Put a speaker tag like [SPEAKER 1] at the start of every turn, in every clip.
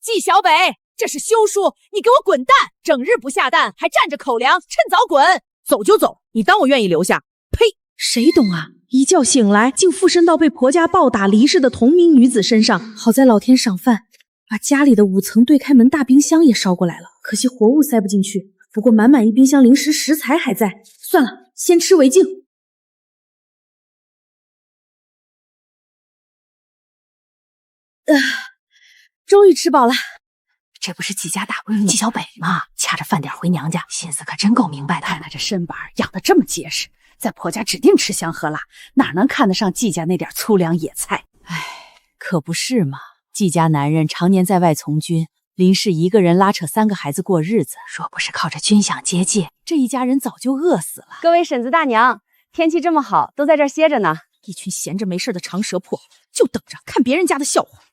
[SPEAKER 1] 纪小北，这是休书，你给我滚蛋！整日不下蛋，还占着口粮，趁早滚！走就走，你当我愿意留下？呸！
[SPEAKER 2] 谁懂啊！一觉醒来，竟附身到被婆家暴打离世的同名女子身上。好在老天赏饭，把家里的5层对开门大冰箱也烧过来了，可惜活物塞不进去。不过满满一冰箱零食食材还在，算了，先吃为敬。终于吃饱了。
[SPEAKER 1] 这不是纪家大闺女纪小北吗？掐着饭点回娘家，心思可真够明白的。看她这身板养得这么结实，在婆家指定吃香喝辣，哪能看得上纪家那点粗粮野菜？唉，可不是嘛。纪家男人常年在外从军，林氏一个人拉扯3个孩子过日子，若不是靠着军饷接济，这一家人早就饿死了。
[SPEAKER 3] 各位婶子大娘，天气这么好，都在这儿歇着呢。
[SPEAKER 1] 一群闲着没事的长舌婆，就等着看别人家的笑话。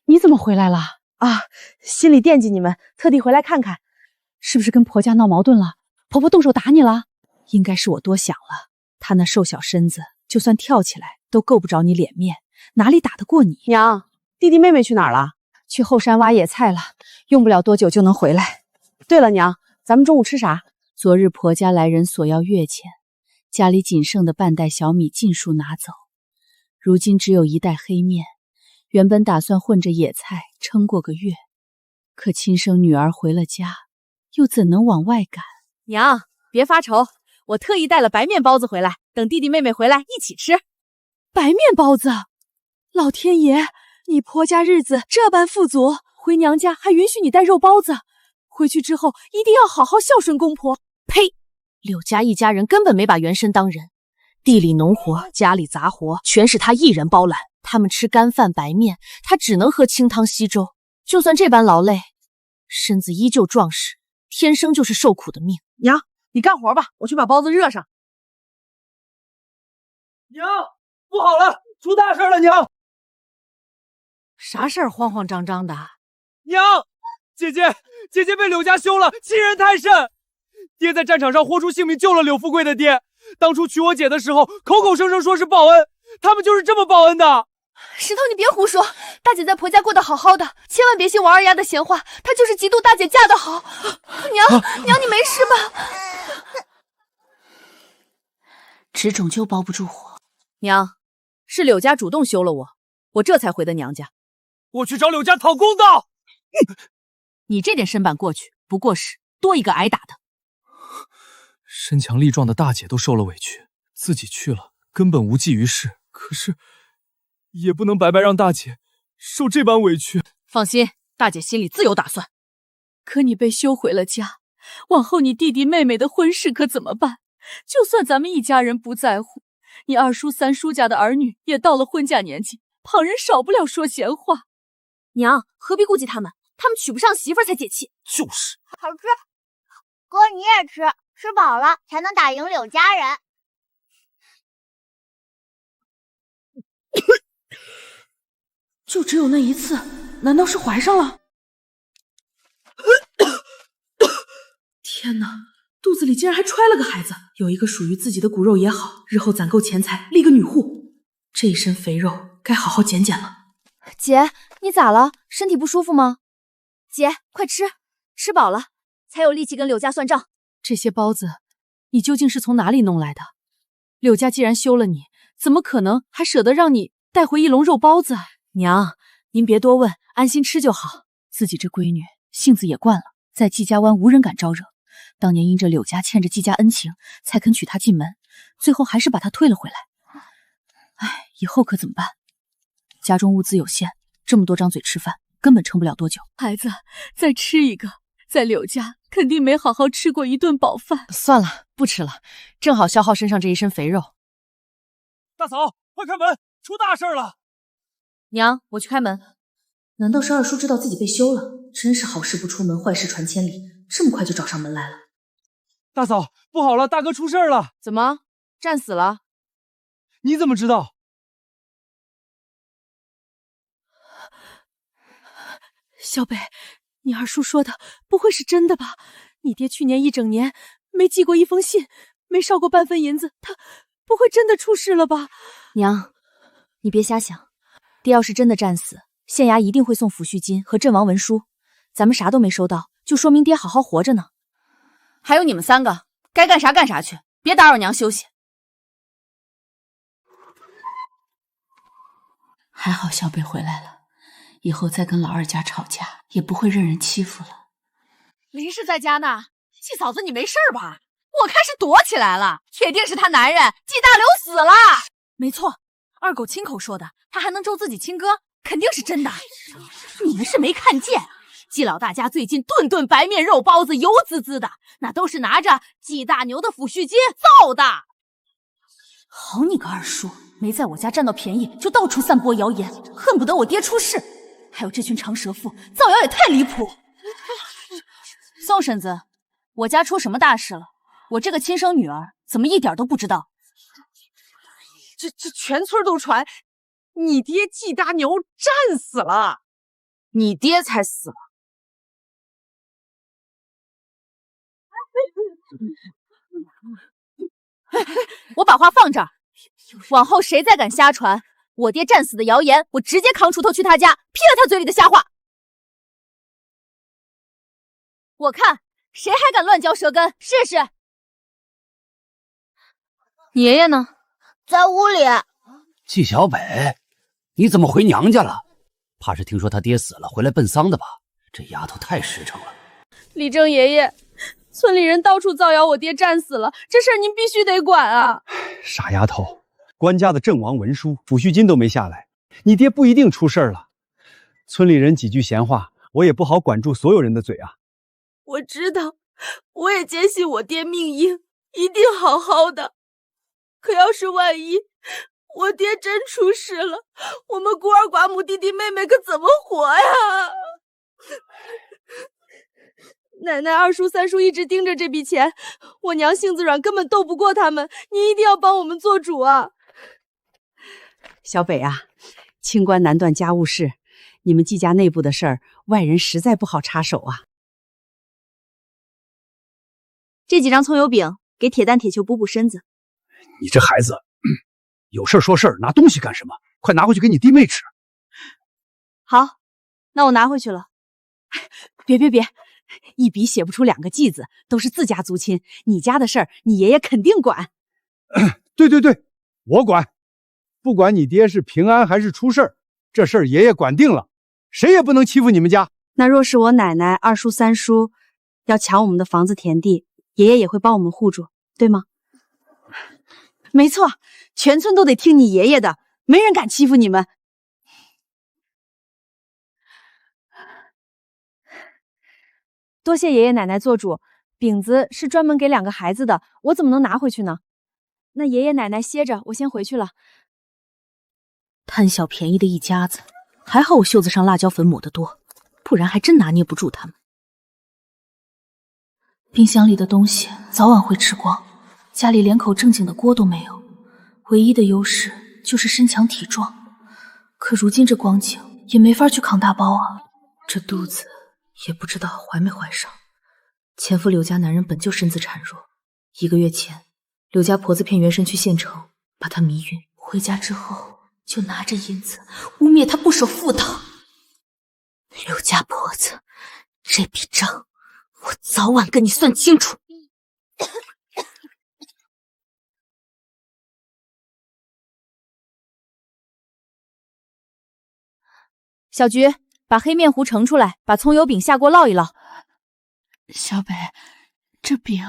[SPEAKER 2] 你怎么回来了啊？心里惦记你们，特地回来看看。是不是跟婆家闹矛盾了？婆婆动手打你了？
[SPEAKER 1] 应该是我多想了。她那瘦小身子，就算跳起来都够不着你脸面，哪里打得过你？
[SPEAKER 3] 娘，弟弟妹妹去哪儿了？
[SPEAKER 1] 去后山挖野菜了，用不了多久就能回来。
[SPEAKER 3] 对了，娘，咱们中午吃啥？
[SPEAKER 1] 昨日婆家来人索要月钱，家里仅剩的半袋小米尽数拿走，如今只有1袋黑面。原本打算混着野菜撑过个月，可亲生女儿回了家，又怎能往外赶？
[SPEAKER 3] 娘，别发愁，我特意带了白面包子回来，等弟弟妹妹回来一起吃。
[SPEAKER 2] 白面包子？老天爷，你婆家日子这般富足，回娘家还允许你带肉包子？回去之后一定要好好孝顺公婆。
[SPEAKER 1] 呸！柳家一家人根本没把原身当人，地里农活、家里杂活全是他一人包揽。他们吃干饭白面，他只能喝清汤稀粥。就算这般劳累，身子依旧壮实，天生就是受苦的命。
[SPEAKER 3] 娘，你干活吧，我去把包子热上。
[SPEAKER 4] 娘，不好了，出大事了！娘，
[SPEAKER 1] 啥事儿？慌慌张张的。
[SPEAKER 4] 娘，姐姐被柳家休了，欺人太甚。爹在战场上豁出性命救了柳富贵的爹，当初娶我姐的时候，口口声声说是报恩，他们就是这么报恩的。
[SPEAKER 5] 石头，你别胡说，大姐在婆家过得好好的，千万别信王二丫的闲话，她就是嫉妒大姐嫁得好。娘，你没事吧？
[SPEAKER 1] 纸终究包不住火。
[SPEAKER 3] 娘，是柳家主动休了我这才回的娘家。
[SPEAKER 4] 我去找柳家讨公道。
[SPEAKER 1] 你这点身板过去，不过是多一个挨打的。
[SPEAKER 6] 身强力壮的大姐都受了委屈，自己去了根本无济于事。可是也不能白白让大姐受这般委屈。
[SPEAKER 1] 放心，大姐心里自有打算。
[SPEAKER 2] 可你被休回了家，往后你弟弟妹妹的婚事可怎么办？就算咱们一家人不在乎，你2叔3叔家的儿女也到了婚嫁年纪，旁人少不了说闲话。
[SPEAKER 5] 娘，何必顾及他们？他们娶不上媳妇才解气。
[SPEAKER 6] 就是。
[SPEAKER 7] 好吃，哥你也吃，吃饱了才能打赢柳家人。
[SPEAKER 2] 就只有那一次，难道是怀上了？天哪，肚子里竟然还揣了个孩子！有一个属于自己的骨肉也好，日后攒够钱财，立个女户。这一身肥肉该好好减减了。
[SPEAKER 5] 姐，你咋了？身体不舒服吗？姐，快吃，吃饱了才有力气跟柳家算账。
[SPEAKER 1] 这些包子，你究竟是从哪里弄来的？柳家既然休了你，怎么可能还舍得让你带回一笼肉包子？娘，您别多问，安心吃就好。自己这闺女性子也惯了，在纪家湾无人敢招惹。当年因着柳家欠着纪家恩情，才肯娶她进门，最后还是把她退了回来。唉，以后可怎么办？家中物资有限，这么多张嘴吃饭，根本撑不了多久。
[SPEAKER 2] 孩子，再吃一个，在柳家肯定没好好吃过一顿饱饭。
[SPEAKER 1] 算了，不吃了，正好消耗身上这一身肥肉。
[SPEAKER 4] 大嫂，快开门，出大事了！
[SPEAKER 3] 娘，我去开门。
[SPEAKER 2] 难道是2叔知道自己被休了？真是好事不出门，坏事传千里，这么快就找上门来了。
[SPEAKER 4] 大嫂，不好了，大哥出事了！
[SPEAKER 3] 怎么，战死了？
[SPEAKER 4] 你怎么知道？
[SPEAKER 2] 小北，你2叔说的不会是真的吧？你爹去年一整年没寄过一封信，没烧过半分银子，他不会真的出事了吧？
[SPEAKER 5] 娘，你别瞎想，
[SPEAKER 1] 爹要是真的战死，县衙一定会送抚恤金和阵亡文书，咱们啥都没收到，就说明爹好好活着呢。
[SPEAKER 3] 还有你们3个，该干啥干啥去，别打扰娘休息。
[SPEAKER 8] 还好小北回来了，以后再跟老二家吵架，也不会任人欺负了。
[SPEAKER 3] 林氏在家呢，季嫂子你没事吧？我看是躲起来了，铁定是他男人季大刘死了。
[SPEAKER 1] 没错，二狗亲口说的，他还能咒自己亲哥，肯定是真的。
[SPEAKER 3] 你们是没看见，季老大家最近顿顿白面肉包子油滋滋的，那都是拿着季大牛的抚恤金造的。
[SPEAKER 1] 好你个二叔，没在我家占到便宜就到处散播谣言，恨不得我爹出事。还有这群长舌妇，造谣也太离谱。宋婶子，我家出什么大事了？我这个亲生女儿怎么一点都不知道？
[SPEAKER 3] 这全村都传你爹季大牛战死了，你爹才死了。
[SPEAKER 1] 我把话放这儿，往后谁再敢瞎传我爹战死的谣言，我直接扛锄头去他家劈了他嘴里的瞎话。我看谁还敢乱嚼舌根，试试。你爷爷呢？
[SPEAKER 7] 在屋里。
[SPEAKER 9] 季小北，你怎么回娘家了？怕是听说他爹死了，回来奔丧的吧？这丫头太实诚了。
[SPEAKER 2] 李正爷爷，村里人到处造谣我爹战死了，这事儿您必须得管啊！
[SPEAKER 10] 傻丫头，官家的阵亡文书、抚恤金都没下来，你爹不一定出事儿了。村里人几句闲话，我也不好管住所有人的嘴啊。
[SPEAKER 2] 我知道，我也坚信我爹命硬，一定好好的。可要是万一我爹真出事了，我们孤儿寡母弟弟妹妹可怎么活呀？奶奶、二叔、三叔一直盯着这笔钱，我娘性子软，根本斗不过他们。你一定要帮我们做主啊！
[SPEAKER 11] 小北啊，清官难断家务事，你们季家内部的事儿，外人实在不好插手啊。
[SPEAKER 1] 这几张葱油饼给铁蛋、铁球补补身子。
[SPEAKER 10] 你这孩子，有事说事，拿东西干什么？快拿回去给你弟妹吃。
[SPEAKER 1] 好，那我拿回去了。别，一笔写不出2个季字，都是自家族亲，你家的事儿，你爷爷肯定管。
[SPEAKER 10] 对，我管，不管你爹是平安还是出事儿，这事儿爷爷管定了，谁也不能欺负你们家。
[SPEAKER 11] 那若是我奶奶、二叔、三叔要抢我们的房子田地，爷爷也会帮我们护住，对吗？没错，全村都得听你爷爷的，没人敢欺负你们。多谢爷爷奶奶做主，饼子是专门给2个孩子的，我怎么能拿回去呢？那爷爷奶奶歇着，我先回去了。
[SPEAKER 1] 贪小便宜的一家子，还好我袖子上辣椒粉抹得多，不然还真拿捏不住他们。冰箱里的东西早晚会吃光，家里连口正经的锅都没有，唯一的优势就是身强体壮。可如今这光景，也没法去扛大包啊，这肚子也不知道怀没怀上。前夫柳家男人本就身子孱弱，1个月前，柳家婆子骗袁生去县城，把他迷晕，回家之后就拿着银子污蔑他不守妇道。柳家婆子，这笔账我早晚跟你算清楚。小菊，把黑面糊盛出来，把葱油饼下锅烙一烙。
[SPEAKER 8] 小北，这饼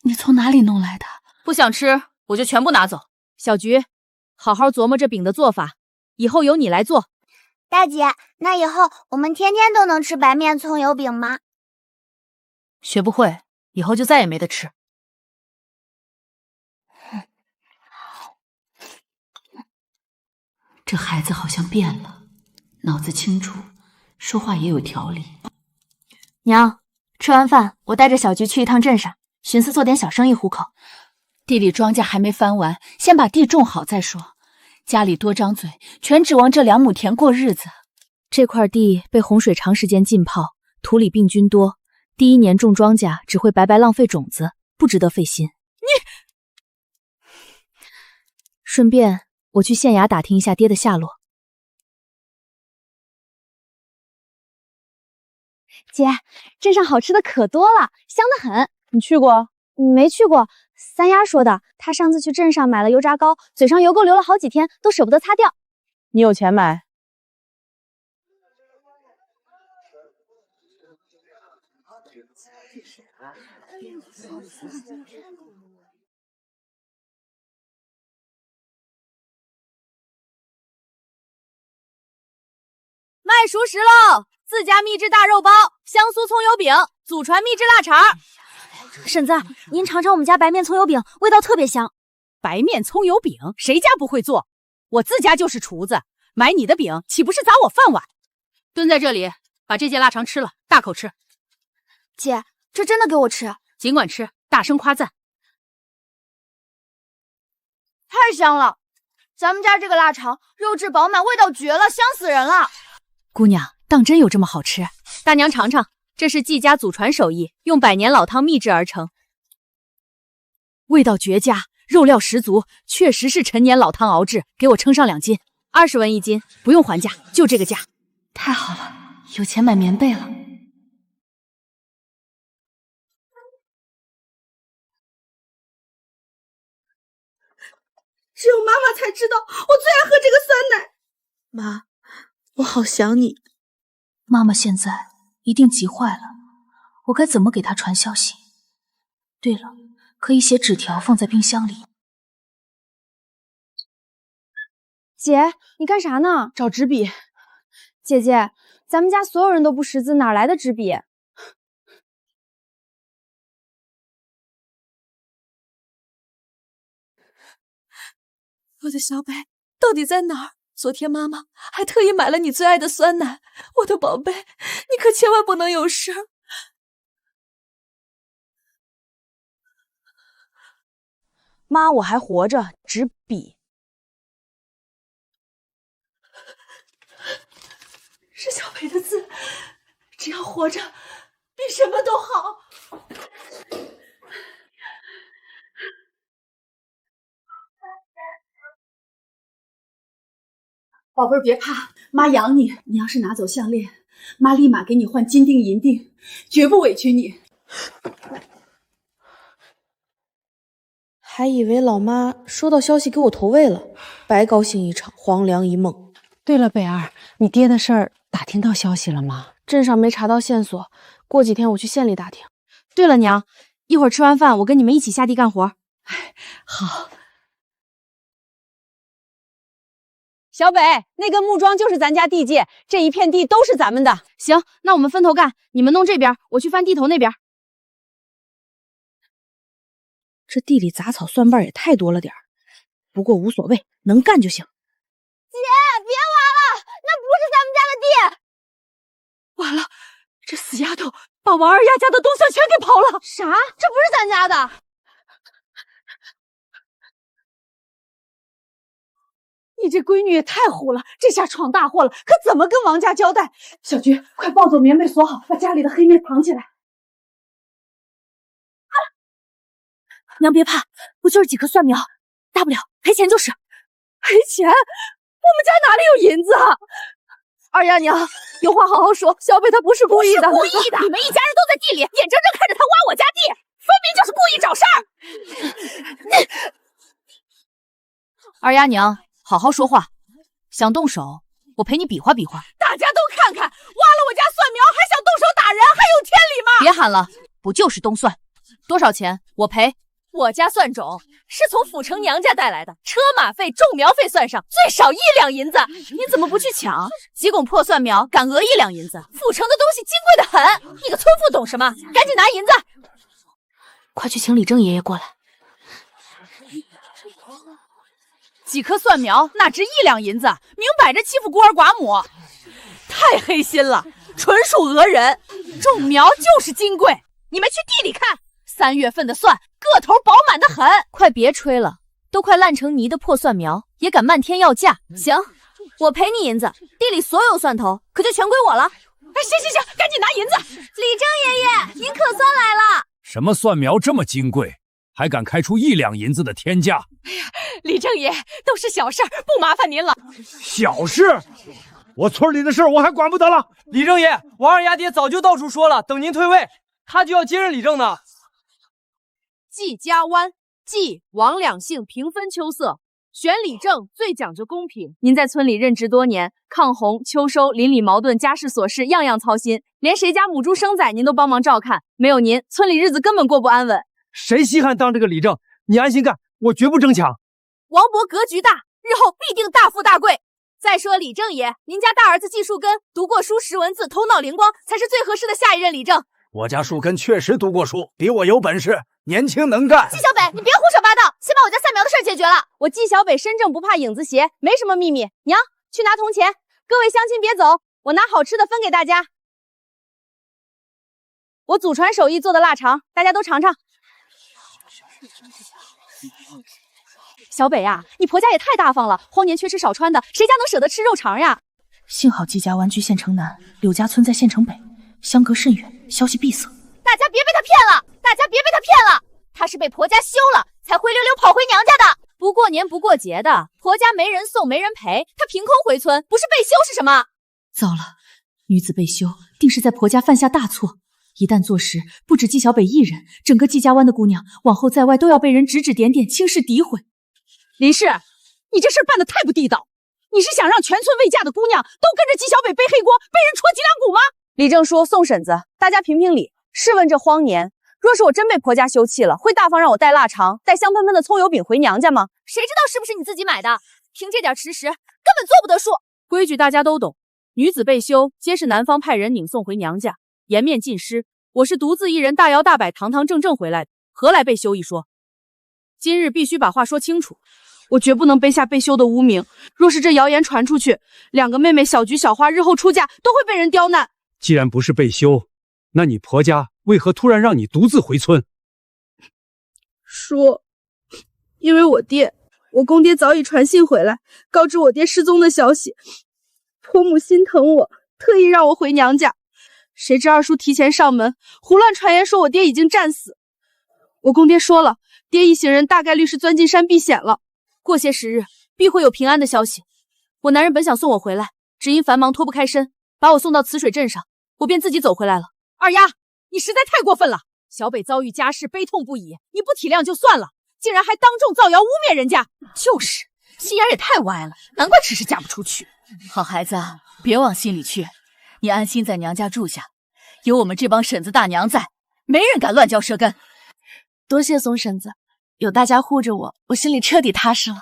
[SPEAKER 8] 你从哪里弄来的？
[SPEAKER 1] 不想吃我就全部拿走。小菊，好好琢磨这饼的做法，以后由你来做。
[SPEAKER 7] 大姐，那以后我们天天都能吃白面葱油饼吗？
[SPEAKER 1] 学不会，以后就再也没得吃。
[SPEAKER 8] 这孩子好像变了，脑子清楚，说话也有条理。
[SPEAKER 1] 娘，吃完饭我带着小菊去一趟镇上，寻思做点小生意糊口。
[SPEAKER 8] 地里庄稼还没翻完，先把地种好再说。家里多张嘴，全指望这2亩田过日子。
[SPEAKER 1] 这块地被洪水长时间浸泡，土里病菌多，第1年种庄稼只会白白浪费种子，不值得费心。顺便我去县衙打听一下爹的下落。
[SPEAKER 5] 姐，镇上好吃的可多了，香得很。
[SPEAKER 2] 你去过？
[SPEAKER 5] 没去过，三丫说的。她上次去镇上买了油炸糕，嘴上油垢留了好几天，都舍不得擦掉。
[SPEAKER 2] 你有钱买？
[SPEAKER 1] 卖熟食喽！自家秘制大肉包、香酥葱油饼、祖传秘制腊肠。
[SPEAKER 5] 婶子，您尝尝我们家白面葱油饼，味道特别香。
[SPEAKER 3] 白面葱油饼，谁家不会做？我自家就是厨子，买你的饼岂不是砸我饭碗？蹲在这里，把这些腊肠吃了，大口吃。
[SPEAKER 5] 姐，这真的给我吃？
[SPEAKER 3] 尽管吃，大声夸赞。
[SPEAKER 5] 太香了！咱们家这个腊肠肉质饱满，味道绝了，香死人了。
[SPEAKER 1] 姑娘，当真有这么好吃？大娘尝尝，这是季家祖传手艺，用100年老汤秘制而成，味道绝佳，肉料十足，确实是陈年老汤熬制。给我称上2斤，20文1斤，不用还价，就这个价。
[SPEAKER 8] 太好了，有钱买棉被了。
[SPEAKER 2] 只有妈妈才知道我最爱喝这个酸奶。妈，我好想你。
[SPEAKER 8] 妈妈现在一定急坏了，我该怎么给她传消息？对了，可以写纸条放在冰箱里。
[SPEAKER 5] 姐，你干啥呢？
[SPEAKER 2] 找纸笔。
[SPEAKER 5] 姐姐，咱们家所有人都不识字，哪来的纸笔？
[SPEAKER 2] 我的小北到底在哪儿？昨天妈妈还特意买了你最爱的酸奶，我的宝贝，你可千万不能有事。妈，我还活着，纸笔是小北的字，只要活着，比什么都好。
[SPEAKER 12] 宝贝儿，别怕，妈养你。你要是拿走项链，妈立马给你换金锭银锭，绝不委屈你。
[SPEAKER 2] 还以为老妈收到消息给我投喂了，白高兴一场，黄粱一梦。
[SPEAKER 11] 对了，北儿，你爹的事儿打听到消息了吗？
[SPEAKER 2] 镇上没查到线索，过几天我去县里打听。对了，娘，一会儿吃完饭，我跟你们一起下地干活。
[SPEAKER 11] 好。
[SPEAKER 13] 小北，那根木桩就是咱家地界，这一片地都是咱们的。
[SPEAKER 2] 行，那我们分头干，你们弄这边，我去翻地头那边。这地里杂草蒜瓣也太多了点儿，不过无所谓，能干就行。
[SPEAKER 5] 姐，别挖了，那不是咱们家的地。
[SPEAKER 2] 完了，这死丫头把王二丫家的东西全给刨了。
[SPEAKER 5] 啥？这不是咱家的。
[SPEAKER 12] 你这闺女也太虎了，这下闯大祸了，可怎么跟王家交代？小菊，快抱走棉被锁好，把家里的黑面藏起来。
[SPEAKER 1] 娘别怕，不就是几颗蒜苗，大不了赔钱就是。
[SPEAKER 12] 赔钱？我们家哪里有银子啊？二丫娘，有话好好说，小北他不是故意的。
[SPEAKER 3] 不是故意的，你们一家人都在地里，眼睁睁看着他挖我家地，分明就是故意找事儿。
[SPEAKER 1] 二丫娘，好好说话，想动手，我陪你比划比划。
[SPEAKER 3] 大家都看看，挖了我家蒜苗，还想动手打人，还有天理吗？
[SPEAKER 1] 别喊了，不就是冬蒜？多少钱？我赔。
[SPEAKER 3] 我家蒜种是从府城娘家带来的，车马费、种苗费算上，最少1两银子。
[SPEAKER 1] 你怎么不去抢？几拱破蒜苗，敢讹1两银子？
[SPEAKER 3] 府城的东西金贵的很，你个村妇懂什么？赶紧拿银子！
[SPEAKER 1] 快去请李正爷爷过来。
[SPEAKER 3] 几颗蒜苗哪值1两银子？明摆着欺负孤儿寡母，太黑心了，纯属讹人。种苗就是金贵，你们去地里看，3月份的蒜个头饱满的很。
[SPEAKER 1] 快别吹了，都快烂成泥的破蒜苗，也敢漫天要价？行，我赔你银子，地里所有蒜头可就全归我了。
[SPEAKER 3] 哎，行，赶紧拿银子！
[SPEAKER 5] 李正爷爷，您可算来了。
[SPEAKER 14] 什么蒜苗这么金贵，还敢开出1两银子的天价？
[SPEAKER 3] 哎呀，李正爷，都是小事儿，不麻烦您了。
[SPEAKER 14] 小事？
[SPEAKER 10] 我村里的事我还管不得了。
[SPEAKER 4] 李正爷，王二丫爹早就到处说了，等您退位，他就要接任李正呢。
[SPEAKER 3] 季家湾，季王两姓平分秋色，选李正最讲究公平。您在村里任职多年，抗洪、秋收、邻里矛盾、家事琐事样样操心，连谁家母猪生崽您都帮忙照看。没有您，村里日子根本过不安稳。
[SPEAKER 4] 谁稀罕当这个李正？你安心干，我绝不争抢。
[SPEAKER 3] 王伯格局大，日后必定大富大贵。再说李正爷，您家大儿子季树根读过书，识文字，头脑灵光，才是最合适的下一任李正。
[SPEAKER 14] 我家树根确实读过书，比我有本事，年轻能干。
[SPEAKER 5] 季小北，你别胡说八道，先把我家赛苗的事解决了。
[SPEAKER 13] 我季小北身正不怕影子斜，没什么秘密。娘，去拿铜钱。各位乡亲别走，我拿好吃的分给大家。我祖传手艺做的腊肠，大家都尝尝。小北呀，你婆家也太大方了，荒年缺吃少穿的，谁家能舍得吃肉肠呀？
[SPEAKER 8] 幸好季家湾居县城南，柳家村在县城北，相隔甚远，消息闭塞。
[SPEAKER 5] 大家别被他骗了，大家别被他骗了，他是被婆家休了，才灰溜溜跑回娘家的。
[SPEAKER 3] 不过年不过节的，婆家没人送没人陪，他凭空回村，不是被休是什么？
[SPEAKER 1] 糟了，女子被休，定是在婆家犯下大错。一旦坐实，不止季小北一人，整个季家湾的姑娘，往后在外都要被人指指点点、轻视诋毁。
[SPEAKER 13] 林氏，你这事办得太不地道！你是想让全村未嫁的姑娘都跟着季小北背黑锅，被人戳脊梁骨吗？李正说：“宋婶子，大家评评理。试问这荒年，若是我真被婆家休弃了，会大方让我带腊肠、带香喷喷的葱油饼回娘家吗？
[SPEAKER 3] 谁知道是不是你自己买的？凭这点吃食，根本做不得数。规矩大家都懂，女子被休，皆是男方派人拧送回娘家，颜面尽失。我是独自一人大摇大摆、堂堂正正回来的，何来被休一说？今日必须把话说清楚。”
[SPEAKER 13] 我绝不能背下被休的污名。若是这谣言传出去，两个妹妹小菊、小花日后出嫁都会被人刁难。
[SPEAKER 10] 既然不是被休，那你婆家为何突然让你独自回村？
[SPEAKER 13] 说，因为我公爹早已传信回来，告知我爹失踪的消息。婆母心疼我，特意让我回娘家。谁知二叔提前上门，胡乱传言说我爹已经战死。我公爹说了，爹一行人大概率是钻进山避险了。
[SPEAKER 3] 过些时日，必会有平安的消息。我男人本想送我回来，只因繁忙脱不开身，把我送到磁水镇上，我便自己走回来了。
[SPEAKER 13] 二丫，你实在太过分了！
[SPEAKER 3] 小北遭遇家事，悲痛不已，你不体谅就算了，竟然还当众造谣污蔑人家。
[SPEAKER 5] 就是，心眼也太歪了，难怪迟迟嫁不出去。
[SPEAKER 15] 好孩子，别往心里去，你安心在娘家住下，有我们这帮婶子大娘在，没人敢乱嚼舌根。
[SPEAKER 5] 多谢宋婶子。有大家护着我，我心里彻底踏实了。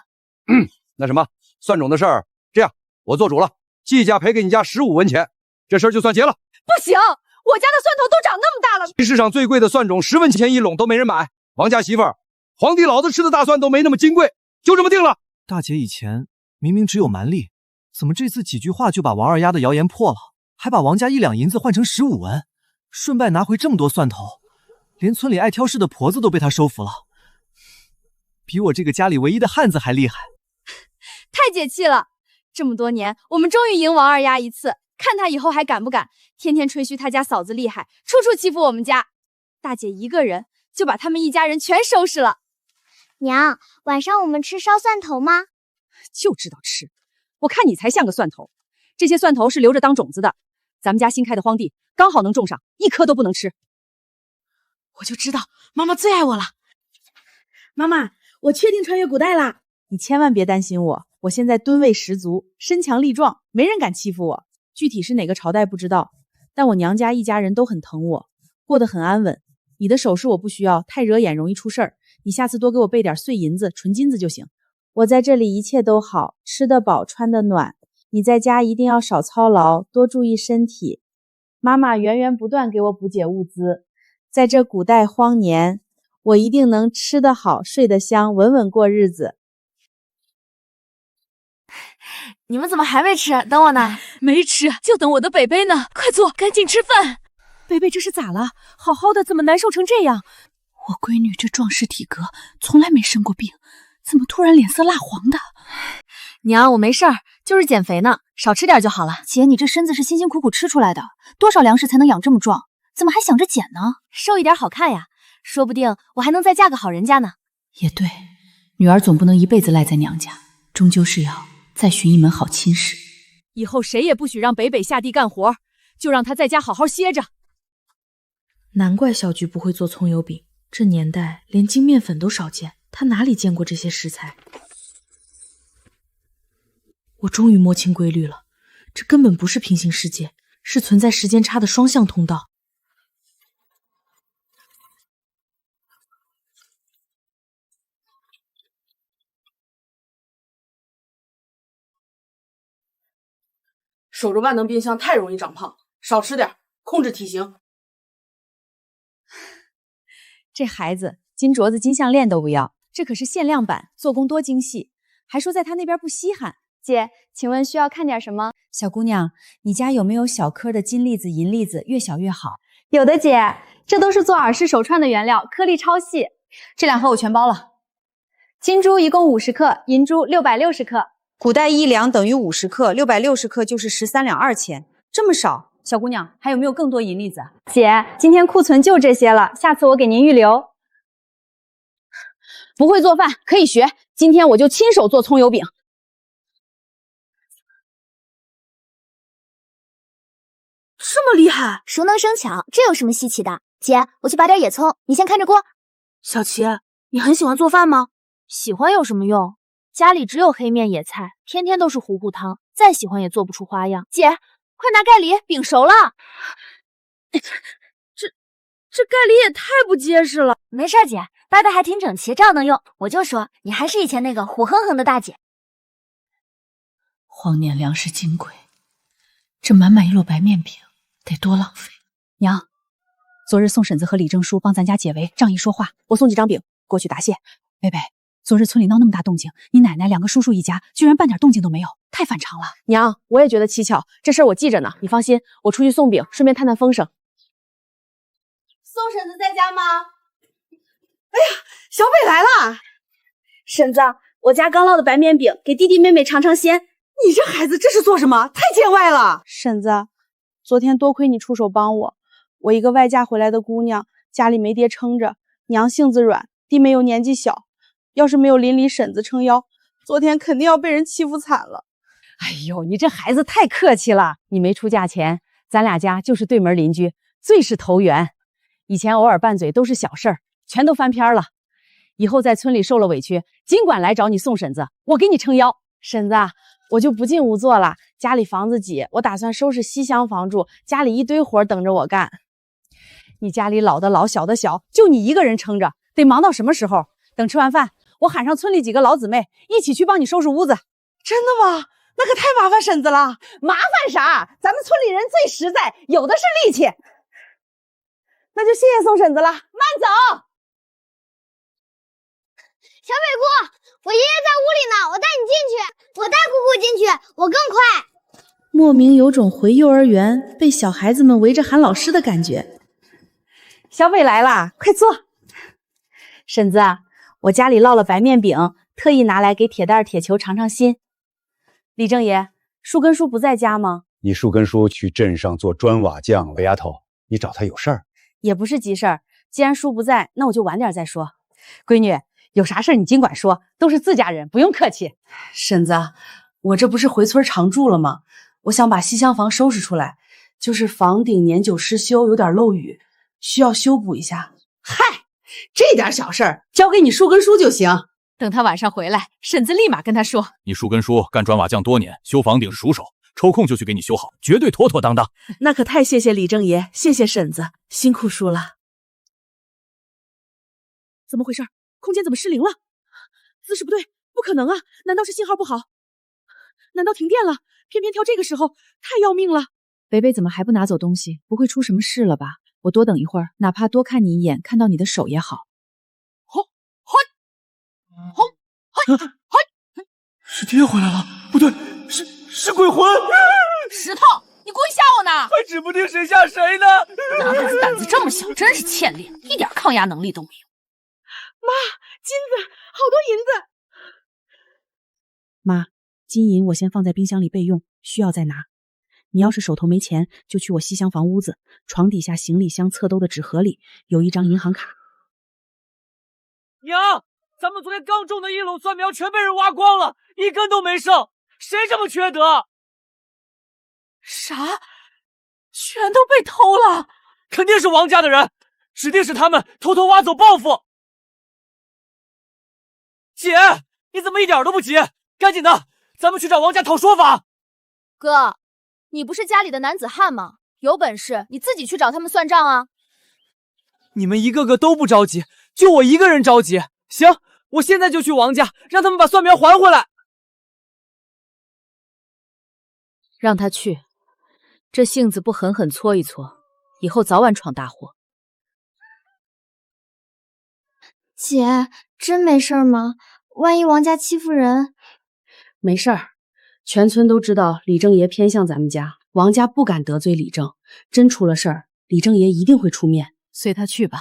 [SPEAKER 16] 那什么，蒜种的事儿，这样我做主了，季家赔给你家15文钱，这事儿就算结了。
[SPEAKER 13] 不行，我家的蒜头都长那么大了，
[SPEAKER 16] 市场最贵的蒜种10文钱一垄都没人买。王家媳妇儿，皇帝老子吃的大蒜都没那么金贵，就这么定了。
[SPEAKER 6] 大姐以前明明只有蛮力，怎么这次几句话就把王二丫的谣言破了，还把王家1两银子换成15文，顺带拿回这么多蒜头，连村里爱挑事的婆子都被她收服了。比我这个家里唯一的汉子还厉害，
[SPEAKER 13] 太解气了！这么多年，我们终于赢王二丫一次，看她以后还敢不敢天天吹嘘她家嫂子厉害，处处欺负我们家。大姐一个人就把他们一家人全收拾了。
[SPEAKER 7] 娘，晚上我们吃烧蒜头吗？
[SPEAKER 13] 就知道吃，我看你才像个蒜头。这些蒜头是留着当种子的，咱们家新开的荒地刚好能种上，1颗都不能吃。
[SPEAKER 2] 我就知道妈妈最爱我了。妈妈，我确定穿越古代啦！
[SPEAKER 1] 你千万别担心我现在吨位十足，身强力壮，没人敢欺负我。具体是哪个朝代不知道，但我娘家一家人都很疼我，过得很安稳。你的首饰我不需要，太惹眼容易出事儿。你下次多给我备点碎银子、纯金子就行。我在这里一切都好，吃得饱，穿得暖。你在家一定要少操劳，多注意身体。妈妈源源不断给我补给物资，在这古代荒年，我一定能吃得好，睡得香，稳稳过日子。
[SPEAKER 5] 你们怎么还没吃？等我呢。
[SPEAKER 3] 没吃，就等我的北北呢。快坐，赶紧吃饭。北北这是咋了？好好的，怎么难受成这样？
[SPEAKER 8] 我闺女这壮实体格，从来没生过病，怎么突然脸色蜡黄的？
[SPEAKER 5] 娘，我没事儿，就是减肥呢，少吃点就好了。
[SPEAKER 8] 姐，你这身子是辛辛苦苦吃出来的，多少粮食才能养这么壮？怎么还想着减呢？
[SPEAKER 5] 瘦一点好看呀，说不定我还能再嫁个好人家呢。
[SPEAKER 1] 也对，女儿总不能一辈子赖在娘家，终究是要再寻一门好亲事。以后谁也不许让北北下地干活，就让他在家好好歇着。
[SPEAKER 2] 难怪小菊不会做葱油饼，这年代连精面粉都少见，她哪里见过这些食材？我终于摸清规律了，这根本不是平行世界，是存在时间差的双向通道。
[SPEAKER 12] 守着万能冰箱太容易长胖，少吃点，控制体型。
[SPEAKER 3] 这孩子金镯子、金项链都不要，这可是限量版，做工多精细，还说在他那边不稀罕。
[SPEAKER 5] 姐，请问需要看点什么？
[SPEAKER 3] 小姑娘，你家有没有小颗的金粒子、银粒子，越小越好？
[SPEAKER 5] 有的姐，这都是做耳饰手串的原料，颗粒超细。
[SPEAKER 3] 这2盒我全包了。
[SPEAKER 5] 金珠一共50克，银珠660克。
[SPEAKER 11] 古代1两等于50克，660克就是13两2钱，这么少。
[SPEAKER 3] 小姑娘，还有没有更多银粒子？
[SPEAKER 5] 姐，今天库存就这些了，下次我给您预留。
[SPEAKER 3] 不会做饭可以学，今天我就亲手做葱油饼。
[SPEAKER 12] 这么厉害，
[SPEAKER 7] 熟能生巧，这有什么稀奇的？姐，我去拔点野葱，你先看着锅。
[SPEAKER 12] 小琪，你很喜欢做饭吗？
[SPEAKER 1] 喜欢有什么用？家里只有黑面野菜，天天都是糊糊汤，再喜欢也做不出花样。姐，快拿盖梨，饼熟了。
[SPEAKER 12] 这盖梨也太不结实了。
[SPEAKER 7] 没事，姐，掰的还挺整齐，照能用。我就说你还是以前那个虎哼哼的大姐。
[SPEAKER 8] 荒年粮食金贵，这满满1摞白面饼得多浪费。
[SPEAKER 3] 娘，昨日宋婶子和李正叔帮咱家解围，仗义说话，我送几张饼过去答谢。贝贝，昨日村里闹那么大动静，你奶奶2个叔叔一家居然半点动静都没有，太反常了。娘，我也觉得蹊跷，这事儿我记着呢，你放心，我出去送饼，顺便探探风声。
[SPEAKER 13] 宋婶子在家吗？哎呀，小北来了！婶子，我家刚烙的白面饼，给弟弟妹妹尝尝鲜。
[SPEAKER 11] 你这孩子这是做什么？太见外了！
[SPEAKER 13] 婶子，昨天多亏你出手帮我，我一个外嫁回来的姑娘，家里没爹撑着，娘性子软，弟妹又年纪小，要是没有邻里婶子撑腰，昨天肯定要被人欺负惨了。
[SPEAKER 3] 哎呦，你这孩子太客气了，你没出嫁前，咱俩家就是对门邻居，最是投缘。以前偶尔拌嘴都是小事儿，全都翻篇了。以后在村里受了委屈，尽管来找你宋婶子，我给你撑腰。
[SPEAKER 13] 婶子，我就不进屋做了，家里房子挤，我打算收拾西厢房住，家里一堆活等着我干。
[SPEAKER 3] 你家里老的老，小的小，就你一个人撑着，得忙到什么时候？等吃完饭，我喊上村里几个老姊妹，一起去帮你收拾屋子。
[SPEAKER 13] 真的吗？那可太麻烦婶子了。
[SPEAKER 3] 麻烦啥？咱们村里人最实在，有的是力气。
[SPEAKER 13] 那就谢谢宋婶子了，慢走。
[SPEAKER 7] 小北姑，我爷爷在屋里呢，我带你进去，我带姑姑进去，我更快。
[SPEAKER 2] 莫名有种回幼儿园被小孩子们围着喊老师的感觉。
[SPEAKER 3] 小北来啦，快坐。婶子，我家里烙了白面饼，特意拿来给铁蛋儿、铁球尝尝新。李正爷，树根叔不在家吗？
[SPEAKER 10] 你树根叔去镇上做砖瓦匠了。北丫头，你找他有事儿？
[SPEAKER 3] 也不是急事儿，既然叔不在，那我就晚点再说。闺女，有啥事儿你尽管说，都是自家人，不用客气。
[SPEAKER 11] 婶子，我这不是回村常住了吗？我想把西厢房收拾出来，就是房顶年久失修，有点漏雨，需要修补一下。
[SPEAKER 12] 嗨，这点小事儿交给你树根叔就行。
[SPEAKER 1] 等他晚上回来，婶子立马跟他说：“
[SPEAKER 14] 你树根叔干砖瓦匠多年，修房顶熟手，抽空就去给你修好，绝对妥妥当当。”
[SPEAKER 2] 那可太谢谢李正爷，谢谢婶子，辛苦叔了。
[SPEAKER 12] 怎么回事？空间怎么失灵了？姿势不对，不可能啊！难道是信号不好？难道停电了？偏偏挑这个时候，太要命了！
[SPEAKER 1] 北北怎么还不拿走东西？不会出什么事了吧？我多等一会儿，哪怕多看你一眼，看到你的手也好。
[SPEAKER 4] 是爹回来了，不对，是鬼魂！
[SPEAKER 3] 石头，你故意吓我呢？
[SPEAKER 4] 还指不定谁吓谁呢！
[SPEAKER 15] 男孩子胆子这么小，真是欠练，一点抗压能力都没有。
[SPEAKER 12] 妈，金子，好多银子！
[SPEAKER 2] 妈，金银我先放在冰箱里备用，需要再拿。你要是手头没钱，就去我西厢房屋子，床底下行李箱侧兜的纸盒里有一张银行卡。
[SPEAKER 4] 娘，咱们昨天刚种的1垄蒜苗全被人挖光了，一根都没剩，谁这么缺德？
[SPEAKER 1] 啥？全都被偷了？
[SPEAKER 4] 肯定是王家的人，指定是他们偷偷挖走报复。姐，你怎么一点都不急？赶紧的，咱们去找王家讨说法。
[SPEAKER 5] 哥，你不是家里的男子汉吗？有本事你自己去找他们算账啊！
[SPEAKER 4] 你们一个个都不着急，就我一个人着急。行，我现在就去王家，让他们把蒜苗还回来。
[SPEAKER 1] 让他去，这性子不狠狠搓一搓，以后早晚闯大祸。
[SPEAKER 7] 姐，真没事吗？万一王家欺负人……
[SPEAKER 2] 没事儿，全村都知道李正爷偏向咱们家，王家不敢得罪李正。真出了事儿，李正爷一定会出面。
[SPEAKER 1] 随他去吧，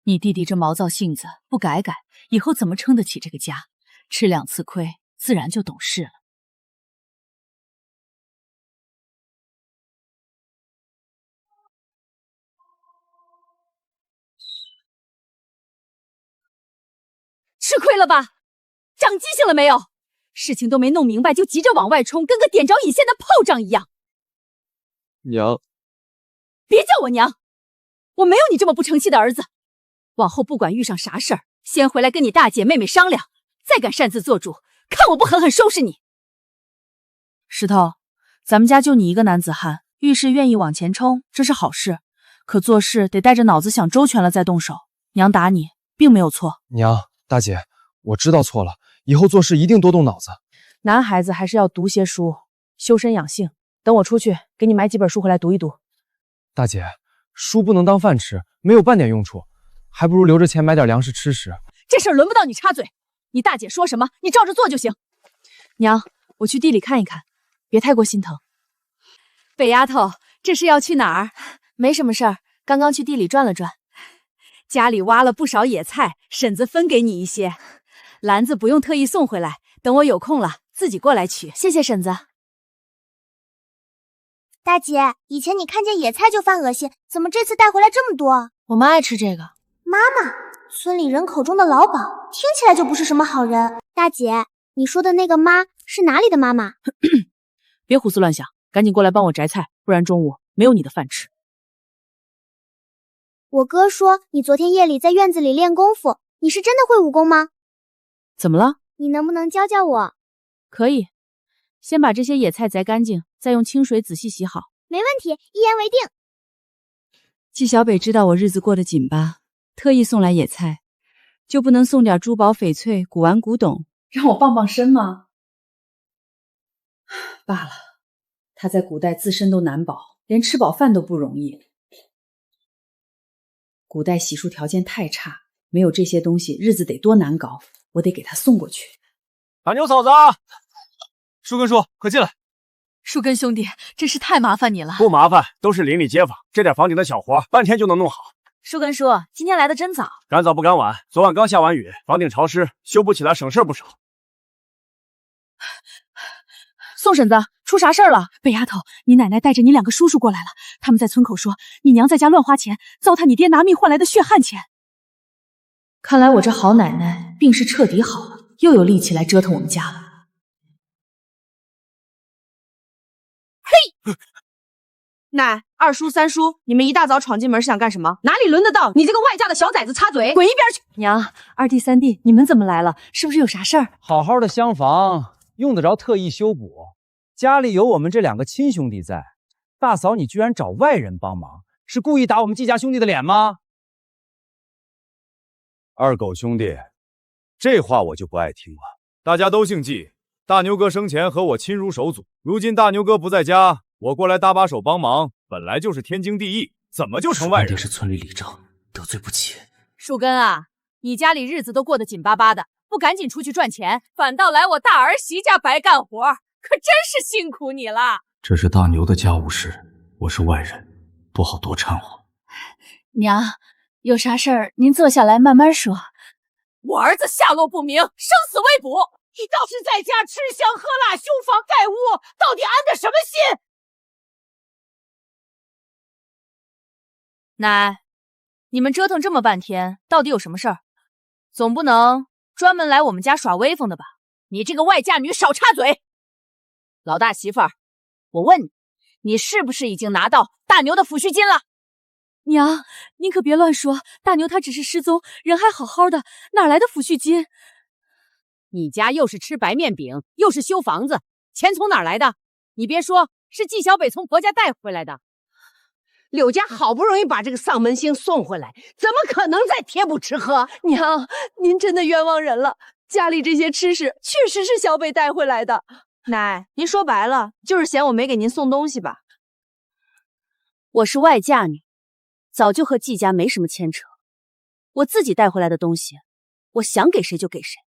[SPEAKER 1] 你弟弟这毛躁性子不改改，以后怎么撑得起这个家？吃2次亏，自然就懂事了。吃亏了吧？长记性了没有？事情都没弄明白就急着往外冲，跟个点着引线的炮仗一样。
[SPEAKER 4] 娘，
[SPEAKER 1] 别叫我娘，我没有你这么不成器的儿子。往后不管遇上啥事儿，先回来跟你大姐妹妹商量，再敢擅自做主，看我不狠狠收拾你。石头，咱们家就你一个男子汉，遇事愿意往前冲，这是好事。可做事得带着脑子想周全了再动手。娘打你，并没有错。
[SPEAKER 4] 娘，大姐，我知道错了，以后做事一定多动脑子。
[SPEAKER 2] 男孩子还是要读些书，修身养性。等我出去，给你买几本书回来读一读。
[SPEAKER 4] 大姐，书不能当饭吃，没有半点用处，还不如留着钱买点粮食吃食。
[SPEAKER 1] 这事儿轮不到你插嘴，你大姐说什么，你照着做就行。
[SPEAKER 2] 娘，我去地里看一看，别太过心疼。
[SPEAKER 1] 北丫头，这是要去哪儿？
[SPEAKER 5] 没什么事儿，刚刚去地里转了转。
[SPEAKER 1] 家里挖了不少野菜，婶子分给你一些，篮子不用特意送回来，等我有空了自己过来取。
[SPEAKER 5] 谢谢婶子。
[SPEAKER 7] 大姐，以前你看见野菜就犯恶心，怎么这次带回来这么多？
[SPEAKER 5] 我妈爱吃这个。
[SPEAKER 7] 妈妈，村里人口中的老鸨，听起来就不是什么好人。大姐，你说的那个妈是哪里的妈妈？
[SPEAKER 2] 别胡思乱想，赶紧过来帮我摘菜，不然中午没有你的饭吃。
[SPEAKER 7] 我哥说你昨天夜里在院子里练功夫，你是真的会武功吗？
[SPEAKER 2] 怎么了？
[SPEAKER 7] 你能不能教教我？
[SPEAKER 2] 可以，先把这些野菜摘干净，再用清水仔细洗好。
[SPEAKER 7] 没问题，一言为定。
[SPEAKER 1] 季小北知道我日子过得紧吧，特意送来野菜，就不能送点珠宝翡翠、古玩古董，让我傍傍身吗？罢了，他在古代自身都难保，连吃饱饭都不容易。古代洗漱条件太差，没有这些东西，日子得多难搞。我得给他送过去。
[SPEAKER 4] 大牛嫂子，树根叔，快进来。
[SPEAKER 1] 树根兄弟，真是太麻烦你了。
[SPEAKER 14] 不麻烦，都是邻里街坊，这点房顶的小活，半天就能弄好。
[SPEAKER 1] 树根叔，今天来的真早。
[SPEAKER 14] 赶早不赶晚，昨晚刚下完雨，房顶潮湿，修补起来省事不少。
[SPEAKER 2] 宋婶子，出啥事儿了？
[SPEAKER 1] 北丫头，你奶奶带着你2个叔叔过来了，他们在村口说你娘在家乱花钱，糟蹋你爹拿命换来的血汗钱。看来我这好奶奶病是彻底好了，又有力气来折腾我们家了。
[SPEAKER 11] 嘿，奶、二叔、三叔，你们一大早闯进门是想干什么？哪里轮得到你这个外嫁的小崽子插嘴？
[SPEAKER 1] 滚一边去！娘，二弟、三弟，你们怎么来了？是不是有啥事儿？
[SPEAKER 6] 好好的厢房用得着特意修补？家里有我们这2个亲兄弟在，大嫂你居然找外人帮忙，是故意打我们季家兄弟的脸吗？
[SPEAKER 16] 二狗兄弟，这话我就不爱听了。大家都姓季，大牛哥生前和我亲如手足，如今大牛哥不在家，我过来搭把手帮忙，本来就是天经地义，怎么就成外人？
[SPEAKER 9] 肯定是村里李正，得罪不起。
[SPEAKER 1] 树根啊，你家里日子都过得紧巴巴的，不赶紧出去赚钱，反倒来我大儿媳家白干活，可真是辛苦你了。
[SPEAKER 14] 这是大牛的家务事，我是外人，不好多掺和。
[SPEAKER 1] 娘，有啥事儿您坐下来慢慢说。我儿子下落不明，生死未卜，
[SPEAKER 12] 你倒是在家吃香喝辣，修房盖屋，到底安的什么心？
[SPEAKER 1] 奶，你们折腾这么半天，到底有什么事儿？总不能专门来我们家耍威风的吧？你这个外嫁女少插嘴！老大媳妇儿，我问你，
[SPEAKER 3] 你是不是已经拿到大牛的抚恤金了？
[SPEAKER 1] 娘，您可别乱说，大牛他只是失踪，人还好好的，哪来的抚恤金？
[SPEAKER 3] 你家又是吃白面饼，又是修房子，钱从哪儿来的？你别说，是季小北从婆家带回来的。
[SPEAKER 17] 柳家好不容易把这个丧门星送回来，怎么可能再贴补吃喝？
[SPEAKER 13] 娘，您真的冤枉人了。家里这些吃食确实是小北带回来的。
[SPEAKER 11] 奶，您说白了就是嫌我没给您送东西吧？
[SPEAKER 1] 我是外嫁女，早就和季家没什么牵扯。我自己带回来的东西，我想给谁就给谁，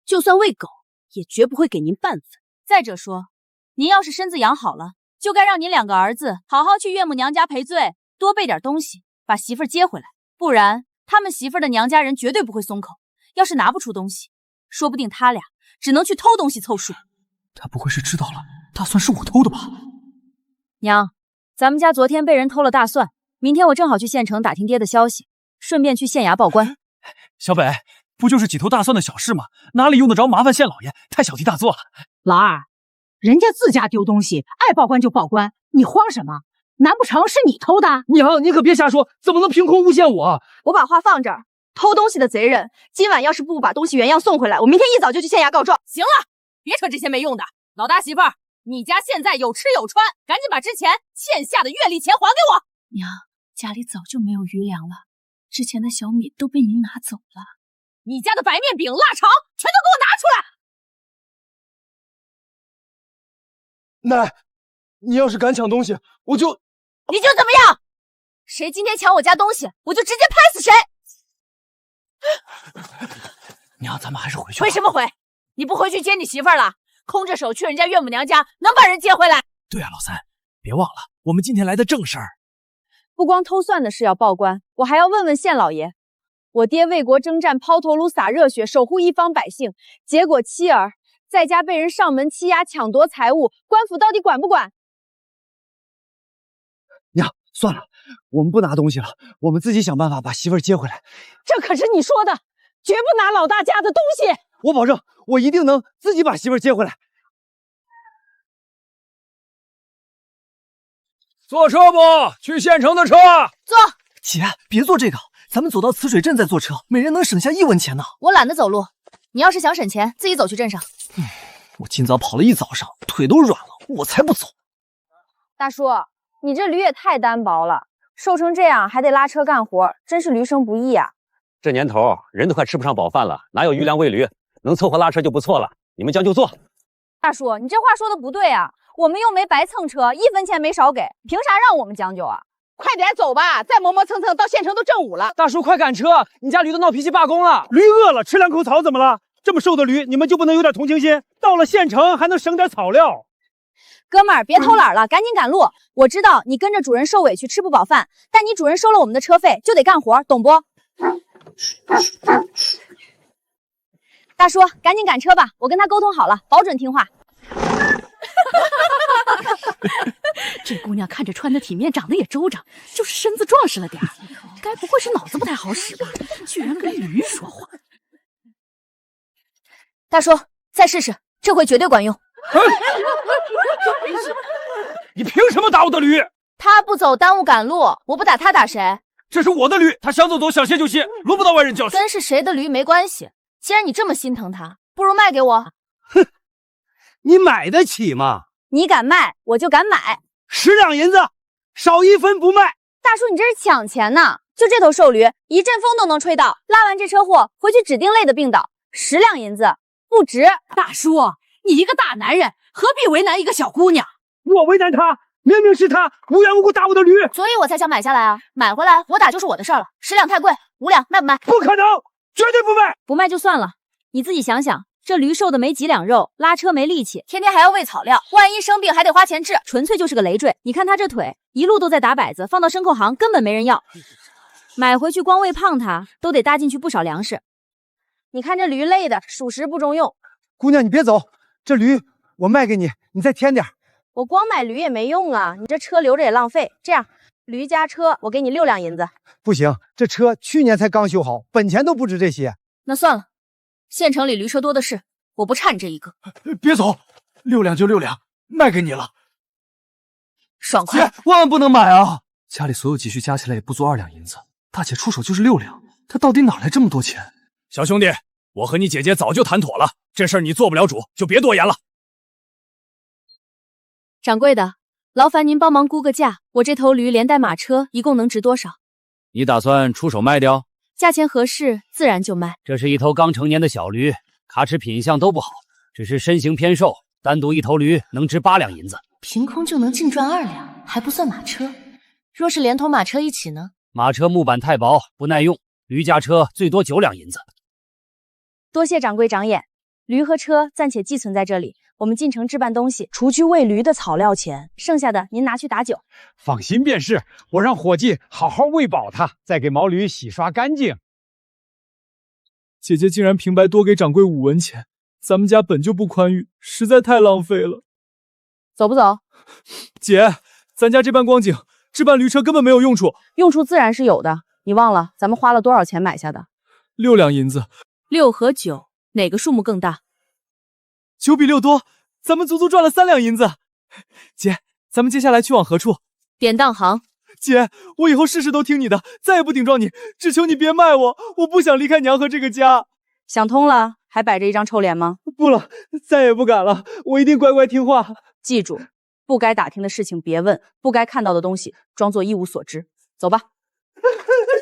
[SPEAKER 1] 就算喂狗，也绝不会给您半分。再者说，您要是身子养好了，就该让您2个儿子好好去岳母娘家赔罪，多备点东西，把媳妇儿接回来。不然，他们媳妇儿的娘家人绝对不会松口。要是拿不出东西，说不定他俩只能去偷东西凑数。
[SPEAKER 6] 他不会是知道了大蒜是我偷的吧？
[SPEAKER 1] 娘，咱们家昨天被人偷了大蒜，明天我正好去县城打听爹的消息，顺便去县衙报官。
[SPEAKER 6] 小北，不就是几头大蒜的小事吗？哪里用得着麻烦县老爷？太小题大做了。
[SPEAKER 17] 老二，人家自家丢东西，爱报官就报官，你慌什么？难不成是你偷的？
[SPEAKER 4] 娘，你可别瞎说，怎么能凭空诬陷我？
[SPEAKER 13] 我把话放这儿，偷东西的贼人，今晚要是不把东西原样送回来，我明天一早就去县衙告状。
[SPEAKER 3] 行了，别扯这些没用的。老大媳妇儿，你家现在有吃有穿，赶紧把之前欠下的月例钱还给我。
[SPEAKER 8] 娘，家里早就没有余粮了，之前的小米都被您拿走了。
[SPEAKER 3] 你家的白面饼、腊肠全都给我拿出
[SPEAKER 4] 来！奶，你要是敢抢东西，你就
[SPEAKER 3] 怎么样？谁今天抢我家东西，我就直接拍死谁！
[SPEAKER 6] 娘，咱们还是回去吧。
[SPEAKER 3] 回什么回？你不回去接你媳妇儿了？空着手去人家岳母娘家，能把人接回来？
[SPEAKER 6] 对啊，老三，别忘了，我们今天来的正事儿。
[SPEAKER 1] 不光偷蒜的事要报官，我还要问问县老爷，我爹为国征战，抛头颅洒热血，守护一方百姓，结果妻儿在家被人上门欺压抢夺财物，官府到底管不管？
[SPEAKER 10] 娘，算了，我们不拿东西了，我们自己想办法把媳妇儿接回来。
[SPEAKER 17] 这可是你说的，绝不拿老大家的东西。
[SPEAKER 10] 我保证，我一定能自己把媳妇儿接回来。
[SPEAKER 14] 坐车不？去县城的车。
[SPEAKER 3] 坐。
[SPEAKER 6] 姐，别坐这个，咱们走到磁水镇再坐车，每人能省下1文钱呢。
[SPEAKER 3] 我懒得走路，你要是想省钱，自己走去镇上。
[SPEAKER 6] 我今早跑了一早上，腿都软了，我才不走。
[SPEAKER 1] 大叔，你这驴也太单薄了，瘦成这样还得拉车干活，真是驴生不易啊。
[SPEAKER 9] 这年头人都快吃不上饱饭了，哪有余粮喂驴？能凑合拉车就不错了。你们将就坐。
[SPEAKER 1] 大叔，你这话说的不对啊，我们又没白蹭车，1分钱没少给，凭啥让我们将就啊？
[SPEAKER 17] 快点走吧，再磨磨蹭蹭到县城都正午了。
[SPEAKER 4] 大叔，快赶车！你家驴都闹脾气罢工了。
[SPEAKER 10] 驴饿了，吃2口草怎么了？这么瘦的驴，你们就不能有点同情心？到了县城还能省点草料。
[SPEAKER 1] 哥们儿，别偷懒了，赶紧赶路。我知道你跟着主人受委屈，吃不饱饭，但你主人收了我们的车费，就得干活，懂不？大叔，赶紧赶车吧，我跟他沟通好了，保准听话。
[SPEAKER 15] 这姑娘看着穿的体面，长得也周长，就是身子壮实了点儿，该不会是脑子不太好使吧？居然跟驴说话。
[SPEAKER 1] 大叔，再试试，这回绝对管用。
[SPEAKER 14] 你凭什么打我的驴？
[SPEAKER 3] 他不走，耽误赶路，我不打他打谁？
[SPEAKER 14] 这是我的驴，他想走走，想歇就歇，轮不到外人教训。
[SPEAKER 3] 跟是谁的驴没关系，既然你这么心疼他，不如卖给我。
[SPEAKER 10] 哼，你买得起吗？
[SPEAKER 1] 你敢卖，我就敢买。
[SPEAKER 10] 10两银子，少1分不卖。
[SPEAKER 1] 大叔，你这是抢钱呢！就这头瘦驴，一阵风都能吹倒。拉完这车祸，回去指定累得病倒。10两银子不值。
[SPEAKER 15] 大叔，你一个大男人，何必为难一个小姑娘？
[SPEAKER 10] 我为难他，明明是他无缘无故打我的驴，
[SPEAKER 3] 所以我才想买下来啊！买回来我打就是我的事儿了。10两太贵，5两卖不卖？
[SPEAKER 10] 不可能，绝对不卖！
[SPEAKER 1] 不卖就算了，你自己想想，这驴瘦的没几两肉，拉车没力气，
[SPEAKER 3] 天天还要喂草料，万一生病还得花钱治，
[SPEAKER 1] 纯粹就是个累赘。你看他这腿，一路都在打摆子，放到牲口行根本没人要。买回去光喂胖它，都得搭进去不少粮食。你看这驴累的，属实不中用。
[SPEAKER 10] 姑娘，你别走，这驴我卖给你，你再添点。
[SPEAKER 1] 我光买驴也没用啊，你这车留着也浪费。这样，驴加车我给你6两银子。
[SPEAKER 10] 不行，这车去年才刚修好，本钱都不值这些。
[SPEAKER 3] 那算了，县城里驴车多的是，我不差你这一个。
[SPEAKER 14] 别走，6两就6两，卖给你了。
[SPEAKER 3] 爽快！
[SPEAKER 6] 姐，万万不能买啊！家里所有积蓄加起来也不足2两银子，大姐出手就是6两，她到底哪来这么多钱？
[SPEAKER 14] 小兄弟，我和你姐姐早就谈妥了，这事儿你做不了主，就别多言了。
[SPEAKER 1] 掌柜的，劳烦您帮忙估个价，我这头驴连带马车一共能值多少？
[SPEAKER 9] 你打算出手卖掉？
[SPEAKER 1] 价钱合适，自然就卖。
[SPEAKER 9] 这是一头刚成年的小驴，卡齿品相都不好，只是身形偏瘦，单独一头驴能值8两银子。
[SPEAKER 8] 凭空就能净赚2两，还不算马车。若是连同马车一起呢？
[SPEAKER 9] 马车木板太薄，不耐用，驴驾车最多9两银子。
[SPEAKER 11] 多谢掌柜长眼，驴和车暂且寄存在这里，我们进城置办东西，除去喂驴的草料钱，剩下的您拿去打酒。
[SPEAKER 10] 放心便是，我让伙计好好喂饱它，再给毛驴洗刷干净。
[SPEAKER 4] 姐姐竟然平白多给掌柜5文钱，咱们家本就不宽裕，实在太浪费了。
[SPEAKER 3] 走不走？
[SPEAKER 4] 姐，咱家这般光景，置办驴车根本没有用处。
[SPEAKER 3] 用处自然是有的，你忘了咱们花了多少钱买下的
[SPEAKER 4] ？6两银子。
[SPEAKER 1] 6和9，哪个数目更大
[SPEAKER 4] ？9比6多，咱们足足赚了3两银子。姐，咱们接下来去往何处？
[SPEAKER 1] 典当行。
[SPEAKER 4] 姐，我以后事事都听你的，再也不顶撞你，只求你别卖我，我不想离开娘和这个家。
[SPEAKER 11] 想通了，还摆着一张臭脸吗？
[SPEAKER 4] 不了，再也不敢了，我一定乖乖听话。
[SPEAKER 11] 记住，不该打听的事情别问，不该看到的东西装作一无所知。走吧。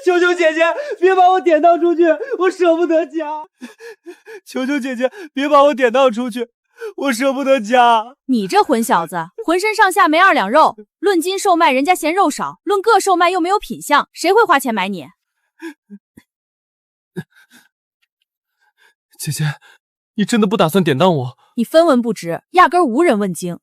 [SPEAKER 4] 求求姐姐，别把我典当出去，我舍不得家。求求姐姐，别把我典当出去，我舍不得家。
[SPEAKER 1] 你这混小子，浑身上下没2两肉，论斤售卖人家嫌肉少，论个售卖又没有品相，谁会花钱买你？
[SPEAKER 4] 姐姐，你真的不打算典当我？
[SPEAKER 1] 你分文不值，压根无人问津。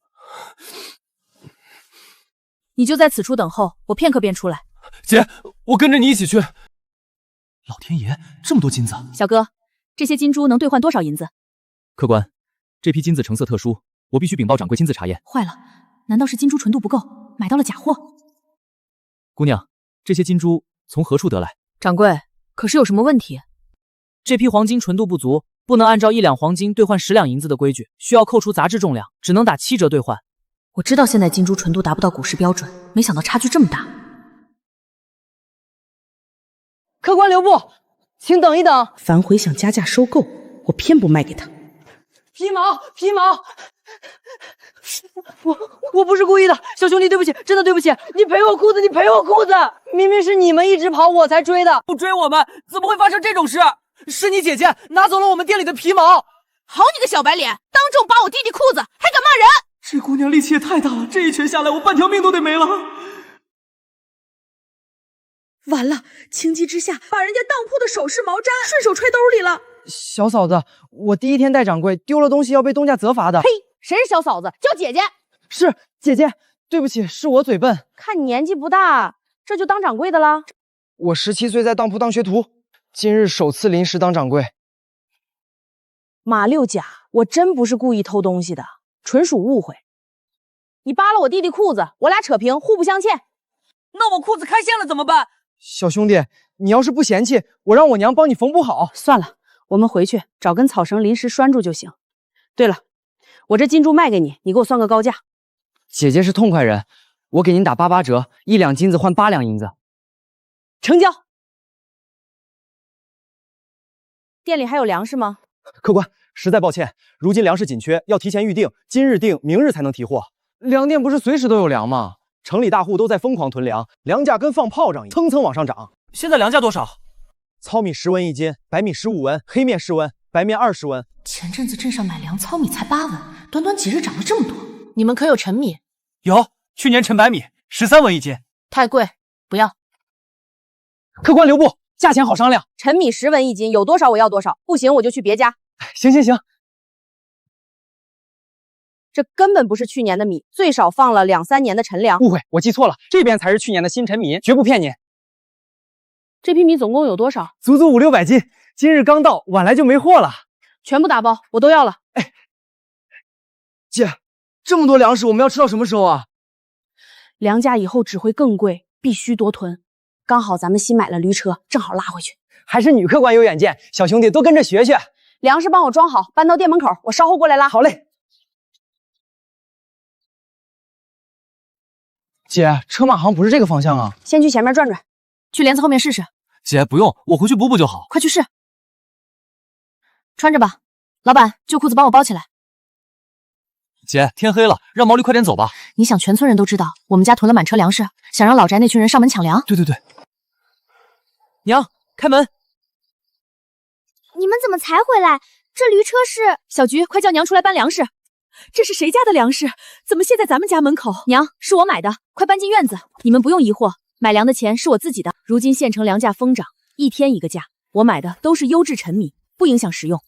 [SPEAKER 1] 你就在此处等候，我片刻便出来。
[SPEAKER 4] 姐，我跟着你一起去。老天爷，这么多金子！
[SPEAKER 1] 小哥，这些金珠能兑换多少银子？
[SPEAKER 18] 客官，这批金子成色特殊，我必须禀报掌柜亲自查验。
[SPEAKER 1] 坏了，难道是金珠纯度不够，买到了假货？
[SPEAKER 18] 姑娘，这些金珠从何处得来？
[SPEAKER 1] 掌柜，可是有什么问题？
[SPEAKER 18] 这批黄金纯度不足，不能按照1两黄金兑换10两银子的规矩，需要扣除杂质重量，只能打7折兑换。
[SPEAKER 1] 我知道现在金珠纯度达不到古时标准，没想到差距这么大。
[SPEAKER 3] 客官留步，请等一等。
[SPEAKER 2] 反悔想加价收购，我偏不卖给他。
[SPEAKER 3] 皮毛，皮毛，我不是故意的，小兄弟，对不起，真的对不起，你赔我裤子，你赔我裤子！明明是你们一直跑，我才追的。
[SPEAKER 4] 不追我们，怎么会发生这种事？是你姐姐拿走了我们店里的皮毛。
[SPEAKER 3] 好你个小白脸，当众扒我弟弟裤子，还敢骂人！
[SPEAKER 4] 这姑娘力气也太大了，这一拳下来，我半条命都得没了。
[SPEAKER 2] 完了，情急之下把人家当铺的首饰毛毡顺手揣兜里了。
[SPEAKER 19] 小嫂子，我第一天带掌柜丢了东西要被东家责罚的。
[SPEAKER 3] 呸！谁是小嫂子？叫姐姐。
[SPEAKER 19] 是姐姐，对不起，是我嘴笨。
[SPEAKER 11] 看你年纪不大，这就当掌柜的了？
[SPEAKER 19] 我17岁在当铺当学徒，今日首次临时当掌柜。
[SPEAKER 11] 马六甲，我真不是故意偷东西的，纯属误会。你扒了我弟弟裤子，我俩扯平，互不相欠。
[SPEAKER 3] 那我裤子开线了怎么办？
[SPEAKER 19] 小兄弟，你要是不嫌弃，我让我娘帮你缝补好。
[SPEAKER 11] 算了，我们回去找根草绳临时拴住就行。对了，我这金珠卖给你，你给我算个高价。
[SPEAKER 19] 姐姐是痛快人，我给您打88折，1两金子换8两银子。
[SPEAKER 11] 成交。店里还有粮食吗？
[SPEAKER 6] 客官，实在抱歉，如今粮食紧缺，要提前预定，今日定，明日才能提货。
[SPEAKER 19] 粮店不是随时都有粮吗？
[SPEAKER 6] 城里大户都在疯狂囤粮，粮价跟放炮仗一样，蹭蹭往上涨。
[SPEAKER 4] 现在粮价多少？
[SPEAKER 6] 糙米10文一斤，白米15文，黑面10文，白面20文。
[SPEAKER 8] 前阵子镇上买粮，糙米才8文，短短几日涨了这么多。你们可有陈米？
[SPEAKER 4] 有，去年陈白米13文一斤。
[SPEAKER 8] 太贵，不要。
[SPEAKER 19] 客官留步，价钱好商量。
[SPEAKER 11] 陈米10文一斤，有多少我要多少，不行我就去别家。
[SPEAKER 19] 行行行。
[SPEAKER 11] 这根本不是去年的米，最少放了2、3年的陈粮。
[SPEAKER 19] 误会，我记错了，这边才是去年的新陈米，绝不骗您。
[SPEAKER 11] 这批米总共有多少？
[SPEAKER 19] 足足500、600斤，今日刚到，晚来就没货了。
[SPEAKER 11] 全部打包，我都要了。
[SPEAKER 19] 哎，姐，这么多粮食，我们要吃到什么时候啊？
[SPEAKER 11] 粮价以后只会更贵，必须多囤。刚好咱们新买了驴车，正好拉回去。
[SPEAKER 19] 还是女客官有远见，小兄弟多跟着学学。
[SPEAKER 11] 粮食帮我装好，搬到店门口，我稍后过来拉。
[SPEAKER 19] 好嘞。姐，车马好像不是这个方向啊。
[SPEAKER 11] 先去前面转转，
[SPEAKER 1] 去帘子后面试试。
[SPEAKER 6] 姐不用，我回去补补就好。
[SPEAKER 1] 快去试，穿着吧。老板，旧裤子帮我包起来。
[SPEAKER 6] 姐，天黑了，让毛驴快点走吧。
[SPEAKER 1] 你想全村人都知道我们家囤了满车粮食，想让老宅那群人上门抢粮？
[SPEAKER 6] 对。娘，开门。
[SPEAKER 7] 你们怎么才回来？这驴车是……
[SPEAKER 1] 小菊，快叫娘出来搬粮食。这是谁家的粮食？怎么卸在咱们家门口？娘，是我买的，快搬进院子。你们不用疑惑，买粮的钱是我自己的。如今县城粮价疯涨，一天一个价，我买的都是优质陈米，不影响食用。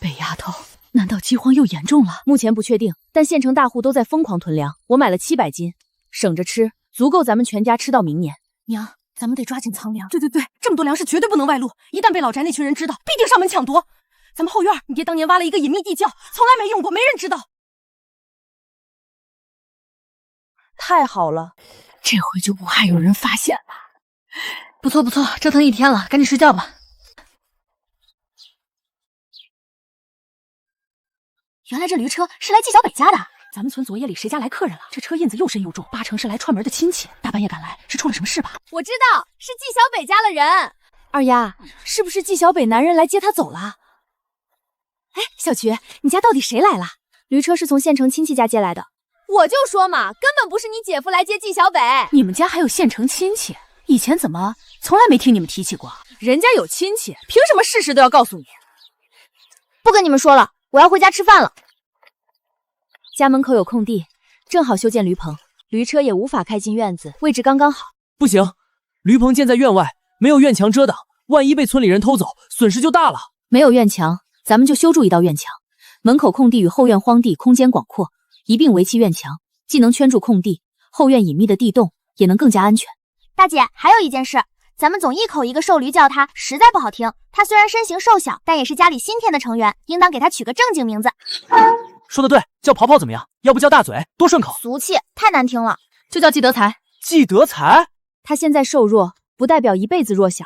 [SPEAKER 15] 北丫头，难道饥荒又严重了？
[SPEAKER 1] 目前不确定，但县城大户都在疯狂囤粮。我买了700斤，省着吃，足够咱们全家吃到明年。
[SPEAKER 15] 娘，咱们得抓紧藏粮。对，这么多粮食绝对不能外露，一旦被老宅那群人知道，必定上门抢夺。咱们后院，你爹当年挖了一个隐秘地窖，从来没用过，没人知道。
[SPEAKER 1] 太好了，
[SPEAKER 15] 这回就不怕有人发现了。不错，折腾一天了，赶紧睡觉吧。原来这驴车是来纪小北家的。咱们村昨夜里谁家来客人了？这车印子又深又重，8成是来串门的亲戚。大半夜赶来，是出了什么事吧？
[SPEAKER 5] 我知道，是纪小北家的人。
[SPEAKER 1] 二丫，是不是纪小北男人来接她走了？哎，小菊，你家到底谁来了？驴车是从县城亲戚家接来的。
[SPEAKER 5] 我就说嘛，根本不是你姐夫来接纪小北。
[SPEAKER 15] 你们家还有县城亲戚？以前怎么从来没听你们提起过？
[SPEAKER 1] 人家有亲戚，凭什么事事都要告诉你？
[SPEAKER 7] 不跟你们说了，我要回家吃饭了。
[SPEAKER 1] 家门口有空地，正好修建驴棚，驴车也无法开进院子，位置刚刚好。
[SPEAKER 18] 不行，驴棚建在院外，没有院墙遮挡，万一被村里人偷走，损失就大了。
[SPEAKER 1] 没有院墙，咱们就修筑一道院墙，门口空地与后院荒地空间广阔，一并围起院墙，既能圈住空地，后院隐秘的地洞也能更加安全。
[SPEAKER 7] 大姐，还有一件事，咱们总一口一个瘦驴叫他，实在不好听。他虽然身形瘦小，但也是家里新添的成员，应当给他取个正经名字。
[SPEAKER 18] 说得对，叫跑跑怎么样？要不叫大嘴，多顺口。
[SPEAKER 7] 俗气，太难听了，
[SPEAKER 1] 就叫季德才。
[SPEAKER 18] 季德才？
[SPEAKER 1] 他现在瘦弱，不代表一辈子弱小，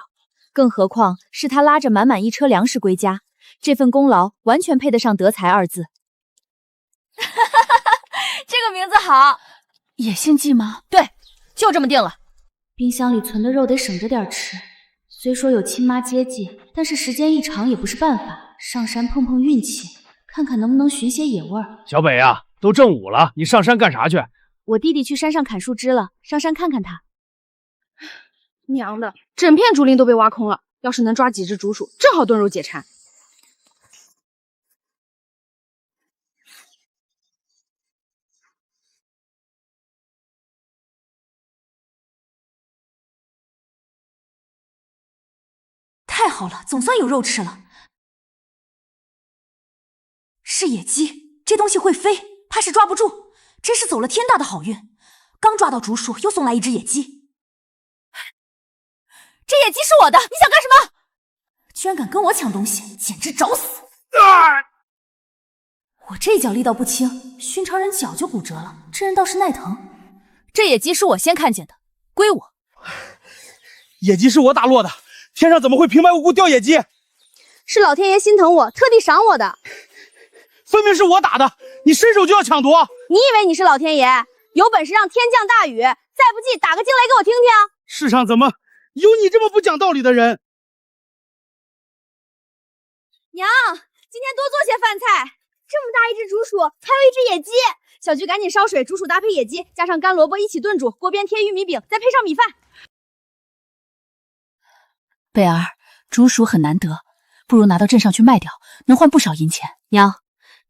[SPEAKER 1] 更何况是他拉着满满一车粮食归家，这份功劳完全配得上德才2字。
[SPEAKER 5] 这个名字好。
[SPEAKER 15] 也姓季吗？
[SPEAKER 1] 对，就这么定了。
[SPEAKER 8] 冰箱里存的肉得省着点吃，虽说有亲妈接济，但是时间一长也不是办法。上山碰碰运气，看看能不能寻些野味儿。
[SPEAKER 14] 小北啊，都正午了，你上山干啥去？
[SPEAKER 1] 我弟弟去山上砍树枝了，上山看看他。
[SPEAKER 13] 娘的，整片竹林都被挖空了，要是能抓几只竹鼠，正好炖肉解馋。
[SPEAKER 15] 太好了，总算有肉吃了。是野鸡，这东西会飞，怕是抓不住，真是走了天大的好运。刚抓到竹鼠，又送来一只野鸡。
[SPEAKER 5] 这野鸡是我的，你想干什么？
[SPEAKER 15] 居然敢跟我抢东西，简直找死！我这脚力道不轻，寻常人脚就骨折了，这人倒是耐疼。
[SPEAKER 1] 这野鸡是我先看见的，归我。
[SPEAKER 4] 野鸡是我打落的，天上怎么会平白无故掉野鸡？
[SPEAKER 13] 是老天爷心疼我，特地赏我的。
[SPEAKER 4] 分明是我打的，你伸手就要抢夺。
[SPEAKER 13] 你以为你是老天爷？有本事让天降大雨，再不济打个惊雷给我听听。
[SPEAKER 4] 世上怎么有你这么不讲道理的人？
[SPEAKER 5] 娘，今天多做些饭菜。这么大一只竹鼠，还有一只野鸡。
[SPEAKER 13] 小菊赶紧烧水，竹鼠搭配野鸡，加上干萝卜一起炖煮，锅边贴玉米饼，再配上米饭。
[SPEAKER 15] 贝儿，竹鼠很难得，不如拿到镇上去卖掉，能换不少银钱。
[SPEAKER 1] 娘，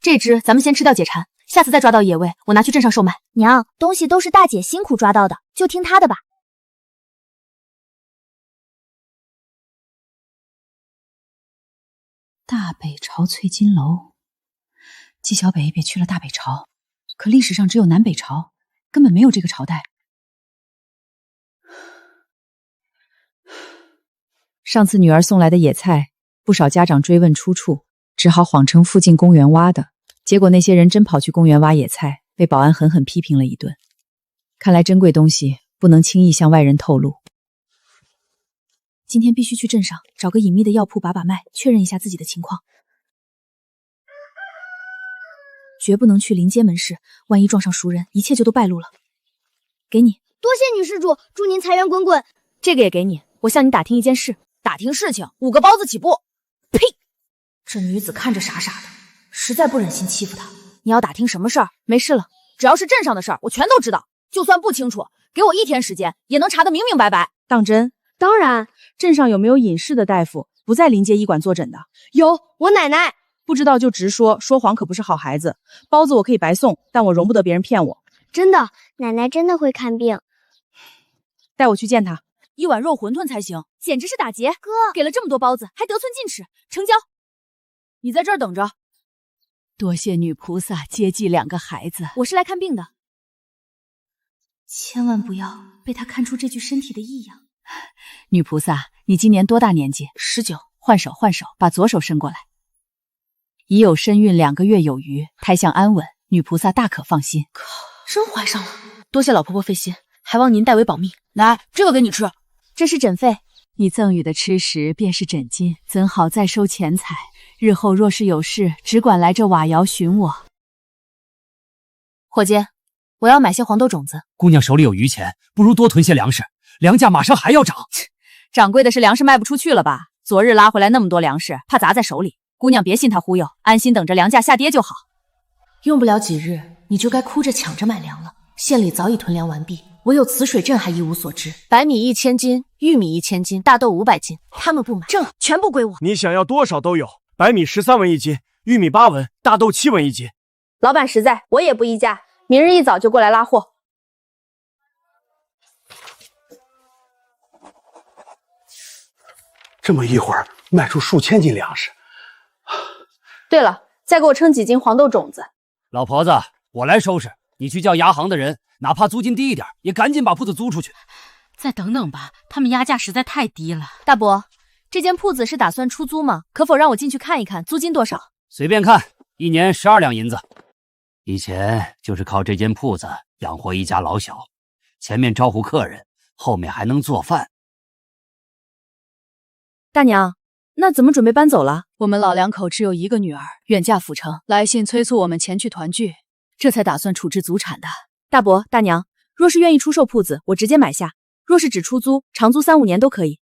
[SPEAKER 1] 这只咱们先吃掉解馋，下次再抓到野味，我拿去镇上售卖。
[SPEAKER 7] 娘，东西都是大姐辛苦抓到的，就听她的吧。
[SPEAKER 8] 大北朝翠金楼，纪晓北别去了大北朝，可历史上只有南北朝，根本没有这个朝代。
[SPEAKER 1] 上次女儿送来的野菜，不少家长追问出处，只好谎称附近公园挖的。结果那些人真跑去公园挖野菜，被保安狠狠批评了一顿。看来珍贵东西不能轻易向外人透露。今天必须去镇上找个隐秘的药铺把把脉，确认一下自己的情况。绝不能去临街门市，万一撞上熟人，一切就都败露了。给你，
[SPEAKER 7] 多谢女施主，祝您财源滚滚。
[SPEAKER 1] 这个也给你，我向你打听一件事。
[SPEAKER 3] 打听事情，5个包子起步。
[SPEAKER 8] 呸！这女子看着傻傻的，实在不忍心欺负她。
[SPEAKER 3] 你要打听什么事儿？没事了，只要是镇上的事儿，我全都知道。就算不清楚，给我1天时间，也能查得明明白白。
[SPEAKER 2] 当真？
[SPEAKER 11] 当然。
[SPEAKER 2] 镇上有没有隐士的大夫不在临街医馆坐诊的？
[SPEAKER 11] 有，我奶奶。
[SPEAKER 2] 不知道就直说，说谎可不是好孩子。包子我可以白送，但我容不得别人骗我。
[SPEAKER 7] 真的，奶奶真的会看病。
[SPEAKER 2] 带我去见她。
[SPEAKER 3] 1碗肉馄饨才行，简直是打劫！
[SPEAKER 7] 哥，
[SPEAKER 3] 给了这么多包子，还得寸进尺，成交。你在这儿等着。
[SPEAKER 1] 多谢女菩萨接济2个孩子，
[SPEAKER 3] 我是来看病的。
[SPEAKER 8] 千万不要被他看出这具身体的异样。
[SPEAKER 1] 女菩萨，你今年多大年纪？19。换手，把左手伸过来。已有身孕2个月有余，胎相安稳，女菩萨大可放心。
[SPEAKER 8] 真怀上了，
[SPEAKER 1] 多谢老婆婆费心，还望您代为保密。
[SPEAKER 3] 来，这个给你吃，
[SPEAKER 1] 这是诊费，你赠予的吃食便是诊金，怎好再收钱财？日后若是有事，只管来这瓦窑寻我。伙计，我要买些黄豆种子。
[SPEAKER 14] 姑娘手里有余钱，不如多囤些粮食，粮价马上还要涨。
[SPEAKER 3] 掌柜的是粮食卖不出去了吧？昨日拉回来那么多粮食，怕砸在手里。姑娘别信他忽悠，安心等着粮价下跌就好。
[SPEAKER 8] 用不了几日，你就该哭着抢着买粮了。县里早已囤粮完毕，唯有紫水镇还一无所知。
[SPEAKER 15] 白米1000斤，玉米1000斤，大豆500斤，他们不买，挣全部归我。
[SPEAKER 4] 你想要多少都有，白米13文1斤，玉米8文，大豆7文1斤。
[SPEAKER 13] 老板实在，我也不议价，明日一早就过来拉货。
[SPEAKER 10] 这么一会儿卖出数千斤粮食。
[SPEAKER 13] 对了，再给我称几斤黄豆种子。
[SPEAKER 9] 老婆子，我来收拾，你去叫牙行的人，哪怕租金低一点，也赶紧把铺子租出去。
[SPEAKER 15] 再等等吧，他们压价实在太低了。
[SPEAKER 3] 大伯，这间铺子是打算出租吗？可否让我进去看一看，租金多少？
[SPEAKER 9] 随便看，1年12两银子。以前就是靠这间铺子养活一家老小，前面招呼客人，后面还能做饭。
[SPEAKER 1] 大娘，那怎么准备搬走了？我们老2口只有1个女儿，远嫁府城，来信催促我们前去团聚，这才打算处置祖产的。大伯、大娘，若是愿意出售铺子，我直接买下；若是只出租，长租3、5年都可以。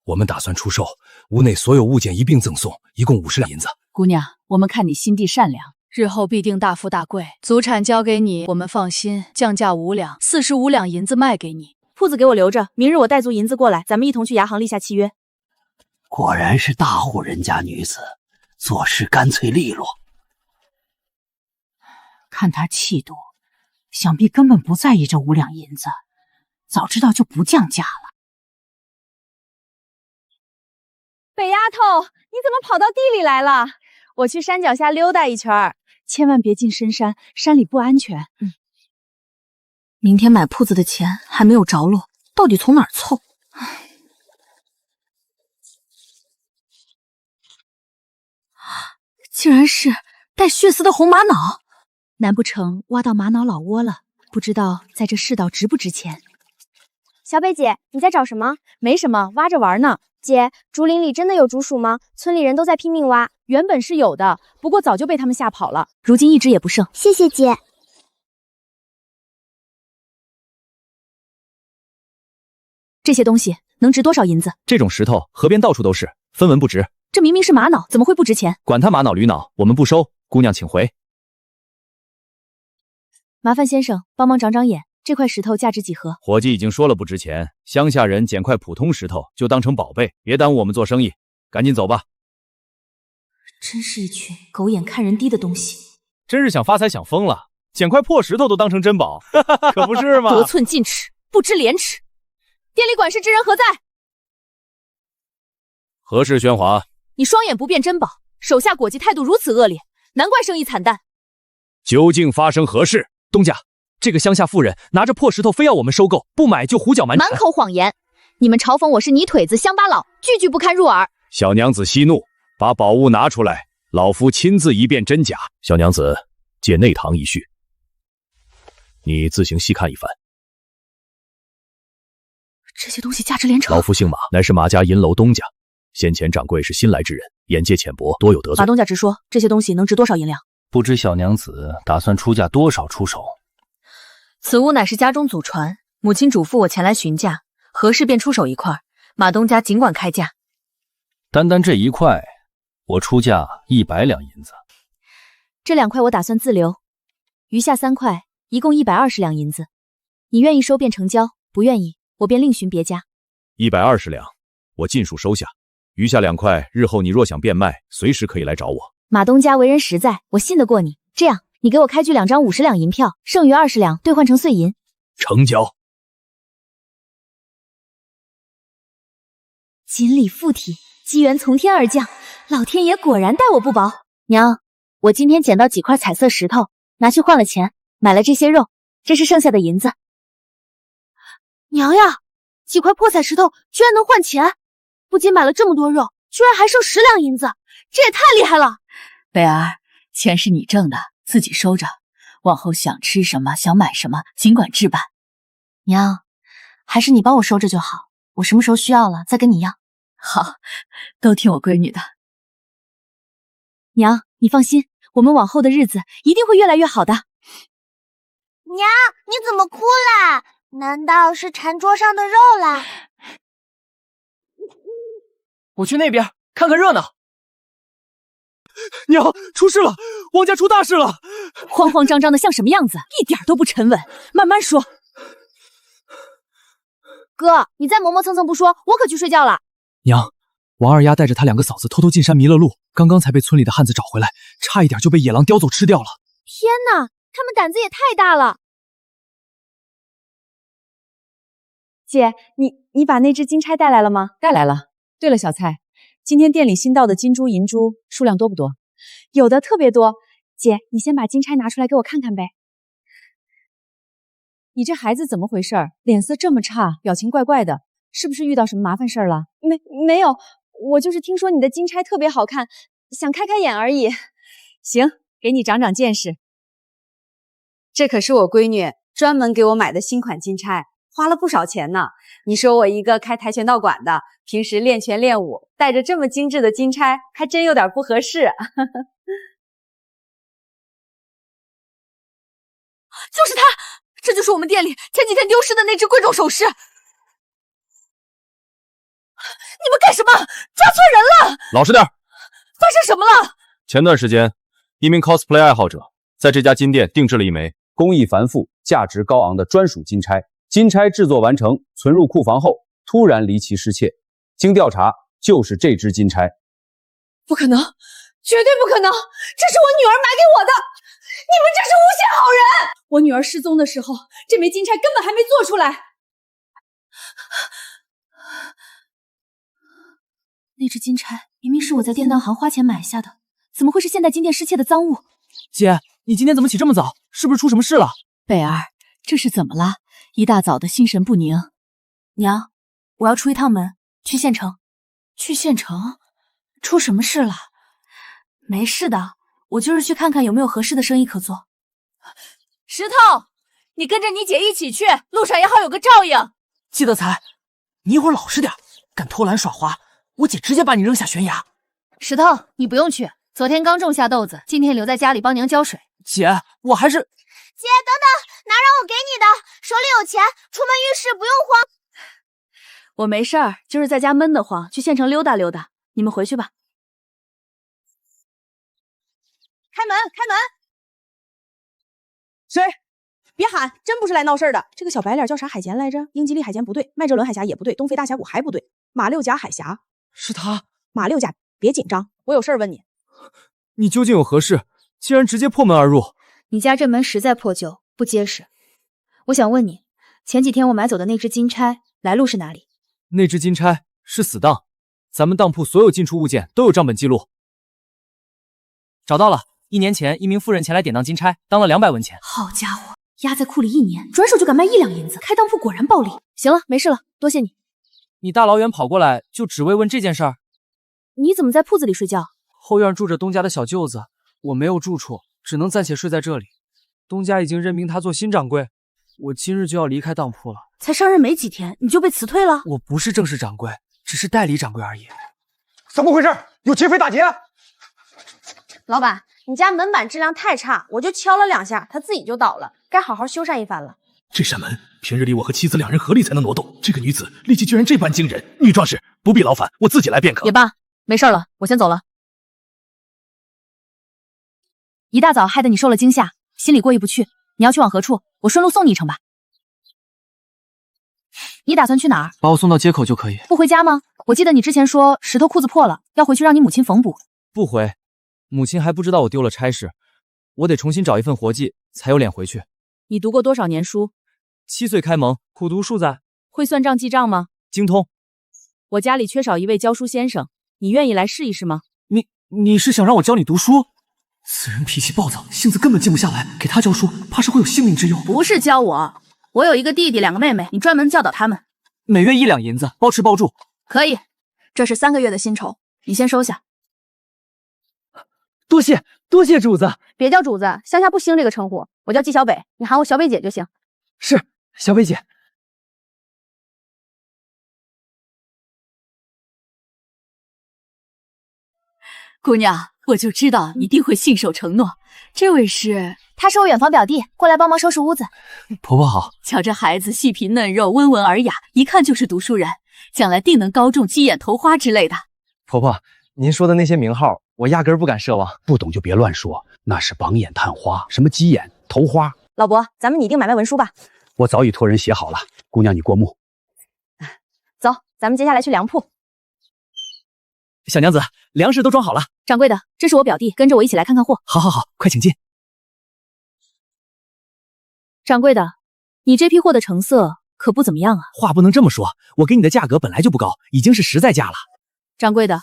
[SPEAKER 14] 我们打算出售，屋内所有物件一并赠送，一共50两银子。
[SPEAKER 1] 姑娘，我们看你心地善良，日后必定大富大贵。祖产交给你，我们放心，降价5两，45两银子卖给你。铺子给我留着，明日我带足银子过来，咱们一同去牙行立下契约。
[SPEAKER 9] 果然是大户人家女子，做事干脆利落。
[SPEAKER 17] 看她气度，想必根本不在意这5两银子，早知道就不降价了。
[SPEAKER 2] 北丫头，你怎么跑到地里来了？我去山脚下溜达一圈，千万别进深山，山里不安全。
[SPEAKER 8] 明天买铺子的钱还没有着落，到底从哪儿凑？竟然是带血丝的红玛瑙，
[SPEAKER 2] 难不成挖到玛瑙老窝了？不知道在这世道值不值钱？
[SPEAKER 7] 小北姐，你在找什么？
[SPEAKER 2] 没什么，挖着玩呢。
[SPEAKER 7] 姐，竹林里真的有竹鼠吗？村里人都在拼命挖。
[SPEAKER 2] 原本是有的，不过早就被他们吓跑了，如今一只也不剩。
[SPEAKER 7] 谢谢姐。
[SPEAKER 1] 这些东西能值多少银子？
[SPEAKER 6] 这种石头河边到处都是，分文不值。
[SPEAKER 1] 这明明是玛瑙，怎么会不值钱？
[SPEAKER 6] 管他玛瑙驴脑，我们不收。姑娘请回。
[SPEAKER 1] 麻烦先生帮忙长长眼，这块石头价值几何？
[SPEAKER 16] 伙计已经说了不值钱，乡下人捡块普通石头就当成宝贝，别耽误我们做生意，赶紧走吧。
[SPEAKER 8] 真是一群狗眼看人低的东西，
[SPEAKER 16] 真是想发财想疯了，捡块破石头都当成珍宝，可不是吗？
[SPEAKER 3] 得寸进尺，不知廉耻。店里管事之人何在？
[SPEAKER 16] 何事喧哗？
[SPEAKER 3] 你双眼不辨珍宝，手下伙计态度如此恶劣，难怪生意惨淡。
[SPEAKER 16] 究竟发生何事？
[SPEAKER 6] 东家，这个乡下妇人拿着破石头非要我们收购，不买就胡搅蛮缠，
[SPEAKER 3] 满口谎言。你们嘲讽我是泥腿子乡巴佬，句句不堪入耳。
[SPEAKER 16] 小娘子息怒，把宝物拿出来，老夫亲自一辨真假。小娘子，借内堂一叙，你自行细看一番。
[SPEAKER 8] 这些东西价值连城。
[SPEAKER 16] 老夫姓马，乃是马家银楼东家，先前掌柜是新来之人，眼界浅薄，多有得罪。
[SPEAKER 1] 马东家直说，这些东西能值多少银两？
[SPEAKER 9] 不知小娘子打算出价多少出手？
[SPEAKER 1] 此物乃是家中祖传，母亲嘱咐我前来询价，合适便出手一块，马东家尽管开价。
[SPEAKER 14] 单单这一块，我出价100两银子。
[SPEAKER 1] 这2块我打算自留，余下3块一共120两银子。你愿意收便成交，不愿意我便另寻别家。
[SPEAKER 16] 120两，我尽数收下。余下2块，日后你若想变卖，随时可以来找我。
[SPEAKER 1] 马东家为人实在，我信得过你。这样，你给我开具2张50两银票，剩余20两兑换成碎银。
[SPEAKER 14] 成交。
[SPEAKER 1] 锦鲤附体，机缘从天而降，老天爷果然待我不薄。娘，我今天捡到几块彩色石头，拿去换了钱，买了这些肉，这是剩下的银子。
[SPEAKER 5] 娘呀，几块破彩石头居然能换钱！不仅买了这么多肉，居然还剩10两银子，这也太厉害了！
[SPEAKER 3] 贝儿，钱是你挣的，自己收着，往后想吃什么，想买什么，尽管置办。
[SPEAKER 1] 娘，还是你帮我收着就好，我什么时候需要了再跟你要。
[SPEAKER 3] 好，都听我闺女的。
[SPEAKER 1] 娘，你放心，我们往后的日子一定会越来越好的。
[SPEAKER 7] 娘，你怎么哭啦？难道是馋桌上的肉啦？
[SPEAKER 4] 我去那边看看热闹。娘，出事了！王家出大事了！
[SPEAKER 1] 慌慌张张的像什么样子？一点都不沉稳，慢慢说。
[SPEAKER 5] 哥，你再磨磨蹭蹭不说，我可去睡觉了。
[SPEAKER 6] 娘，王二丫带着她2个嫂子偷偷进山迷了路，刚刚才被村里的汉子找回来，差一点就被野狼叼走吃掉了。
[SPEAKER 5] 天哪，他们胆子也太大了！
[SPEAKER 2] 姐，你把那只金钗带来了吗？
[SPEAKER 1] 带来了。对了，小蔡，今天店里新到的金珠、银珠数量多不多？
[SPEAKER 2] 有的特别多。姐，你先把金钗拿出来给我看看呗。
[SPEAKER 1] 你这孩子怎么回事？脸色这么差，表情怪怪的，是不是遇到什么麻烦事儿了？
[SPEAKER 2] 没有，我就是听说你的金钗特别好看，想开开眼而已。
[SPEAKER 1] 行，给你长长见识。
[SPEAKER 11] 这可是我闺女专门给我买的新款金钗，花了不少钱呢。你说我一个开跆拳道馆的，平时练拳练武，带着这么精致的金钗，还真有点不合适。
[SPEAKER 5] 就是它，这就是我们店里前几天丢失的那只贵重首饰。你们干什么？抓错人了！
[SPEAKER 16] 老实点！
[SPEAKER 5] 发生什么了？
[SPEAKER 16] 前段时间，一名 cosplay 爱好者在这家金店定制了一枚工艺繁复、价值高昂的专属金钗。金钗制作完成，存入库房后，突然离奇失窃。经调查，就是这只金钗。
[SPEAKER 5] 不可能，绝对不可能！这是我女儿买给我的！你们这是诬陷好人！
[SPEAKER 2] 我女儿失踪的时候，这枚金钗根本还没做出来。
[SPEAKER 1] 那只金钗明明是我在典当行花钱买下的，怎么会是现代金店失窃的赃物？
[SPEAKER 6] 姐，你今天怎么起这么早？是不是出什么事了？
[SPEAKER 3] 贝儿，这是怎么了？一大早的心神不宁。
[SPEAKER 1] 娘，我要出一趟门，去县城。
[SPEAKER 3] 去县城？出什么事了？
[SPEAKER 1] 没事的，我就是去看看有没有合适的生意可做。
[SPEAKER 5] 石头，你跟着你姐一起去，路上也好有个照应。
[SPEAKER 6] 季德才，你一会儿老实点，敢偷懒耍滑，我姐直接把你扔下悬崖。
[SPEAKER 3] 石头，你不用去，昨天刚种下豆子，今天留在家里帮娘浇水。
[SPEAKER 6] 姐，我还是……
[SPEAKER 7] 姐，等等，拿让我给你的，手里有钱，出门遇事不用慌。
[SPEAKER 1] 我没事儿，就是在家闷得慌，去县城溜达溜达。你们回去吧。
[SPEAKER 13] 开门，开门！谁？别喊，真不是来闹事儿的。这个小白脸叫啥海贤来着？英吉利海鲜不对，麦哲伦海峡也不对，东非大峡谷还不对，马六甲海峡
[SPEAKER 6] 是他。
[SPEAKER 13] 马六甲，别紧张，我有事儿问你。
[SPEAKER 4] 你究竟有何事？竟然直接破门而入！
[SPEAKER 1] 你家这门实在破旧，不结实。我想问你，前几天我买走的那只金钗来路是哪里？
[SPEAKER 6] 那只金钗是死当，咱们当铺所有进出物件都有账本记录。找到了，1年前一名妇人前来典当金钗，当了200文钱。
[SPEAKER 1] 好家伙，压在库里1年，转手就敢卖1两银子，开当铺果然暴利。行了，没事了，多谢你。
[SPEAKER 6] 你大老远跑过来，就只为问这件事儿？
[SPEAKER 1] 你怎么在铺子里睡觉？
[SPEAKER 6] 后院住着东家的小舅子，我没有住处，只能暂且睡在这里。东家已经任命他做新掌柜，我今日就要离开当铺了。
[SPEAKER 1] 才上任没几天，你就被辞退了？
[SPEAKER 6] 我不是正式掌柜，只是代理掌柜而已。
[SPEAKER 10] 怎么回事？有劫匪打劫！
[SPEAKER 13] 老板，你家门板质量太差，我就敲了2下，它自己就倒了，该好好修缮一番了。
[SPEAKER 14] 这扇门
[SPEAKER 20] 平日里我和妻子两人合力才能挪动，这个女子力气居然这般惊人。女壮士不必劳烦，我自己来便可。
[SPEAKER 1] 也罢，没事了，我先走了。一大早害得你受了惊吓，心里过意不去。你要去往何处？我顺路送你一程吧。你打算去哪儿？
[SPEAKER 18] 把我送到街口就可以。
[SPEAKER 1] 不回家吗？我记得你之前说石头裤子破了，要回去让你母亲缝补。
[SPEAKER 18] 不回，母亲还不知道我丢了差事，我得重新找一份活计才有脸回去。
[SPEAKER 1] 你读过多少年书
[SPEAKER 18] ？7岁开蒙，苦读数载。
[SPEAKER 1] 会算账记账吗？
[SPEAKER 18] 精通。
[SPEAKER 1] 我家里缺少一位教书先生，你愿意来试一试吗？
[SPEAKER 6] 你是想让我教你读书？此人脾气暴躁，性子根本静不下来，给他教书，怕是会有性命之忧。
[SPEAKER 3] 不是教我，我有一个弟弟2个妹妹，你专门教导他们。
[SPEAKER 6] 每月1两银子，包吃包住。
[SPEAKER 3] 可以，这是3个月的薪酬，你先收下。
[SPEAKER 18] 多谢主子。
[SPEAKER 5] 别叫主子，乡下不兴这个称呼，我叫纪小北，你喊我小北姐就行。
[SPEAKER 18] 是，小北姐。
[SPEAKER 3] 姑娘，我就知道一定会信守承诺。这位是？
[SPEAKER 7] 他是我远房表弟，过来帮忙收拾屋子。
[SPEAKER 6] 婆婆好。
[SPEAKER 3] 瞧这孩子细皮嫩肉，温文尔雅，一看就是读书人，将来定能高中鸡眼头花之类的。
[SPEAKER 19] 婆婆，您说的那些名号，我压根儿不敢奢望。
[SPEAKER 10] 不懂就别乱说，那是榜眼探花，什么鸡眼头花。
[SPEAKER 11] 老伯，咱们拟定买卖文书吧。
[SPEAKER 10] 我早已托人写好了，姑娘你过目。
[SPEAKER 11] 走，咱们接下来去粮铺。
[SPEAKER 18] 小娘子，粮食都装好了。
[SPEAKER 1] 掌柜的，这是我表弟，跟着我一起来看看货。
[SPEAKER 18] 好，快请进。
[SPEAKER 1] 掌柜的，你这批货的成色可不怎么样啊。
[SPEAKER 18] 话不能这么说，我给你的价格本来就不高，已经是实在价了。
[SPEAKER 1] 掌柜的，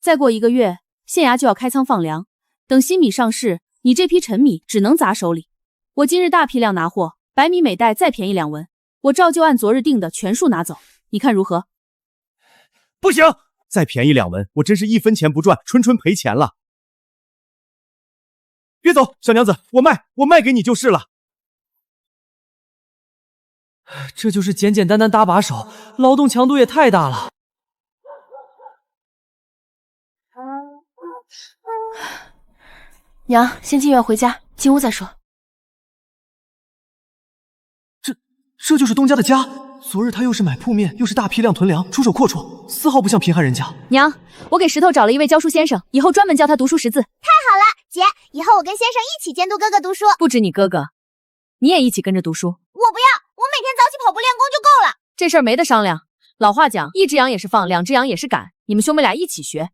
[SPEAKER 1] 再过1个月，县衙就要开仓放粮，等新米上市，你这批陈米只能砸手里。我今日大批量拿货，白米每袋再便宜2文，我照旧按昨日定的全数拿走，你看如何？
[SPEAKER 16] 不行，再便宜2文，我真是1分钱不赚，纯赔钱了。别走，小娘子，我卖给你就是了。
[SPEAKER 18] 这就是简简单单搭把手，劳动强度也太大了。
[SPEAKER 5] 娘，先进院回家，进屋再说。
[SPEAKER 6] 这就是东家的家。昨日他又是买铺面，又是大批量囤粮，出手阔绰，丝毫不像贫寒人家。
[SPEAKER 1] 娘，我给石头找了一位教书先生，以后专门教他读书识字。
[SPEAKER 7] 太好了，姐，以后我跟先生一起监督哥哥读书。
[SPEAKER 1] 不止你哥哥，你也一起跟着读书。
[SPEAKER 7] 我不要，我每天早起跑步练功就够了。
[SPEAKER 1] 这事儿没得商量。老话讲，1只羊也是放，2只羊也是赶，你们兄妹俩一起学。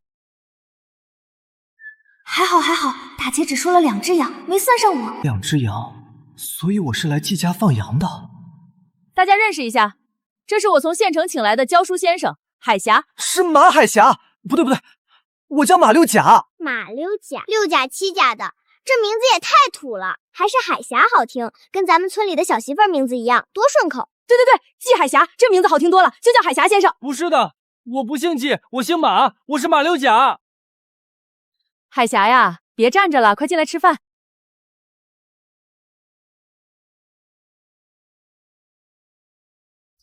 [SPEAKER 8] 还好，大姐只说了2只羊，没算上我。
[SPEAKER 6] 2只羊，所以我是来季家放羊的。
[SPEAKER 1] 大家认识一下，这是我从县城请来的教书先生海霞。
[SPEAKER 6] 是马海霞？不对，我叫马六甲。
[SPEAKER 7] 马六甲，6甲7甲的，这名字也太土了，还是海霞好听，跟咱们村里的小媳妇名字一样，多顺口。
[SPEAKER 1] 对，季海霞，这名字好听多了，就叫海霞先生。
[SPEAKER 4] 不是的，我不姓季，我姓马，我是马六甲。
[SPEAKER 1] 海霞呀，别站着了，快进来吃饭。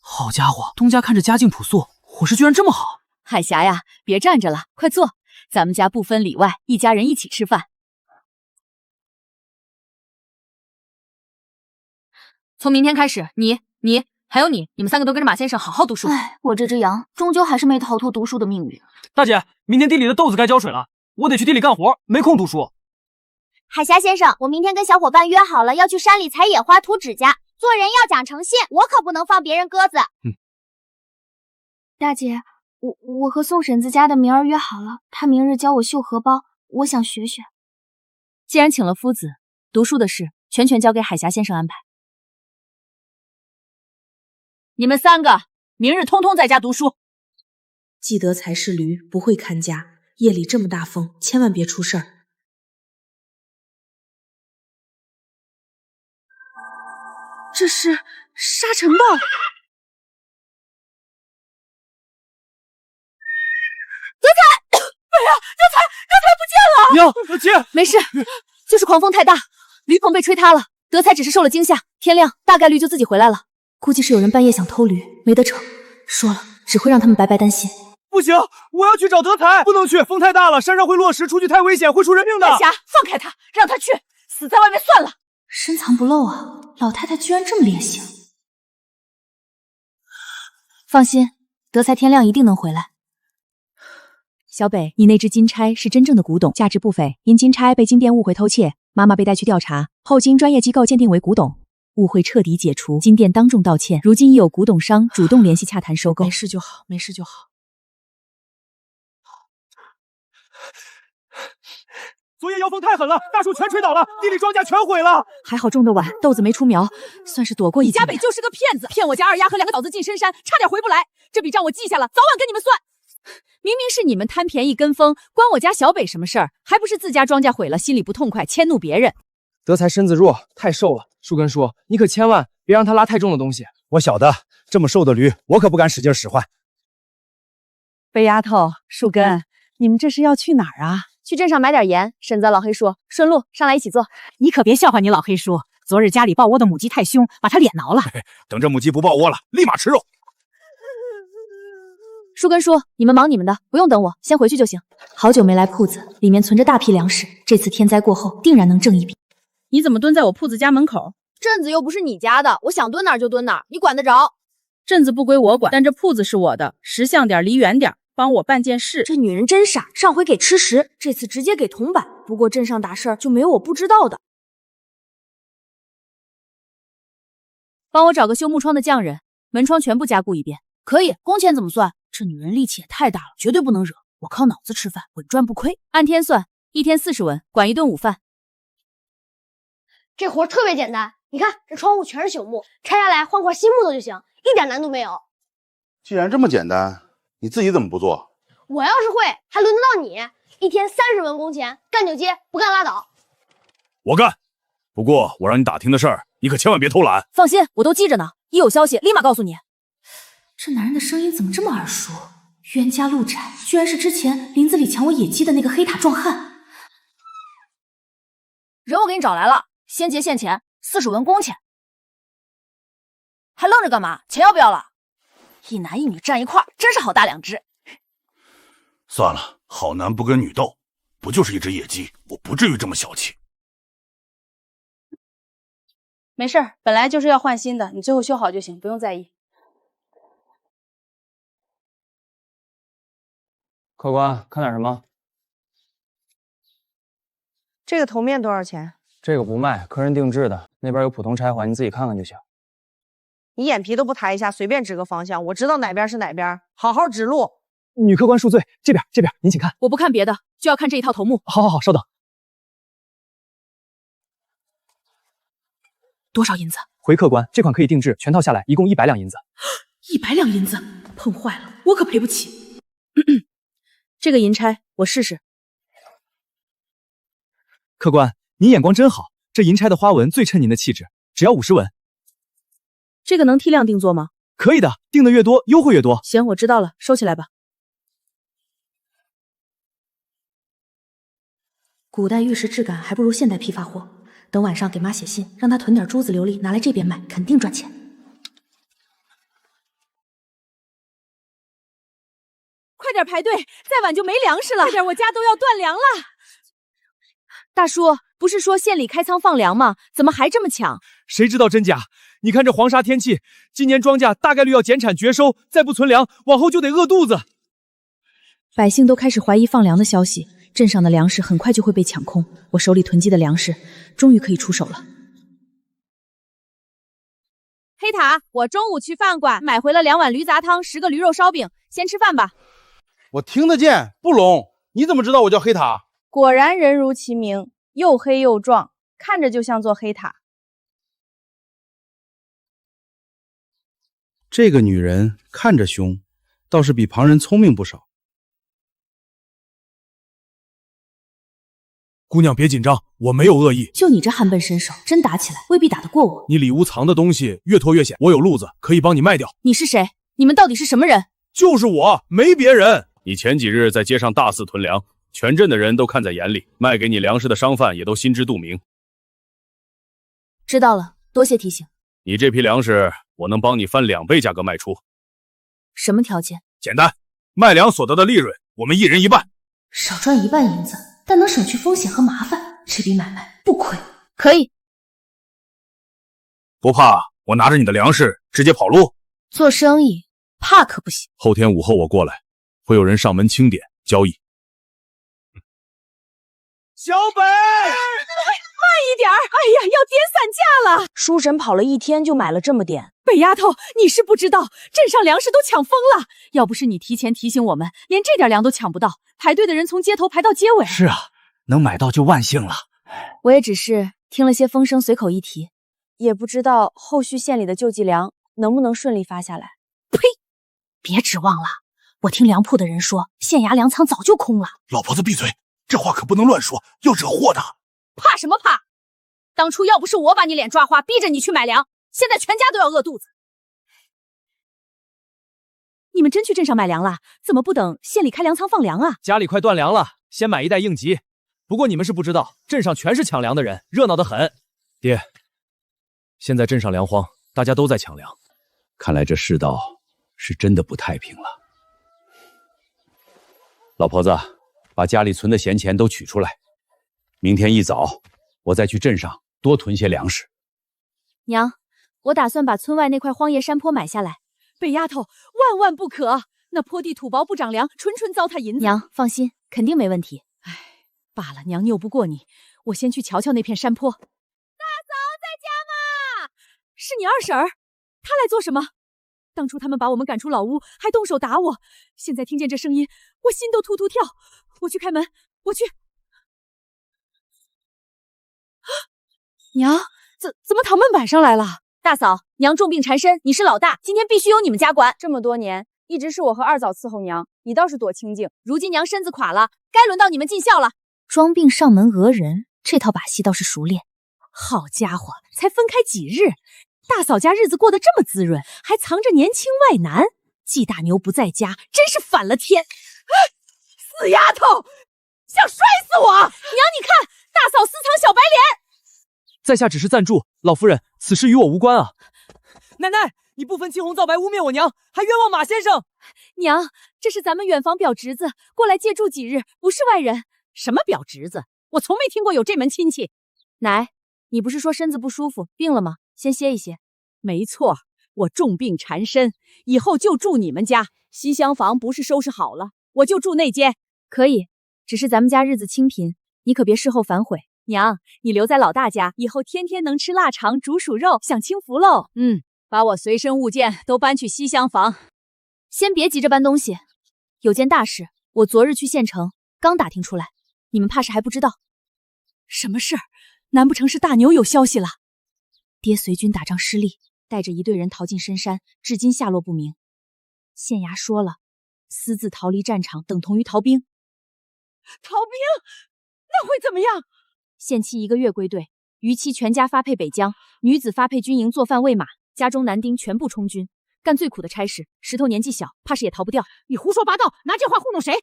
[SPEAKER 18] 好家伙，东家看着家境朴素，伙食居然这么好。
[SPEAKER 1] 海霞呀，别站着了，快坐，咱们家不分里外，一家人一起吃饭。从明天开始，你还有你们3个都跟着马先生好好读书。
[SPEAKER 8] 我这只羊终究还是没逃脱读书的命运。
[SPEAKER 4] 大姐，明天地里的豆子该浇水了，我得去地里干活，没空读书。
[SPEAKER 7] 海霞先生，我明天跟小伙伴约好了，要去山里采野花、涂指甲。做人要讲诚信，我可不能放别人鸽子。
[SPEAKER 8] 大姐，我和宋婶子家的明儿约好了，她明日教我绣荷包，我想学学。
[SPEAKER 1] 既然请了夫子，读书的事全交给海霞先生安排。你们3个明日通通在家读书。
[SPEAKER 2] 记得才是驴，不会看家。夜里这么大风，千万别出事儿。
[SPEAKER 13] 这是沙尘暴！
[SPEAKER 3] 德才，哎呀，德才不见了！
[SPEAKER 4] 娘，姐，
[SPEAKER 1] 没事，就是狂风太大，驴棚被吹塌了。德才只是受了惊吓，天亮大概率就自己回来了。估计是有人半夜想偷驴，没得逞。说了，只会让他们白白担心。
[SPEAKER 4] 不行，我要去找德才。不能去，风太大了，山上会落石，出去太危险，会出人命的。
[SPEAKER 3] 海霞，放开他，让他去，死在外面算了。
[SPEAKER 8] 深藏不露啊，老太太居然这么烈性。
[SPEAKER 1] 放心，德才天亮一定能回来。小北，你那只金钗是真正的古董，价值不菲。因金钗被金店误会偷窃，妈妈被带去调查，后经专业机构鉴定为古董，误会彻底解除，金店当众道歉。如今已有古董商主动联系洽谈收购。
[SPEAKER 2] 没事就好，没事就好。
[SPEAKER 4] 昨夜妖风太狠了，大树全吹倒了，地里庄稼全毁了。
[SPEAKER 1] 还好种得晚，豆子没出苗，算是躲过一劫。
[SPEAKER 3] 你家北就是个骗子，骗我家二丫和2个嫂子进深山，差点回不来。这笔账我记下了，早晚跟你们算。
[SPEAKER 1] 明明是你们贪便宜跟风，关我家小北什么事儿？还不是自家庄稼毁了，心里不痛快，迁怒别人。
[SPEAKER 18] 德才身子弱，太瘦了。树根说：“你可千万别让他拉太重的东西。”
[SPEAKER 10] 我晓得，这么瘦的驴，我可不敢使劲使唤。
[SPEAKER 11] 北丫头、树根，你们这是要去哪儿啊？
[SPEAKER 7] 去镇上买点盐，婶子老黑说顺路上来一起做。
[SPEAKER 17] 你可别笑话你老黑叔，昨日家里抱窝的母鸡太凶，把他脸挠了。
[SPEAKER 16] 等这母鸡不抱窝了，立马吃肉。
[SPEAKER 1] 树根说：“你们忙你们的，不用等我，先回去就行。”好久没来铺子，里面存着大批粮食，这次天灾过后，定然能挣一笔。
[SPEAKER 2] 你怎么蹲在我铺子家门口？
[SPEAKER 5] 镇子又不是你家的，我想蹲哪儿就蹲哪儿，你管得着？
[SPEAKER 2] 镇子不归我管，但这铺子是我的，识相点，离远点，帮我办件事。
[SPEAKER 5] 这女人真傻，上回给吃食，这次直接给铜板。不过镇上打事儿就没有我不知道的。
[SPEAKER 1] 帮我找个修木窗的匠人，门窗全部加固一遍。可以，工钱怎么算？这女人力气也太大了，绝对不能惹。我靠脑子吃饭，稳赚不亏。按天算，一天40文，管1顿午饭。
[SPEAKER 5] 这活特别简单，你看这窗户全是朽木，拆下来换块新木头就行，一点难度没有。
[SPEAKER 21] 既然这么简单，你自己怎么不做？
[SPEAKER 5] 我要是会，还轮得到你？一天30文工钱，干就接，不干拉倒。
[SPEAKER 16] 我干。不过我让你打听的事儿，你可千万别偷懒。
[SPEAKER 1] 放心，我都记着呢，一有消息立马告诉你。这男人的声音怎么这么耳熟？冤家路窄，居然是之前林子里抢我野鸡的那个黑塔壮汉。
[SPEAKER 3] 人我给你找来了，先结现钱，40文工钱。还愣着干嘛？钱要不要了？一男一女站一块儿，真是好大两只。
[SPEAKER 20] 算了，好男不跟女斗，不就是一只野鸡，我不至于这么小气。
[SPEAKER 13] 没事儿，本来就是要换新的，你最后修好就行，不用在意。
[SPEAKER 18] 客官，看点什么？
[SPEAKER 11] 这个头面多少钱？
[SPEAKER 18] 这个不卖，客人定制的。那边有普通钗环，你自己看看就行。
[SPEAKER 11] 你眼皮都不抬一下，随便指个方向，我知道哪边是哪边，好好指路。
[SPEAKER 18] 女客官恕罪，这边，您请看。
[SPEAKER 1] 我不看别的，就要看这一套头目。
[SPEAKER 18] 好，稍等。
[SPEAKER 2] 多少银子？
[SPEAKER 18] 回客官，这款可以定制，全套下来一共100两银子。
[SPEAKER 2] 100两银子，碰坏了，我可赔不起。
[SPEAKER 1] 这个银钗我试试。
[SPEAKER 6] 客官，您眼光真好，这银钗的花纹最衬您的气质，只要50文。
[SPEAKER 1] 这个能批量定做吗？
[SPEAKER 6] 可以的，定的越多，优惠越多。
[SPEAKER 1] 行，我知道了，收起来吧。古代玉石质感还不如现代批发货。等晚上给妈写信，让她囤点珠子琉璃拿来这边卖，肯定赚钱。
[SPEAKER 3] 快点排队，再晚就没粮食了！快点，我家都要断粮了。
[SPEAKER 1] 大叔，不是说县里开仓放粮吗？怎么还这么抢？
[SPEAKER 4] 谁知道真假？你看这黄沙天气，今年庄稼大概率要减产绝收，再不存粮，往后就得饿肚子。
[SPEAKER 1] 百姓都开始怀疑放粮的消息，镇上的粮食很快就会被抢空。我手里囤积的粮食，终于可以出手了。黑塔，我中午去饭馆买回了2碗驴杂汤，10个驴肉烧饼，先吃饭吧。
[SPEAKER 21] 我听得见，不聋。你怎么知道我叫黑塔？
[SPEAKER 13] 果然人如其名，又黑又壮，看着就像座黑塔。
[SPEAKER 21] 这个女人看着凶，倒是比旁人聪明不少。
[SPEAKER 16] 姑娘别紧张，我没有恶意。
[SPEAKER 1] 就你这憨笨身手，真打起来未必打得过我。
[SPEAKER 16] 你里屋藏的东西越拖越险，我有路子可以帮你卖掉。
[SPEAKER 1] 你是谁？你们到底是什么人？
[SPEAKER 16] 就是我，没别人。你前几日在街上大肆囤粮，全镇的人都看在眼里，卖给你粮食的商贩也都心知肚明。
[SPEAKER 1] 知道了，多谢提醒。
[SPEAKER 16] 你这批粮食，我能帮你翻2倍价格卖出。
[SPEAKER 1] 什么条件？
[SPEAKER 16] 简单，卖粮所得的利润，我们1人1半。
[SPEAKER 1] 少赚1半银子，但能省去风险和麻烦，这笔买卖不亏。
[SPEAKER 3] 可以。
[SPEAKER 16] 不怕我拿着你的粮食直接跑路？
[SPEAKER 3] 做生意
[SPEAKER 15] 怕可不行。
[SPEAKER 16] 后天午后我过来，会有人上门清点交易。
[SPEAKER 4] 小北，
[SPEAKER 2] 慢一点！哎呀，要点散架了！书神跑了一天就买了这么点。北丫头，你是不知道，镇上粮食都抢疯了。
[SPEAKER 1] 要不是你提前提醒我们，连这点粮都抢不到，排队的人从街头排到街尾。
[SPEAKER 20] 是啊，能买到就万幸了。
[SPEAKER 1] 我也只是听了些风声，随口一提，
[SPEAKER 2] 也不知道后续县里的救济粮能不能顺利发下来。
[SPEAKER 15] 呸！别指望了，我听粮铺的人说，县衙粮仓早就空了。
[SPEAKER 20] 老婆子闭嘴，这话可不能乱说，要惹祸的。
[SPEAKER 3] 怕什么怕？当初要不是我把你脸抓花，逼着你去买粮，现在全家都要饿肚子。
[SPEAKER 1] 你们真去镇上买粮了？怎么不等县里开粮仓放粮啊？
[SPEAKER 4] 家里快断粮了，先买一袋应急。不过你们是不知道，镇上全是抢粮的人，热闹得很。爹，现在镇上粮荒，大家都在抢粮。
[SPEAKER 14] 看来这世道是真的不太平了。
[SPEAKER 16] 老婆子，把家里存的闲钱都取出来，明天一早我再去镇上多囤些粮食。
[SPEAKER 1] 娘，我打算把村外那块荒野山坡买下来。
[SPEAKER 2] 北丫头，万万不可！那坡地土薄不长粮，纯糟蹋银子。
[SPEAKER 1] 娘放心，肯定没问题。
[SPEAKER 2] 哎，罢了，娘拗不过你，我先去瞧瞧那片山坡。大
[SPEAKER 5] 嫂在家吗？
[SPEAKER 2] 是你二婶儿，她来做什么？当初他们把我们赶出老屋，还动手打我，现在听见这声音，我心都突突跳。我去开门，我去。
[SPEAKER 1] 娘，
[SPEAKER 2] 怎么躺门板上来了？
[SPEAKER 1] 大嫂，娘重病缠身，你是老大，今天必须由你们家管。
[SPEAKER 2] 这么多年，一直是我和二嫂伺候娘，你倒是躲清静。
[SPEAKER 1] 如今娘身子垮了，该轮到你们尽孝了。装病上门讹人，这套把戏倒是熟练。好家伙，才分开几日，大嫂家日子过得这么滋润，还藏着年轻外男。季大牛不在家，真是反了天！
[SPEAKER 3] 死丫头，想摔死我！娘，
[SPEAKER 1] 你看，大嫂私藏小白脸。
[SPEAKER 4] 在下只是暂住，老夫人，此事与我无关啊。奶奶，你不分青红皂白污蔑我娘，还冤枉马先生。
[SPEAKER 1] 娘，这是咱们远房表侄子，过来借住几日，不是外人。
[SPEAKER 3] 什么表侄子？我从没听过有这门亲戚。
[SPEAKER 1] 奶，你不是说身子不舒服，病了吗？先歇一歇。
[SPEAKER 3] 没错，我重病缠身，以后就住你们家。西厢房不是收拾好了，我就住那间。
[SPEAKER 1] 可以，只是咱们家日子清贫，你可别事后反悔。娘，你留在老大家，以后天天能吃腊肠、煮薯肉，享清福喽。
[SPEAKER 3] 把我随身物件都搬去西厢房。
[SPEAKER 1] 先别急着搬东西，有件大事，我昨日去县城，刚打听出来，你们怕是还不知道。
[SPEAKER 2] 什么事儿？难不成是大牛有消息了？
[SPEAKER 1] 爹随军打仗失利，带着一队人逃进深山，至今下落不明。县衙说了，私自逃离战场等同于逃兵。
[SPEAKER 2] 逃兵？那会怎么样？
[SPEAKER 1] 限期1个月归队，逾期全家发配北疆，女子发配军营做饭喂马，家中男丁全部充军，干最苦的差事。石头年纪小，怕是也逃不掉。
[SPEAKER 3] 你胡说八道，拿这话糊弄谁？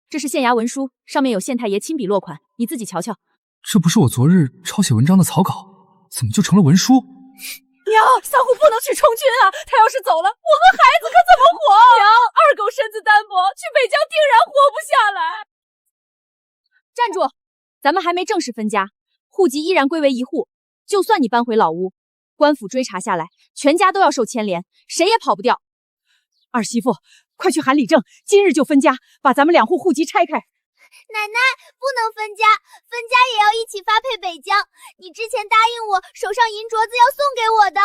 [SPEAKER 1] 这是县衙文书，上面有县太爷亲笔落款，你自己瞧瞧。
[SPEAKER 20] 这不是我昨日抄写文章的草稿，怎么就成了文书？
[SPEAKER 2] 娘，三虎不能去充军啊！他要是走了，我和孩子可怎么活？娘，二狗身子单薄，去北疆定然活不下来。
[SPEAKER 1] 站住！咱们还没正式分家，户籍依然归为一户。就算你搬回老屋，官府追查下来，全家都要受牵连，谁也跑不掉。
[SPEAKER 2] 二媳妇，快去喊李正，今日就分家，把咱们2户户籍拆开。
[SPEAKER 5] 奶奶，不能分家，分家也要一起发配北疆。你之前答应我，手上银镯子要送给我的。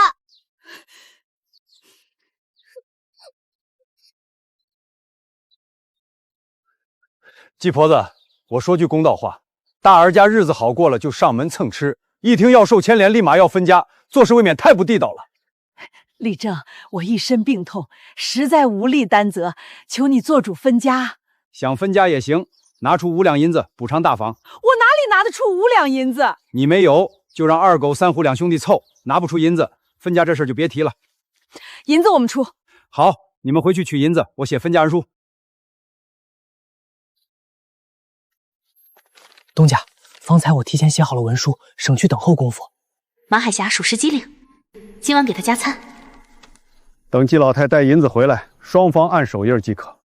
[SPEAKER 10] 季婆子，我说句公道话，大儿家日子好过了就上门蹭吃，一听要受牵连，立马要分家，做事未免太不地道了。
[SPEAKER 11] 李正，我一身病痛，实在无力担责，求你做主分家。
[SPEAKER 10] 想分家也行，拿出5两银子补偿大房。
[SPEAKER 11] 我哪里拿得出5两银子？
[SPEAKER 10] 你没有，就让二狗、三虎两兄弟凑，拿不出银子，分家这事就别提了。
[SPEAKER 11] 银子我们出。
[SPEAKER 10] 好，你们回去取银子，我写分家书。
[SPEAKER 18] 东家，方才我提前写好了文书，省去等候功夫。
[SPEAKER 8] 马海霞属实机灵，今晚给他加餐。
[SPEAKER 10] 等季老太带银子回来，双方按手印即可。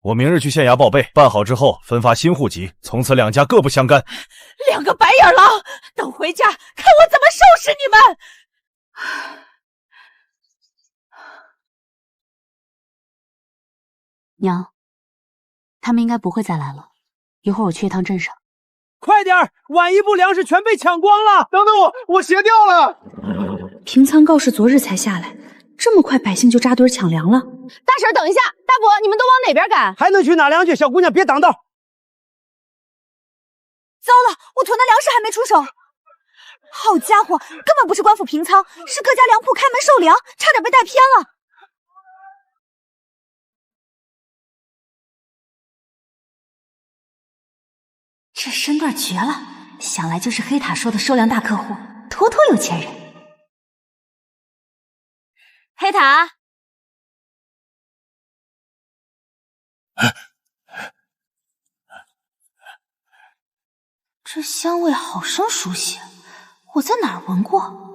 [SPEAKER 16] 我明日去县衙报备，办好之后分发新户籍，从此两家各不相干。
[SPEAKER 3] 两个白眼狼，等回家看我怎么收拾你们！
[SPEAKER 8] 娘，他们应该不会再来了。一会儿我去一趟镇上。
[SPEAKER 4] 快点儿，晚一步粮食全被抢光了！等等我鞋掉了。
[SPEAKER 2] 平仓告示昨日才下来，这么快百姓就扎堆抢粮了？
[SPEAKER 3] 大婶，等一下，大伯，你们都往哪边赶？
[SPEAKER 4] 还能去哪粮去？小姑娘别挡道。
[SPEAKER 5] 糟了，我囤的粮食还没出手。好家伙，根本不是官府平仓，是各家粮铺开门售粮，差点被带偏了。
[SPEAKER 8] 这身段绝了，想来就是黑塔说的收粮大客户，妥妥有钱人。黑塔，这香味好生熟悉，我在哪儿闻过？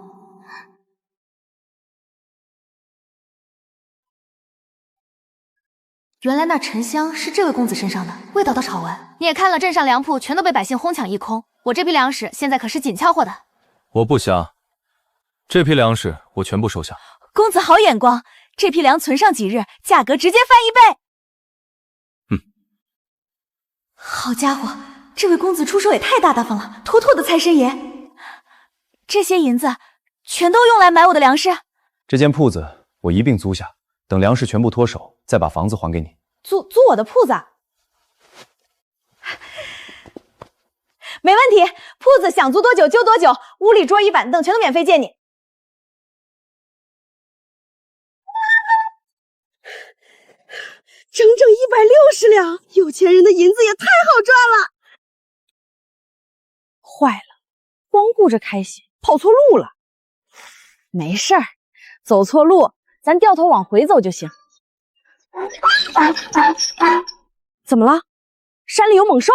[SPEAKER 8] 原来那沉香是这位公子身上的，味道倒是好闻。
[SPEAKER 7] 你也看了，镇上粮铺全都被百姓哄抢一空，我这批粮食现在可是紧俏货的。
[SPEAKER 12] 我不瞎，这批粮食我全部收下。
[SPEAKER 3] 公子好眼光，这批粮存上几日，价格直接翻1倍。
[SPEAKER 8] 好家伙，这位公子出手也太大方了，妥妥的财神爷。
[SPEAKER 3] 这些银子全都用来买我的粮食。
[SPEAKER 21] 这间铺子我一并租下，等粮食全部脱手，再把房子还给你。
[SPEAKER 3] 租我的铺子？没问题，铺子想租多久就多久，屋里桌椅板凳全都免费借你。
[SPEAKER 13] 整整160两，有钱人的银子也太好赚了。
[SPEAKER 2] 坏了，光顾着开心，跑错路了。没事儿，走错路，咱掉头往回走就行。怎么了？山里有猛兽？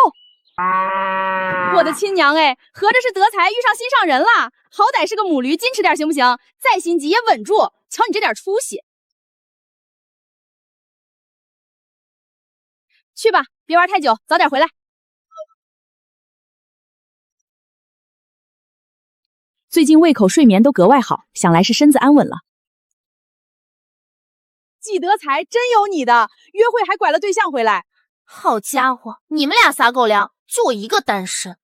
[SPEAKER 3] 我的亲娘哎，合着是德才遇上心上人了，好歹是个母驴，矜持点行不行？再心急也稳住，瞧你这点出息。去吧，别玩太久，早点回来。
[SPEAKER 1] 最近胃口睡眠都格外好，想来是身子安稳了。
[SPEAKER 3] 季德才真有你的，约会还拐了对象回来。
[SPEAKER 7] 好家伙，你们俩撒狗粮，就我一个单身。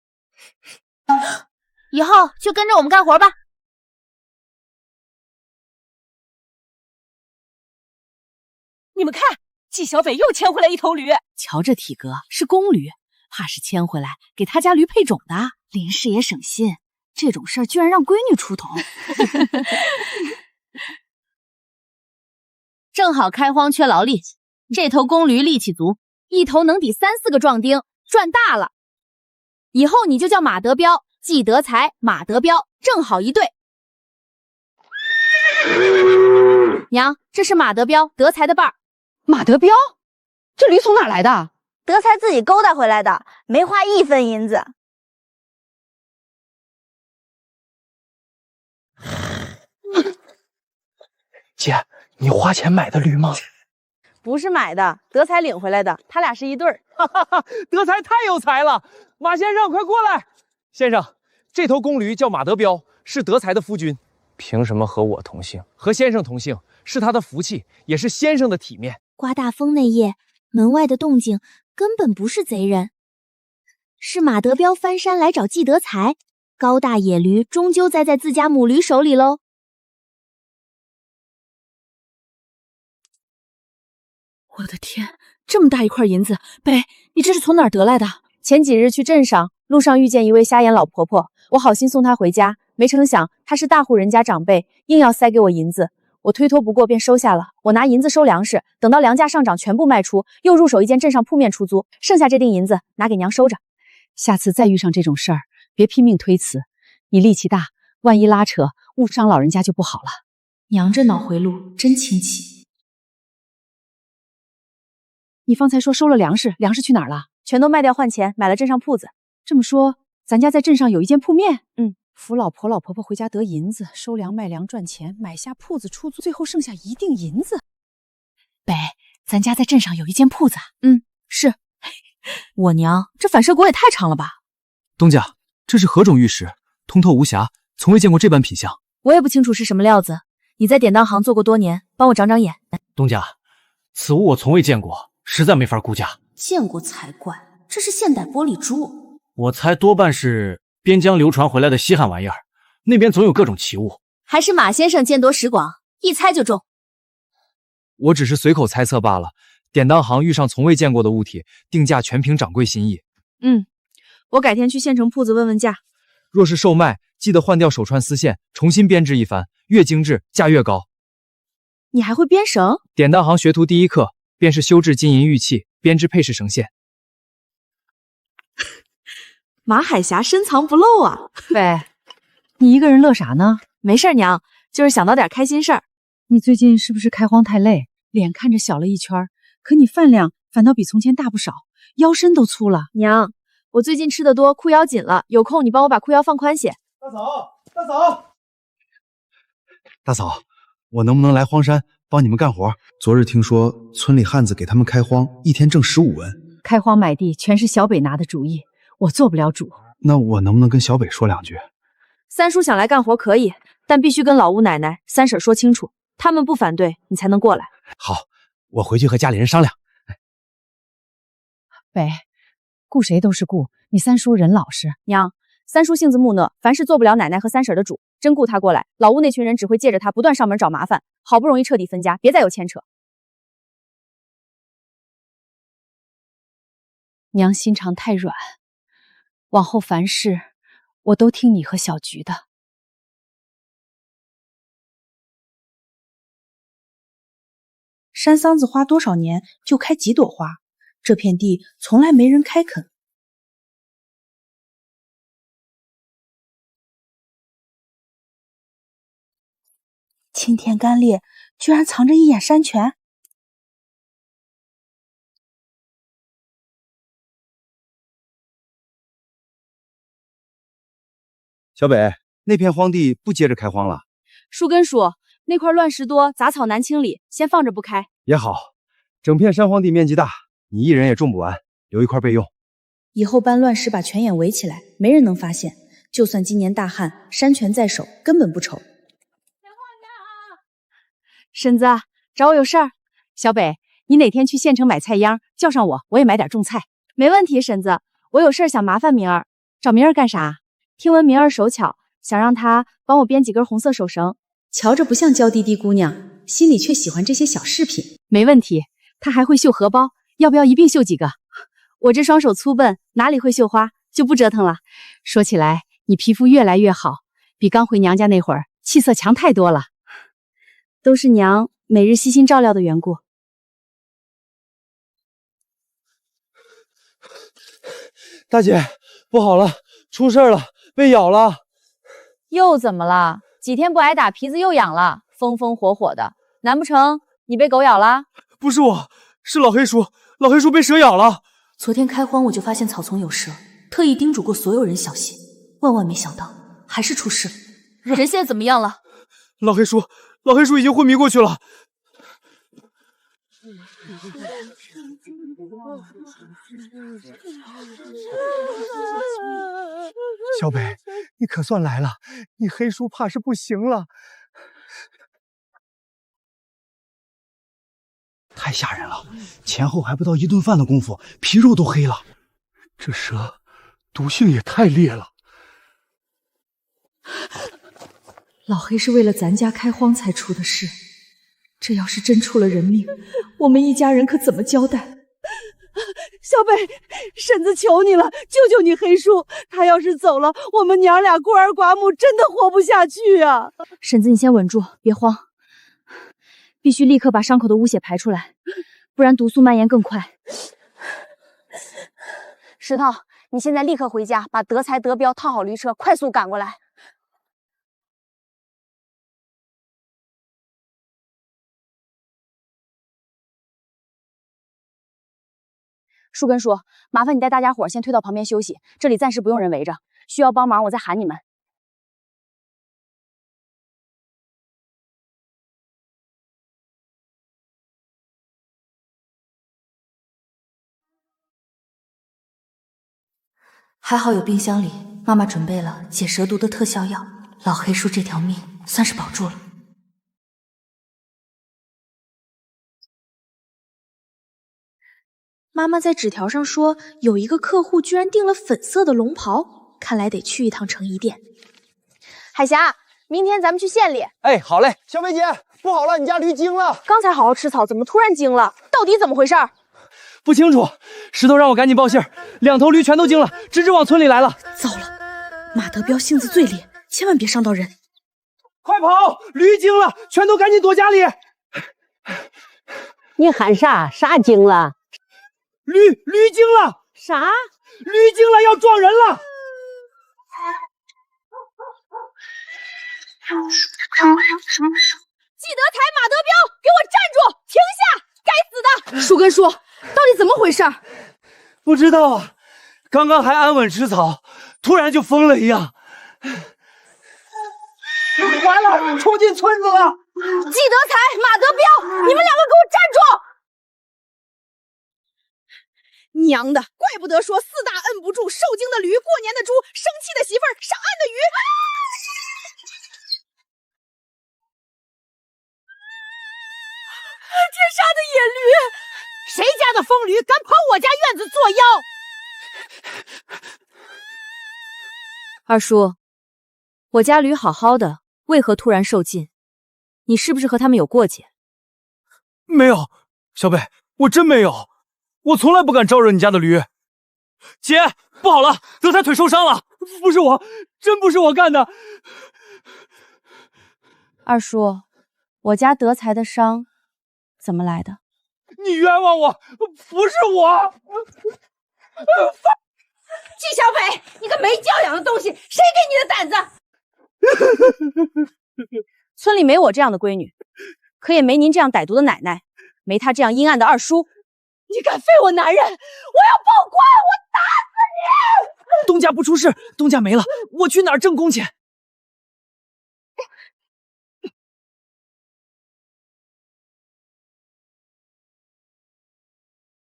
[SPEAKER 7] 以后就跟着我们干活吧。
[SPEAKER 3] 你们看，季小北又牵回来一头驴。
[SPEAKER 1] 瞧这体格，是公驴，怕是牵回来给他家驴配种的。
[SPEAKER 8] 林氏也省心，这种事儿居然让闺女出头。
[SPEAKER 1] 正好开荒缺劳力，这头公驴力气足，一头能抵3、4个壮丁，赚大了。以后你就叫马德彪、季德才、马德彪，正好一对。娘，这是马德彪，德才的伴儿。
[SPEAKER 11] 马德彪，这驴从哪来的？
[SPEAKER 5] 德才自己勾搭回来的，没花1分银子。
[SPEAKER 4] 姐，你花钱买的驴吗？
[SPEAKER 3] 不是买的，德才领回来的，他俩是一对儿。
[SPEAKER 4] 哈哈哈，德才太有才了！马先生，快过来！先生，这头公驴叫马德彪，是德才的夫君。凭什么和我同姓？和先生同姓是他的福气，也是先生的体面。
[SPEAKER 7] 刮大风那夜，门外的动静根本不是贼人，是马德彪翻山来找季德才，高大野驴终究栽在自家母驴手里喽。
[SPEAKER 1] 我的天，这么大一块银子，北，你这是从哪儿得来的？前几日去镇上，路上遇见一位瞎眼老婆婆，我好心送她回家，没成想她是大户人家长辈，硬要塞给我银子，我推脱不过便收下了。我拿银子收粮食，等到粮价上涨全部卖出，又入手一间镇上铺面出租，剩下这锭银子拿给娘收着。下次再遇上这种事儿，别拼命推辞，你力气大，万一拉扯误伤老人家就不好了。
[SPEAKER 2] 娘这脑回路真清奇。
[SPEAKER 1] 你方才说收了粮食，粮食去哪儿了？
[SPEAKER 3] 全都卖掉换钱，买了镇上铺子。
[SPEAKER 1] 这么说，咱家在镇上有一间铺面？扶老婆老婆婆回家得银子，收粮卖粮赚钱，买下铺子出租，最后剩下一锭银子。北，咱家在镇上有一间铺子。
[SPEAKER 2] 是。我娘，这反射果也太长了吧！
[SPEAKER 18] 东家，这是何种玉石？通透无瑕，从未见过这般品相。
[SPEAKER 2] 我也不清楚是什么料子。你在典当行做过多年，帮我长长眼。
[SPEAKER 20] 东家，此物我从未见过，实在没法估价。
[SPEAKER 15] 见过才怪，这是现代玻璃珠。
[SPEAKER 20] 我猜多半是边疆流传回来的稀罕玩意儿，那边总有各种奇物。
[SPEAKER 15] 还是马先生见多识广，一猜就中。
[SPEAKER 6] 我只是随口猜测罢了。典当行遇上从未见过的物体，定价全凭掌柜心意。
[SPEAKER 2] 我改天去县城铺子问问价。
[SPEAKER 6] 若是售卖，记得换掉手串丝线，重新编织一番，越精致价越高。
[SPEAKER 2] 你还会编绳？
[SPEAKER 6] 典当行学徒第一课便是修制金银玉器，编织配饰绳线。
[SPEAKER 2] 马海霞深藏不露啊！
[SPEAKER 17] 喂，你一个人乐啥呢？
[SPEAKER 2] 没事，娘，就是想到点开心事儿。
[SPEAKER 17] 你最近是不是开荒太累，脸看着小了一圈，可你饭量反倒比从前大不少，腰身都粗了。
[SPEAKER 2] 娘，我最近吃的多，裤腰紧了，有空你帮我把裤腰放宽些。
[SPEAKER 10] 大嫂，我能不能来荒山帮你们干活？昨日听说村里汉子给他们开荒，一天挣15文。
[SPEAKER 17] 开荒买地全是小北拿的主意，我做不了主。
[SPEAKER 10] 那我能不能跟小北说两句？
[SPEAKER 2] 三叔想来干活可以，但必须跟老吴奶奶、三婶说清楚，他们不反对，你才能过来。
[SPEAKER 20] 好，我回去和家里人商量。
[SPEAKER 17] 北，顾谁都是顾，你三叔人老实。
[SPEAKER 2] 娘，三叔性子木讷，凡事做不了奶奶和三婶的主，真雇他过来，老吴那群人只会借着他不断上门找麻烦，好不容易彻底分家，别再有牵扯。
[SPEAKER 17] 娘心肠太软，往后凡事我都听你和小菊的。
[SPEAKER 2] 山桑子花多少年就开几朵花，这片地从来没人开垦。青天干裂，居然藏着一眼山泉。
[SPEAKER 10] 小北，那片荒地不接着开荒了？
[SPEAKER 2] 树根叔，那块乱石多，杂草难清理，先放着不开。
[SPEAKER 10] 也好，整片山荒地面积大，你一人也种不完，留一块备用。
[SPEAKER 2] 以后搬乱石把泉眼围起来，没人能发现。就算今年大旱，山泉在手，根本不愁。
[SPEAKER 17] 婶子，找我有事儿？小北，你哪天去县城买菜秧，叫上我，我也买点种菜。
[SPEAKER 2] 没问题，婶子，我有事儿想麻烦明儿。找明儿干啥？听闻明儿手巧，想让她帮我编几根红色手绳。瞧着不像娇滴滴姑娘，心里却喜欢这些小饰品。
[SPEAKER 17] 没问题，她还会绣荷包，要不要一并绣几个？
[SPEAKER 2] 我这双手粗笨，哪里会绣花，就不折腾了。
[SPEAKER 17] 说起来，你皮肤越来越好，比刚回娘家那会儿气色强太多了。
[SPEAKER 2] 都是娘每日悉心照料的缘故。
[SPEAKER 6] 大姐，不好了，出事了，被咬了。
[SPEAKER 2] 又怎么了？几天不挨打，皮子又痒了，风风火火的。难不成你被狗咬了？
[SPEAKER 4] 不是我，是老黑叔，老黑叔被蛇咬了。
[SPEAKER 15] 昨天开荒我就发现草丛有蛇，特意叮嘱过所有人小心，万万没想到还是出事了。人现在怎么样了？
[SPEAKER 4] 老黑叔已经昏迷过去了。
[SPEAKER 10] 小北，你可算来了，你黑叔怕是不行了。太吓人了，前后还不到1顿饭的功夫，皮肉都黑了。
[SPEAKER 20] 这蛇毒性也太烈了。
[SPEAKER 2] 老黑是为了咱家开荒才出的事，这要是真出了人命，我们一家人可怎么交代？
[SPEAKER 13] 小北，婶子求你了，救救你黑叔！他要是走了，我们娘俩孤儿寡母真的活不下去啊！
[SPEAKER 2] 婶子，你先稳住，别慌，必须立刻把伤口的污血排出来，不然毒素蔓延更快。石头，你现在立刻回家，把德才、德彪套好驴车，快速赶过来。树根叔，麻烦你带大家伙先退到旁边休息，这里暂时不用人围着，需要帮忙我再喊你们。
[SPEAKER 8] 还好有冰箱里妈妈准备了解蛇毒的特效药，老黑叔这条命算是保住了。
[SPEAKER 2] 妈妈在纸条上说，有一个客户居然订了粉色的龙袍，看来得去一趟成衣店。
[SPEAKER 5] 海霞，明天咱们去县里。
[SPEAKER 9] 哎，好嘞。小梅姐，不好了，你家驴惊了。
[SPEAKER 5] 刚才好好吃草，怎么突然惊了？到底怎么回事？
[SPEAKER 4] 不清楚，石头让我赶紧报信儿，2头驴全都惊了，直直往村里来了。
[SPEAKER 2] 糟了，马德彪性子最烈，千万别伤到人。
[SPEAKER 4] 快跑！驴惊了，全都赶紧躲家里。
[SPEAKER 22] 你喊啥？啥惊了？
[SPEAKER 4] 驴惊了！
[SPEAKER 22] 啥？
[SPEAKER 4] 驴惊了，要撞人了！
[SPEAKER 5] 季德才、马德彪，给我站住！停下！该死的！
[SPEAKER 13] 树根说，到底怎么回事？
[SPEAKER 4] 不知道啊，刚刚还安稳吃草，突然就疯了一样。完了，冲进村子了！
[SPEAKER 5] 季德才、马德彪，你们两个给我站住！
[SPEAKER 13] 娘的，怪不得说4大摁不住，受惊的驴，过年的猪，生气的媳妇儿，上岸的鱼。
[SPEAKER 3] 天杀的野驴！谁家的疯驴敢跑我家院子作妖？
[SPEAKER 1] 二叔，我家驴好好的，为何突然受禁？你是不是和他们有过节？
[SPEAKER 4] 没有，小北，我真没有，我从来不敢招惹你家的驴。姐，不好了，德才腿受伤了，不是我，真不是我干的。
[SPEAKER 1] 二叔，我家德才的伤怎么来的？
[SPEAKER 4] 你冤枉我，不是我。
[SPEAKER 3] 季小北，你个没教养的东西，谁给你的胆子？
[SPEAKER 5] 村里没我这样的闺女，可也没您这样歹毒的奶奶，没他这样阴暗的二叔。
[SPEAKER 3] 你敢废我男人，我要报官，我打死你！
[SPEAKER 4] 东家不出事，东家没了，我去哪儿挣工钱？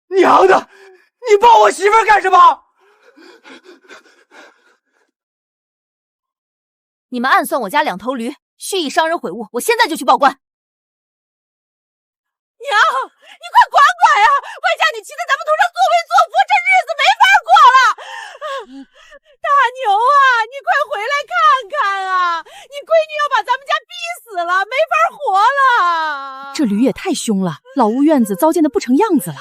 [SPEAKER 4] 娘的，你抱我媳妇儿干什么？
[SPEAKER 3] 你们暗算我家2头驴，蓄意伤人毁物，我现在就去报官。娘，你快管管呀！外加你骑在咱们头上作威作福，这日子没法过了。大牛啊，你快回来看看啊！你闺女要把咱们家逼死了，没法活了。
[SPEAKER 1] 这驴也太凶了，老屋院子糟践的不成样子了。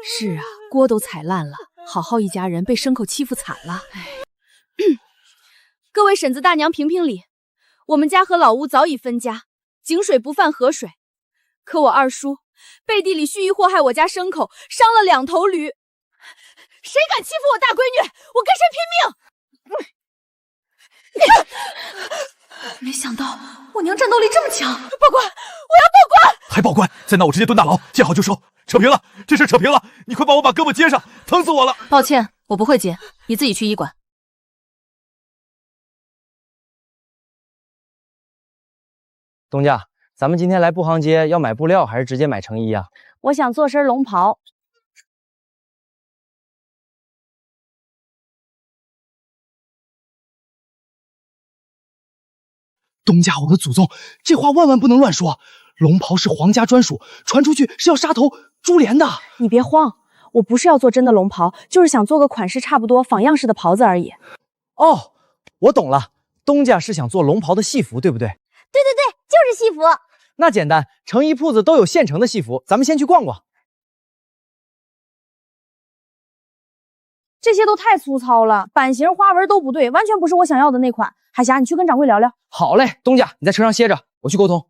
[SPEAKER 1] 是啊，锅都踩烂了，好好一家人被牲口欺负惨了。
[SPEAKER 5] 各位婶子大娘评评理，我们家和老屋早已分家，井水不犯河水。可我二叔背地里蓄意祸害我家牲口，伤了2头驴。谁敢欺负我大闺女，我跟谁拼命！
[SPEAKER 15] 没想到我娘战斗力这么强，
[SPEAKER 3] 报官！我要报官！
[SPEAKER 20] 还报官？再闹我直接蹲大牢，见好就收。扯平了，这事扯平了，你快帮我把胳膊接上，疼死我了。
[SPEAKER 1] 抱歉，我不会接，你自己去医馆。
[SPEAKER 19] 东家，咱们今天来布行街要买布料还是直接买成衣呀？
[SPEAKER 5] 我想做身龙袍。
[SPEAKER 20] 东家，我的祖宗，这话万万不能乱说。龙袍是皇家专属，传出去是要杀头株连的。
[SPEAKER 5] 你别慌，我不是要做真的龙袍，就是想做个款式差不多、仿样式的袍子而已。
[SPEAKER 19] 哦，我懂了，东家是想做龙袍的戏服，对不对？
[SPEAKER 7] 对对对，就是戏服。
[SPEAKER 19] 那简单，成衣铺子都有现成的戏服，咱们先去逛逛。
[SPEAKER 5] 这些都太粗糙了，版型、花纹都不对，完全不是我想要的那款。海霞，你去跟掌柜聊聊。
[SPEAKER 19] 好嘞，东家，你在车上歇着，我去沟通。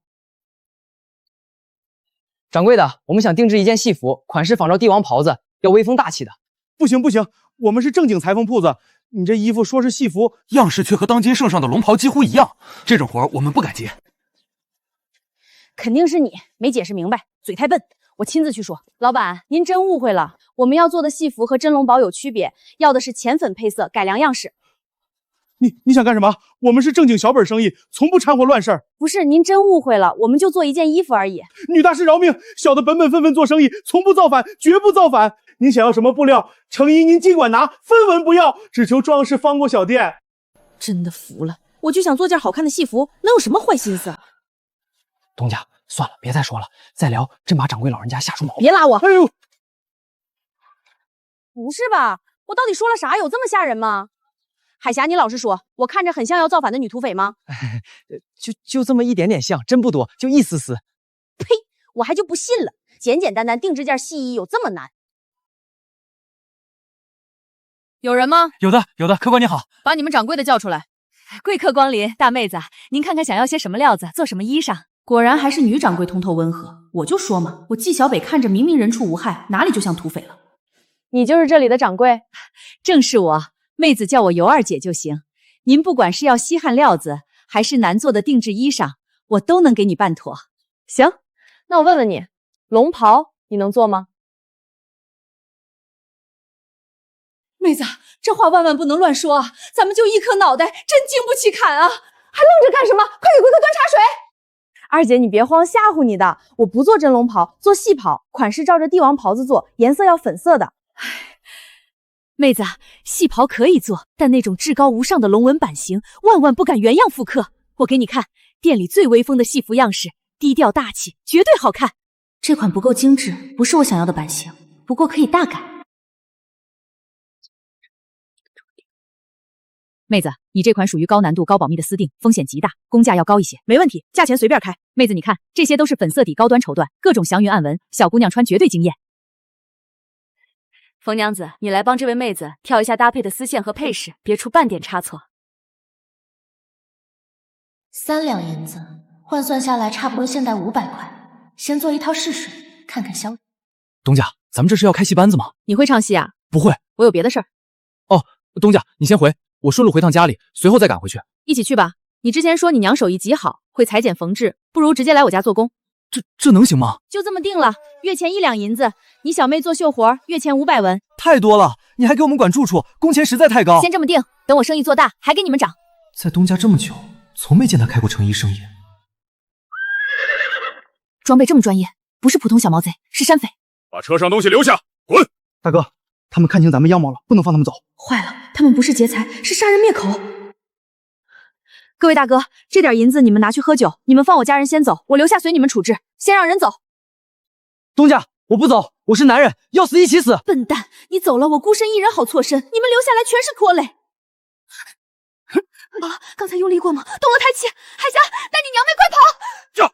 [SPEAKER 19] 掌柜的，我们想定制一件戏服，款式仿照帝王袍子，要威风大气的。
[SPEAKER 10] 不行不行，我们是正经裁缝铺子，你这衣服说是戏服，
[SPEAKER 20] 样式却和当今圣上的龙袍几乎一样，这种活我们不敢接。
[SPEAKER 5] 肯定是你没解释明白，嘴太笨，我亲自去说。老板，您真误会了，我们要做的戏服和真龙袍有区别，要的是浅粉配色，改良样式。
[SPEAKER 10] 你想干什么？我们是正经小本生意，从不掺和乱事儿。
[SPEAKER 5] 不是，您真误会了，我们就做一件衣服而已。
[SPEAKER 10] 女大师饶命，小的本本分分做生意，从不造反，绝不造反。
[SPEAKER 14] 您想要什么布料，诚意您尽管拿，分文不要，只求壮士放过小店。
[SPEAKER 2] 真的服了，我就想做件好看的戏服，能有什么坏心思？
[SPEAKER 20] 东家，算了，别再说了，再聊真把掌柜老人家吓出毛病。
[SPEAKER 2] 别拉我！
[SPEAKER 14] 哎呦，
[SPEAKER 5] 不是吧？我到底说了啥？有这么吓人吗？海霞，你老实说，我看着很像要造反的女土匪吗？
[SPEAKER 20] 就这么一点点像，真不多，就一丝丝。
[SPEAKER 5] 呸！我还就不信了，简简单单定制件戏衣有这么难？
[SPEAKER 3] 有人吗？
[SPEAKER 6] 有的，客官你好，
[SPEAKER 3] 把你们掌柜的叫出来。
[SPEAKER 1] 贵客光临，大妹子，您看看想要些什么料子，做什么衣裳？
[SPEAKER 2] 果然还是女掌柜通透温和，我就说嘛，我纪小北看着明明人畜无害，哪里就像土匪了。
[SPEAKER 5] 你就是这里的掌柜？
[SPEAKER 1] 正是我，妹子叫我尤二姐就行。您不管是要稀罕料子，还是难做的定制衣裳，我都能给你办妥。
[SPEAKER 5] 行，那我问问你，龙袍你能做吗？
[SPEAKER 2] 妹子，这话万万不能乱说啊！咱们就一颗脑袋，真经不起砍啊！
[SPEAKER 5] 还愣着干什么？快给贵客端茶水！二姐，你别慌，吓唬你的。我不做真龙袍，做细袍，款式照着帝王袍子做，颜色要粉色的。
[SPEAKER 1] 妹子，细袍可以做，但那种至高无上的龙纹版型，万万不敢原样复刻。我给你看店里最威风的戏服样式，低调大气，绝对好看。
[SPEAKER 2] 这款不够精致，不是我想要的版型，不过可以大改。
[SPEAKER 1] 妹子，你这款属于高难度、高保密的私定，风险极大，工价要高一些。
[SPEAKER 2] 没问题，价钱随便开。
[SPEAKER 1] 妹子，你看，这些都是粉色底高端绸缎，各种祥云暗纹，小姑娘穿绝对惊艳。冯娘子，你来帮这位妹子挑一下搭配的丝线和配饰，别出半点差错。
[SPEAKER 8] 3两银子，换算下来差不多现代500块，先做一套试试，看看销。
[SPEAKER 6] 东家，咱们这是要开戏班子吗？
[SPEAKER 1] 你会唱戏啊？
[SPEAKER 6] 不会，
[SPEAKER 1] 我有别的事儿。
[SPEAKER 6] 哦，东家，你先回，我顺路回趟家里，随后再赶回去。
[SPEAKER 1] 一起去吧。你之前说你娘手艺极好，会裁剪缝制，不如直接来我家做工。
[SPEAKER 6] 这能行吗？
[SPEAKER 1] 就这么定了，月前1两银子。你小妹做绣活，月前500文。
[SPEAKER 6] 太多了，你还给我们管住处，工钱实在太高。
[SPEAKER 1] 先这么定，等我生意做大，还给你们涨。
[SPEAKER 6] 在东家这么久，从没见他开过成衣生意。
[SPEAKER 1] 装备这么专业，不是普通小毛贼，是山匪。
[SPEAKER 16] 把车上东西留下，滚！
[SPEAKER 20] 大哥，他们看清咱们样貌了，不能放他们走。
[SPEAKER 2] 坏了，他们不是劫财，是杀人灭口。
[SPEAKER 5] 各位大哥，这点银子你们拿去喝酒，你们放我家人先走，我留下随你们处置。先让人走。
[SPEAKER 6] 东家，我不走，我是男人，要死一起死。
[SPEAKER 2] 笨蛋，你走了，我孤身一人好错身，你们留下来全是拖累。妈，刚才用力过吗？动了胎气。海霞，带你娘妹快跑！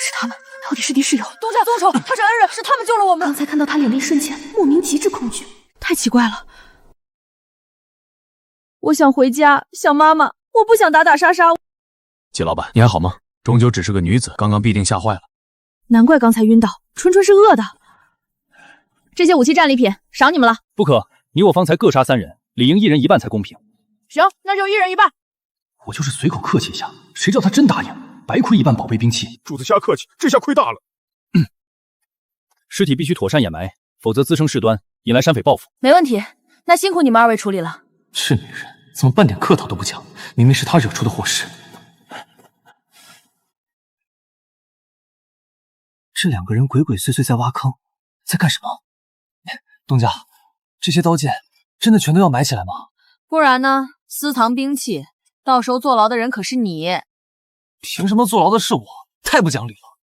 [SPEAKER 2] 是他们，到底是敌是友？
[SPEAKER 15] 东家动手，他是恩人，是他们救了我们。
[SPEAKER 2] 刚才看到他脸的一瞬间，莫名极致恐惧，太奇怪了。
[SPEAKER 13] 我想回家，想妈妈，我不想打打杀杀。
[SPEAKER 12] 季老板，你还好吗？终究只是个女子，刚刚必定吓坏了。
[SPEAKER 5] 难怪刚才晕倒，纯纯是饿的。这些武器战利品赏你们了。
[SPEAKER 12] 不可，你我方才各杀3人，理应1人1半才公平。
[SPEAKER 13] 行，那就1人1半。
[SPEAKER 20] 我就是随口客气一下，谁知道他真答应，白亏1半宝贝兵器。
[SPEAKER 16] 主子瞎客气，这下亏大了。
[SPEAKER 12] 尸体必须妥善掩埋，否则滋生事端，引来山匪报复。
[SPEAKER 13] 没问题，那辛苦你们2位处理了。
[SPEAKER 20] 是女人，怎么半点客套都不讲？明明是她惹出的祸事。
[SPEAKER 6] 这2个人鬼鬼祟祟在挖坑，在干什么？东家，这些刀剑真的全都要埋起来吗？
[SPEAKER 3] 不然呢？私藏兵器，到时候坐牢的人可是你。
[SPEAKER 6] 凭什么坐牢的是我？太不讲理了！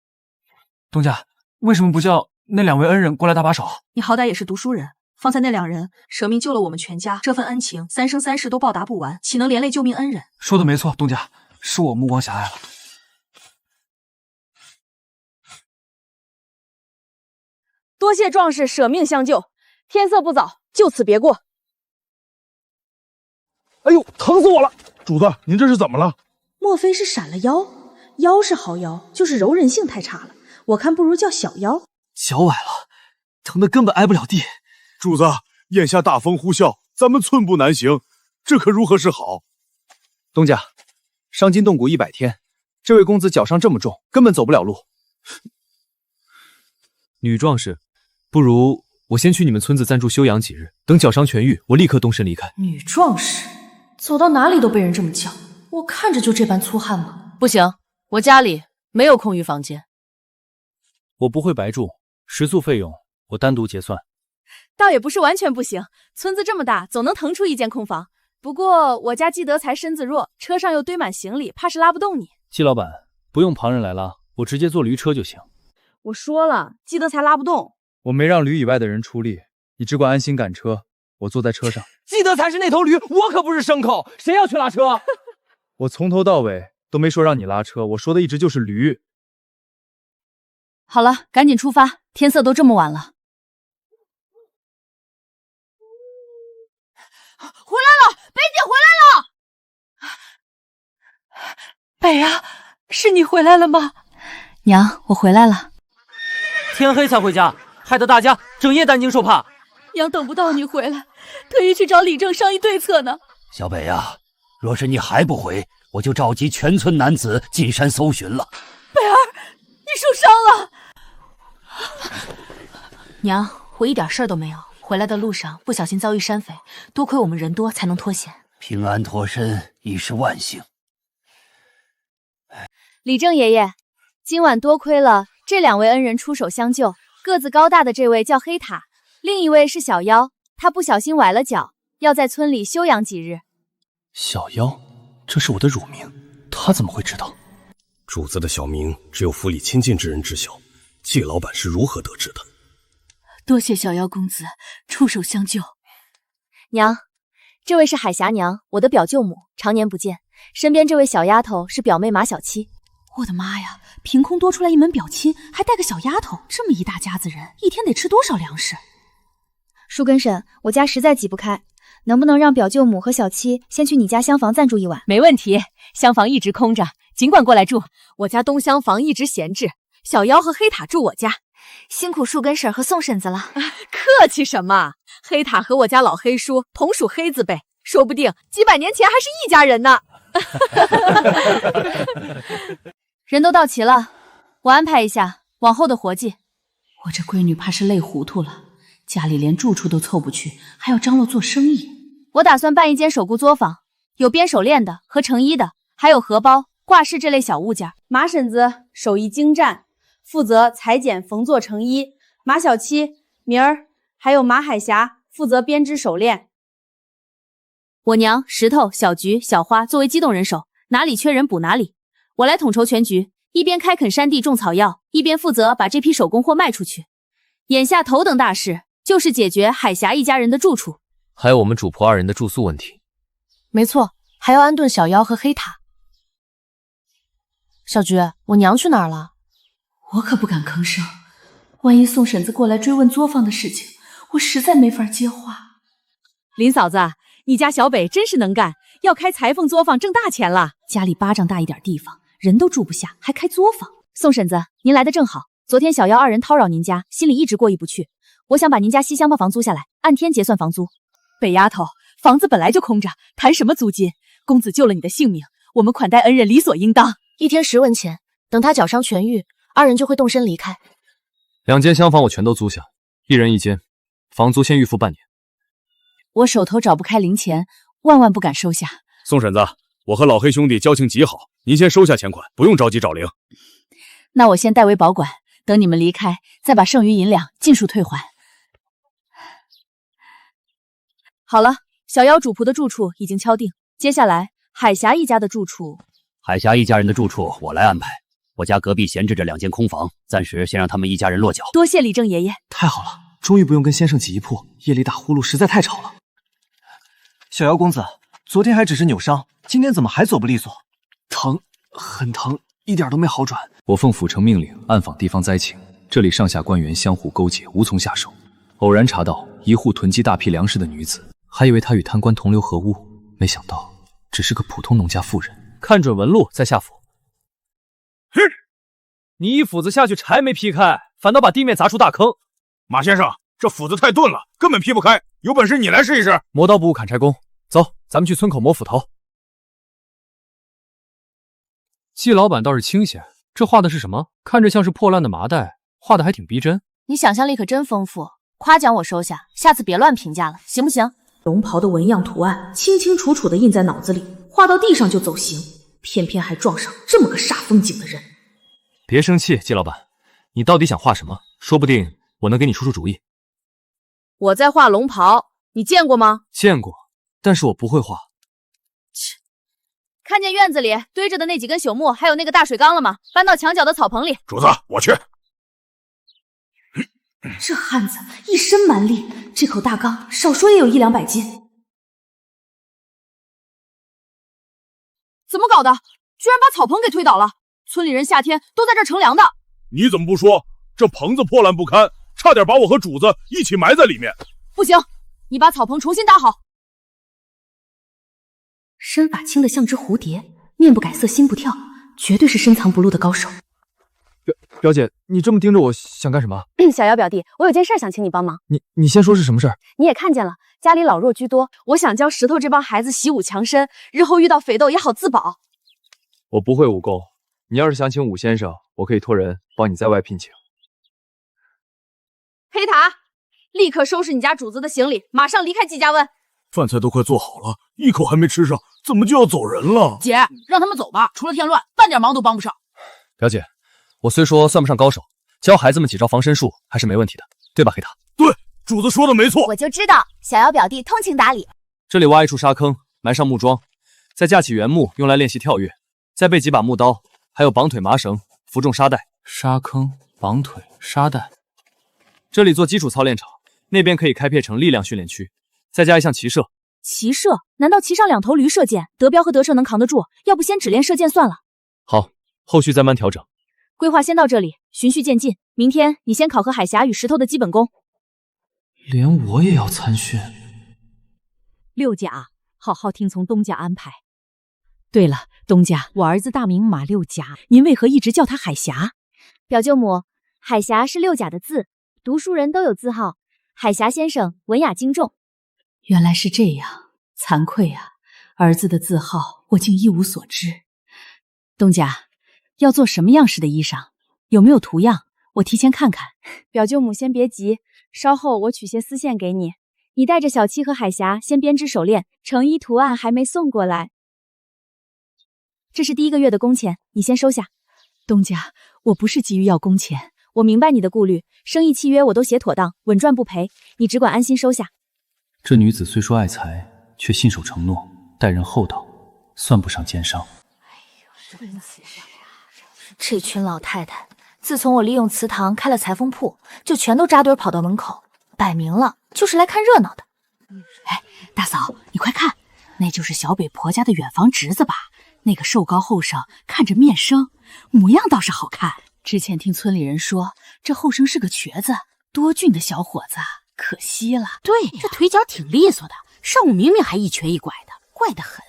[SPEAKER 6] 东家，为什么不叫那2位恩人过来搭把手？
[SPEAKER 2] 你好歹也是读书人，方才那2人舍命救了我们全家，这份恩情3生3世都报答不完，岂能连累救命恩人？
[SPEAKER 6] 说的没错，东家，是我目光狭隘了。
[SPEAKER 5] 多谢壮士舍命相救，天色不早，就此别过。
[SPEAKER 14] 哎呦，疼死我了！主子，您这是怎么了？
[SPEAKER 2] 莫非是闪了腰？腰是好腰，就是柔韧性太差了。我看不如叫小腰。
[SPEAKER 6] 脚崴了，疼得根本挨不了地。
[SPEAKER 16] 主子，眼下大风呼啸，咱们寸步难行，这可如何是好？
[SPEAKER 21] 东家，伤筋动骨100天，这位公子脚伤这么重，根本走不了路。
[SPEAKER 12] 女壮士，不如我先去你们村子暂住休养几日，等脚伤痊愈，我立刻动身离开。
[SPEAKER 2] 女壮士，走到哪里都被人这么叫，我看着就这般粗汉吗？
[SPEAKER 3] 不行，我家里没有空余房间。
[SPEAKER 12] 我不会白住，食宿费用我单独结算。
[SPEAKER 5] 倒也不是完全不行，村子这么大，总能腾出一间空房。不过我家季德才身子弱，车上又堆满行李，怕是拉不动你。
[SPEAKER 12] 季老板，不用旁人来拉，我直接坐驴车就行。
[SPEAKER 13] 我说了，季德才拉不动。
[SPEAKER 21] 我没让驴以外的人出力，你只管安心赶车，我坐在车上。
[SPEAKER 4] 记得才是那头驴，我可不是牲口，谁要去拉车？
[SPEAKER 21] 我从头到尾都没说让你拉车，我说的一直就是驴。
[SPEAKER 1] 好了，赶紧出发，天色都这么晚了。
[SPEAKER 3] 回来了，北姐回来了。
[SPEAKER 1] 北啊，是你回来了吗？娘，我回来了。
[SPEAKER 4] 天黑才回家，害得大家整夜担惊受怕。
[SPEAKER 5] 娘等不到你回来，特意去找李正商议对策呢。
[SPEAKER 11] 小北啊，若是你还不回，我就召集全村男子进山搜寻了。
[SPEAKER 5] 北儿，你受伤了。
[SPEAKER 1] 娘，我一点事儿都没有。回来的路上不小心遭遇山匪，多亏我们人多才能脱险。
[SPEAKER 11] 平安脱身已是万幸。
[SPEAKER 5] 李正爷爷，今晚多亏了这2位恩人出手相救。个子高大的这位叫黑塔，另一位是小妖，他不小心崴了脚，要在村里休养几日。
[SPEAKER 12] 小妖，这是我的乳名，他怎么会知道？
[SPEAKER 18] 主子的小名只有府里亲近之人知晓，季老板是如何得知的？
[SPEAKER 1] 多谢小妖公子出手相救。
[SPEAKER 5] 娘，这位是海霞娘，我的表舅母，常年不见。身边这位小丫头是表妹马小七。
[SPEAKER 2] 我的妈呀，凭空多出来一门表亲，还带个小丫头，这么一大家子人，一天得吃多少粮食？
[SPEAKER 5] 树根婶，我家实在挤不开，能不能让表舅母和小七先去你家厢房暂住一晚？
[SPEAKER 1] 没问题，厢房一直空着，尽管过来住。我家东厢房一直闲置，小妖和黑塔住我家。
[SPEAKER 5] 辛苦树根婶和宋婶子了。
[SPEAKER 1] 客气什么？黑塔和我家老黑叔同属黑字辈，说不定几百年前还是一家人呢。
[SPEAKER 5] 人都到齐了，我安排一下往后的活计。
[SPEAKER 2] 我这闺女怕是累糊涂了，家里连住处都凑不去，还要张罗做生意。
[SPEAKER 5] 我打算办一间手工作坊，有编手链的和成衣的，还有荷包、挂饰这类小物件。马婶子手艺精湛，负责裁剪缝做成衣。马小七、明儿还有马海霞负责编织手链。我娘、石头、小菊、小花作为机动人手，哪里缺人补哪里。我来统筹全局，一边开垦山地种草药，一边负责把这批手工货卖出去。眼下头等大事就是解决海霞一家人的住处，
[SPEAKER 12] 还有我们主仆2人的住宿问题。
[SPEAKER 1] 没错，还要安顿小妖和黑塔。小菊，我娘去哪儿了？
[SPEAKER 2] 我可不敢吭声，万一宋婶子过来追问作坊的事情，我实在没法接话。
[SPEAKER 1] 林嫂子，你家小北真是能干，要开裁缝作坊挣大钱了。
[SPEAKER 2] 家里巴掌大一点地方，人都住不下，还开作坊。
[SPEAKER 5] 宋婶子，您来的正好。昨天小妖2人叨扰您家，心里一直过意不去。我想把您家西厢房房租下来，按天结算房租。
[SPEAKER 1] 北丫头，房子本来就空着，谈什么租金？公子救了你的性命，我们款待恩人理所应当。
[SPEAKER 7] 1天10文钱，等他脚伤痊愈，2人就会动身离开。
[SPEAKER 12] 2间厢房我全都租下，1人1间，房租先预付半年。
[SPEAKER 1] 我手头找不开零钱，万万不敢收下。
[SPEAKER 16] 宋婶子，我和老黑兄弟交情极好，您先收下钱款，不用着急找零。
[SPEAKER 1] 那我先代为保管，等你们离开，再把剩余银两尽数退还。
[SPEAKER 5] 好了，小妖主仆的住处已经敲定，接下来海霞一家的住处。
[SPEAKER 11] 海霞一家人的住处我来安排，我家隔壁闲置着2间空房，暂时先让他们一家人落脚。
[SPEAKER 5] 多谢李正爷爷。
[SPEAKER 6] 太好了，终于不用跟先生挤一铺，夜里打呼噜实在太吵了。小妖公子，昨天还只是扭伤，今天怎么还走不利索？
[SPEAKER 12] 疼，很疼，一点都没好转。我奉府城命令，暗访地方灾情，这里上下官员相互勾结，无从下手。偶然查到一户囤积大批粮食的女子，还以为她与贪官同流合污，没想到只是个普通农家妇人。
[SPEAKER 4] 看准纹路再下府。你一斧子下去，柴没劈开，反倒把地面砸出大坑。
[SPEAKER 16] 马先生，这斧子太钝了，根本劈不开，有本事你来试一试。
[SPEAKER 4] 磨刀不误砍柴工，走，咱们去村口磨斧头。
[SPEAKER 12] 季老板倒是清闲，这画的是什么？看着像是破烂的麻袋，画的还挺逼真。
[SPEAKER 5] 你想象力可真丰富，夸奖我收下，下次别乱评价了，行不行？
[SPEAKER 2] 龙袍的纹样图案清清楚楚地印在脑子里，画到地上就走形，偏偏还撞上这么个煞风景的人。
[SPEAKER 12] 别生气，季老板，你到底想画什么？说不定我能给你出出主意。
[SPEAKER 5] 我在画龙袍，你见过吗？
[SPEAKER 12] 见过，但是我不会画。
[SPEAKER 5] 看见院子里堆着的那几根朽木，还有那个大水缸了吗？搬到墙角的草棚里。
[SPEAKER 16] 主子，我去。
[SPEAKER 2] 这汉子一身蛮力，这口大缸少说也有100-200斤。
[SPEAKER 5] 怎么搞的？居然把草棚给推倒了！村里人夏天都在这儿乘凉的。
[SPEAKER 16] 你怎么不说？这棚子破烂不堪，差点把我和主子一起埋在里面。
[SPEAKER 5] 不行，你把草棚重新搭好。
[SPEAKER 2] 身法轻得像只蝴蝶，面不改色心不跳，绝对是深藏不露的高手。
[SPEAKER 21] 表姐，你这么盯着我想干什么？
[SPEAKER 15] 小姚表弟，我有件事想请你帮忙。
[SPEAKER 21] 你先说是什么事儿？
[SPEAKER 15] 你也看见了，家里老弱居多，我想教石头这帮孩子习武强身，日后遇到匪斗也好自保。
[SPEAKER 21] 我不会武功，你要是想请武先生，我可以托人帮你在外聘请。
[SPEAKER 5] 黑塔，立刻收拾你家主子的行李，马上离开季家湾。
[SPEAKER 16] 饭菜都快做好了，一口还没吃上，怎么就要走人了？
[SPEAKER 3] 姐，让他们走吧，除了添乱，半点忙都帮不上。
[SPEAKER 12] 表姐，我虽说算不上高手，教孩子们几招防身术还是没问题的，对吧，黑塔？
[SPEAKER 16] 对，主子说的没错。
[SPEAKER 7] 我就知道小姚表弟通情达理。
[SPEAKER 12] 这里挖一处沙坑，埋上木桩，再架起原木用来练习跳跃，再备几把木刀，还有绑腿麻绳，负重沙袋。沙坑、绑腿、沙袋，这里做基础操练场，那边可以开辟成力量训练区，再加一项骑射。
[SPEAKER 2] 骑射？难道骑上2头驴射箭，德彪和德胜能扛得住？要不先只练射箭算了。
[SPEAKER 12] 好，后续再慢调整。
[SPEAKER 2] 规划先到这里，循序渐进。明天你先考核海峡与石头的基本功。
[SPEAKER 12] 连我也要参训？
[SPEAKER 1] 六甲，好好听从东家安排。对了，东家，我儿子大名马六甲，您为何一直叫他海峡？
[SPEAKER 7] 表舅母，海峡是六甲的字，读书人都有字号。海峡先生文雅精重。
[SPEAKER 1] 原来是这样，惭愧啊，儿子的字号我竟一无所知。东家，要做什么样式的衣裳？有没有图样？我提前看看。
[SPEAKER 5] 表舅母先别急，稍后我取些丝线给你，你带着小七和海峡先编织手链，成衣图案还没送过来。这是第1个月的工钱，你先收下。
[SPEAKER 1] 东家，我不是急于要工钱。
[SPEAKER 5] 我明白你的顾虑，生意契约我都写妥当，稳赚不赔，你只管安心收下。
[SPEAKER 12] 这女子虽说爱财，却信守承诺，待人厚道，算不上奸商。
[SPEAKER 7] 这群老太太，自从我利用祠堂开了裁缝铺，就全都扎堆跑到门口，摆明了就是来看热闹的。
[SPEAKER 1] 哎，大嫂，你快看，那就是小北婆家的远房侄子吧？那个瘦高后生，看着面生，模样倒是好看。之前听村里人说，这后生是个瘸子，多俊的小伙子，可惜了。
[SPEAKER 15] 对，这腿脚挺利索的，上午明明还一瘸一拐的，怪得很。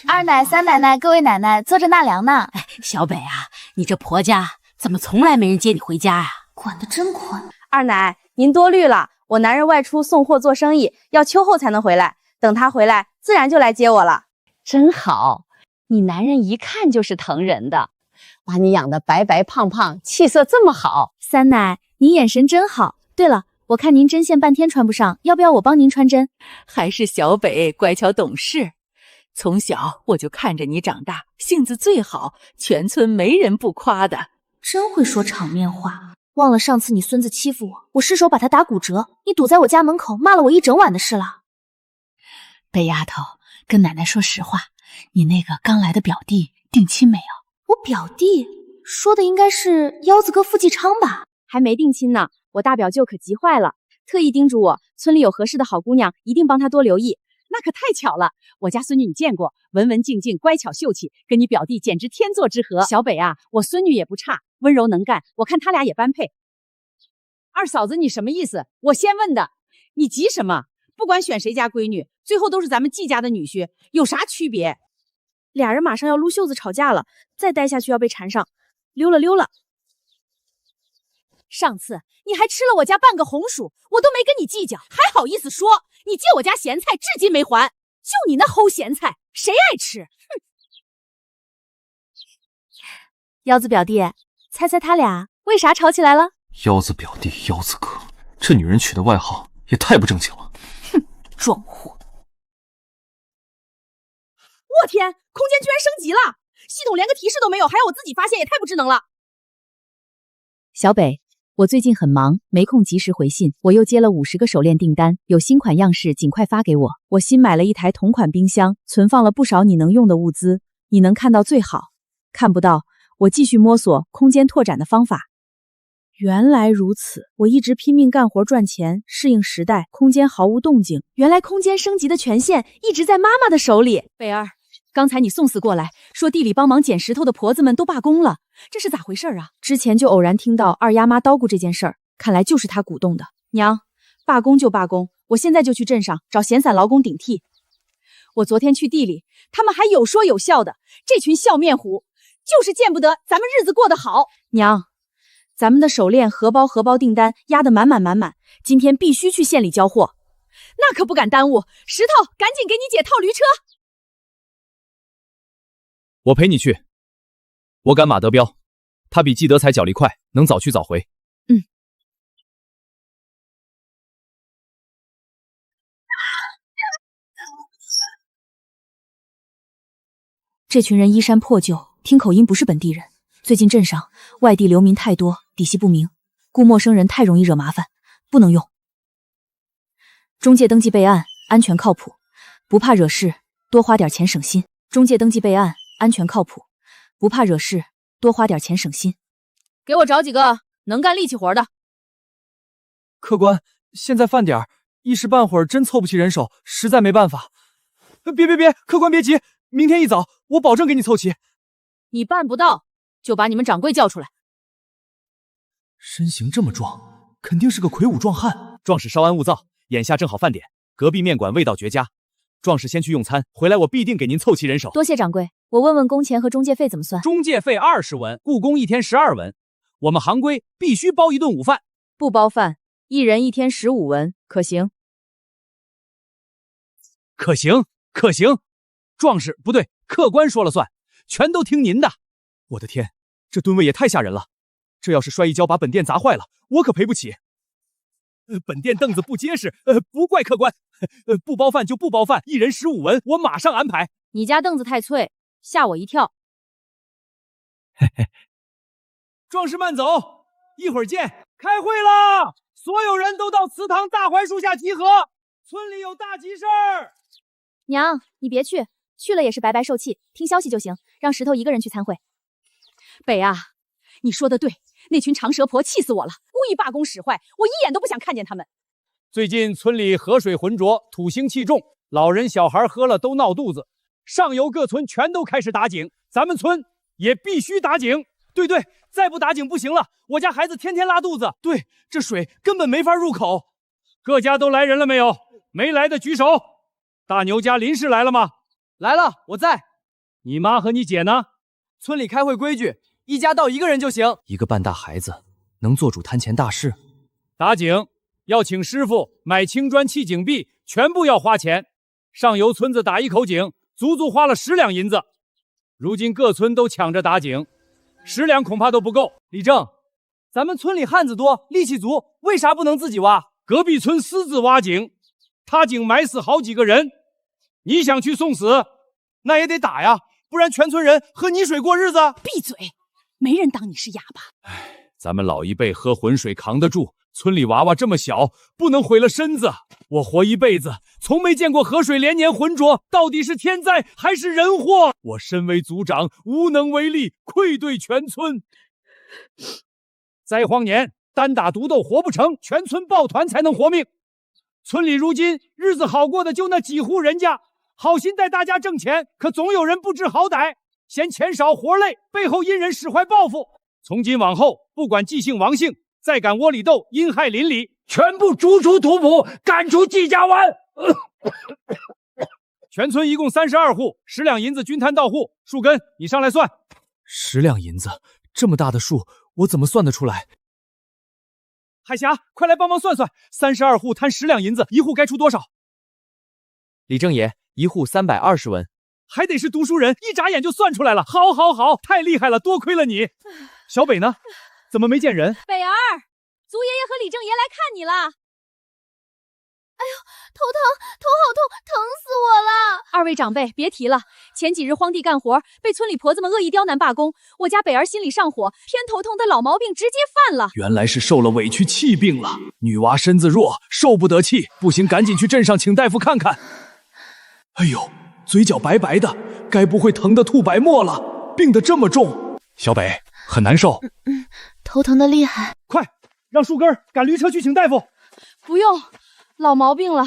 [SPEAKER 7] 二奶、三奶奶，各位奶奶，坐着纳凉呢。
[SPEAKER 15] 哎，小北啊，你这婆家怎么从来没人接你回家呀？
[SPEAKER 2] 管得真宽。
[SPEAKER 5] 二奶，您多虑了，我男人外出送货做生意，要秋后才能回来，等他回来，自然就来接我了。
[SPEAKER 15] 真好，你男人一看就是疼人的，把你养得白白胖胖，气色这么好。
[SPEAKER 5] 三奶，您眼神真好。对了，我看您针线半天穿不上，要不要我帮您穿针？
[SPEAKER 1] 还是小北乖巧懂事，从小我就看着你长大，性子最好，全村没人不夸的。
[SPEAKER 2] 真会说场面话。
[SPEAKER 7] 忘了上次你孙子欺负我，我失手把他打骨折，你堵在我家门口骂了我一整晚的事了。
[SPEAKER 1] 北丫头，跟奶奶说实话，你那个刚来的表弟定亲没有？
[SPEAKER 7] 我表弟说的应该是腰子哥傅继昌吧？
[SPEAKER 5] 还没定亲呢，我大表舅可急坏了，特意叮嘱我，村里有合适的好姑娘，一定帮他多留意。
[SPEAKER 1] 那可太巧了，我家孙女你见过，文文静静，乖巧秀气，跟你表弟简直天作之合。小北啊，我孙女也不差，温柔能干，我看他俩也般配。二嫂子，你什么意思？我先问的，你急什么？不管选谁家闺女，最后都是咱们季家的女婿，有啥区别？
[SPEAKER 5] 俩人马上要撸袖子吵架了，再待下去要被缠上，溜了溜了。上次你还吃了我家半个红薯，我都没跟你计较，还好意思说你借我家咸菜至今没还，就你那齁咸菜，谁爱吃？哼！腰子表弟，猜猜他俩为啥吵起来了？
[SPEAKER 12] 腰子表弟，腰子哥，这女人取的外号也太不正经了。
[SPEAKER 1] 哼，壮货！
[SPEAKER 5] 我天，空间居然升级了，系统连个提示都没有，还要我自己发现，也太不智能了。
[SPEAKER 1] 小北，我最近很忙，没空及时回信。我又接了50个手链订单，有新款样式尽快发给我。我新买了一台同款冰箱，存放了不少你能用的物资。你能看到最好，看不到，我继续摸索空间拓展的方法。原来如此，我一直拼命干活赚钱，适应时代，空间毫无动静。原来空间升级的权限一直在妈妈的手里。贝儿，刚才你送死过来，说地里帮忙捡石头的婆子们都罢工了，这是咋回事啊？之前就偶然听到二丫妈叨咕这件事儿，看来就是她鼓动的。娘，罢工就罢工，我现在就去镇上找闲散劳工顶替。我昨天去地里，他们还有说有笑的，这群笑面虎就是见不得咱们日子过得好。娘，咱们的手链、荷包订单压得满满，今天必须去县里交货。那可不敢耽误，石头，赶紧给你姐套驴车。
[SPEAKER 12] 我陪你去。我赶马德彪，他比季德才脚力快，能早去早回。
[SPEAKER 1] 这群人衣衫破旧，听口音不是本地人。最近镇上外地流民太多，底细不明，雇陌生人太容易惹麻烦，不能用。中介登记备案，安全靠谱，不怕惹事，多花点钱省心。中介登记备案，安全靠谱，不怕惹事，多花点钱省心。
[SPEAKER 3] 给我找几个能干力气活的。
[SPEAKER 4] 客官，现在饭点儿，一时半会儿真凑不齐人手，实在没办法。别，客官别急，明天一早我保证给你凑齐。
[SPEAKER 3] 你办不到，就把你们掌柜叫出来。
[SPEAKER 6] 身形这么壮，肯定是个魁梧壮汉。
[SPEAKER 21] 壮士稍安勿躁，眼下正好饭点，隔壁面馆味道绝佳。壮士先去用餐，回来我必定给您凑齐人手。
[SPEAKER 1] 多谢掌柜，我问问工钱和中介费怎么算？
[SPEAKER 21] 中介费20文，雇工1天12文。我们行规必须包一顿午饭，
[SPEAKER 1] 不包饭，1人1天15文，可行？
[SPEAKER 21] 可行。壮士不对，客官说了算，全都听您的。我的天，这吨位也太吓人了！这要是摔一跤把本店砸坏了，我可赔不起。本店凳子不结实，不怪客官。不包饭就不包饭，1人15文，我马上安排。
[SPEAKER 3] 你家凳子太脆，吓我一跳。
[SPEAKER 21] 壮士慢走，一会儿见。开会啦！所有人都到祠堂大槐树下集合，村里有大急事儿。
[SPEAKER 8] 娘，你别去，去了也是白白受气，听消息就行，让石头一个人去参会。
[SPEAKER 3] 北啊，你说的对，那群长舌婆气死我了，故意罢工使坏，我一眼都不想看见他们。
[SPEAKER 21] 最近村里河水浑浊，土腥气重，老人小孩喝了都闹肚子，上游各村全都开始打井，咱们村也必须打井。对，再不打井不行了，我家孩子天天拉肚子。对，这水根本没法入口。各家都来人了没有？没来的举手。大牛家林氏来了吗？
[SPEAKER 4] 来了，我在。
[SPEAKER 21] 你妈和你姐呢？
[SPEAKER 4] 村里开会规矩，一家到1个人就行。
[SPEAKER 6] 一个半大孩子能做主摊前大事？
[SPEAKER 21] 打井要请师傅买青砖砌井壁，全部要花钱。上游村子打1口井，足足花了10两银子。如今各村都抢着打井，10两恐怕都不够。
[SPEAKER 4] 李正，咱们村里汉子多，力气足，为啥不能自己挖？
[SPEAKER 21] 隔壁村私自挖井，他井埋死好几个人。你想去送死，
[SPEAKER 4] 那也得打呀，不然全村人喝泥水过日子。
[SPEAKER 3] 闭嘴，没人当你是哑巴。
[SPEAKER 21] 咱们老一辈喝浑水扛得住，村里娃娃这么小，不能毁了身子。我活一辈子，从没见过河水连年浑浊，到底是天灾还是人祸？我身为族长，无能为力，愧对全村。灾荒年，单打独斗活不成，全村抱团才能活命。村里如今日子好过的就那几户人家，好心带大家挣钱，可总有人不知好歹，嫌钱少活累，背后阴人使坏报复。从今往后，不管季姓王姓，再敢窝里斗，阴害邻里，全部逐出土埔，赶出季家湾。全村一共32户，10两银子均摊到户。树根，你上来算。
[SPEAKER 6] 10两银子，这么大的数，我怎么算得出来？
[SPEAKER 21] 海霞，快来帮忙算算，32户摊10两银子，一户该出多少？
[SPEAKER 4] 李正爷，一户320文。
[SPEAKER 21] 还得是读书人，一眨眼就算出来了。好，太厉害了，多亏了你。小北呢？怎么没见人？
[SPEAKER 5] 北儿，族爷爷和李正爷来看你了。头好痛，疼死我了！二位长辈别提了，前几日荒地干活，被村里婆子们恶意刁难罢工，我家北儿心里上火，偏头痛的老毛病直接犯了。
[SPEAKER 21] 原来是受了委屈气病了。女娃身子弱，受不得气，不行，赶紧去镇上请大夫看看。哎呦，嘴角白白的，该不会疼得吐白沫了？病得这么重，小北很难受。
[SPEAKER 8] 头疼的厉害。
[SPEAKER 4] 快，让树根赶驴车去请大夫。
[SPEAKER 5] 不用，老毛病了。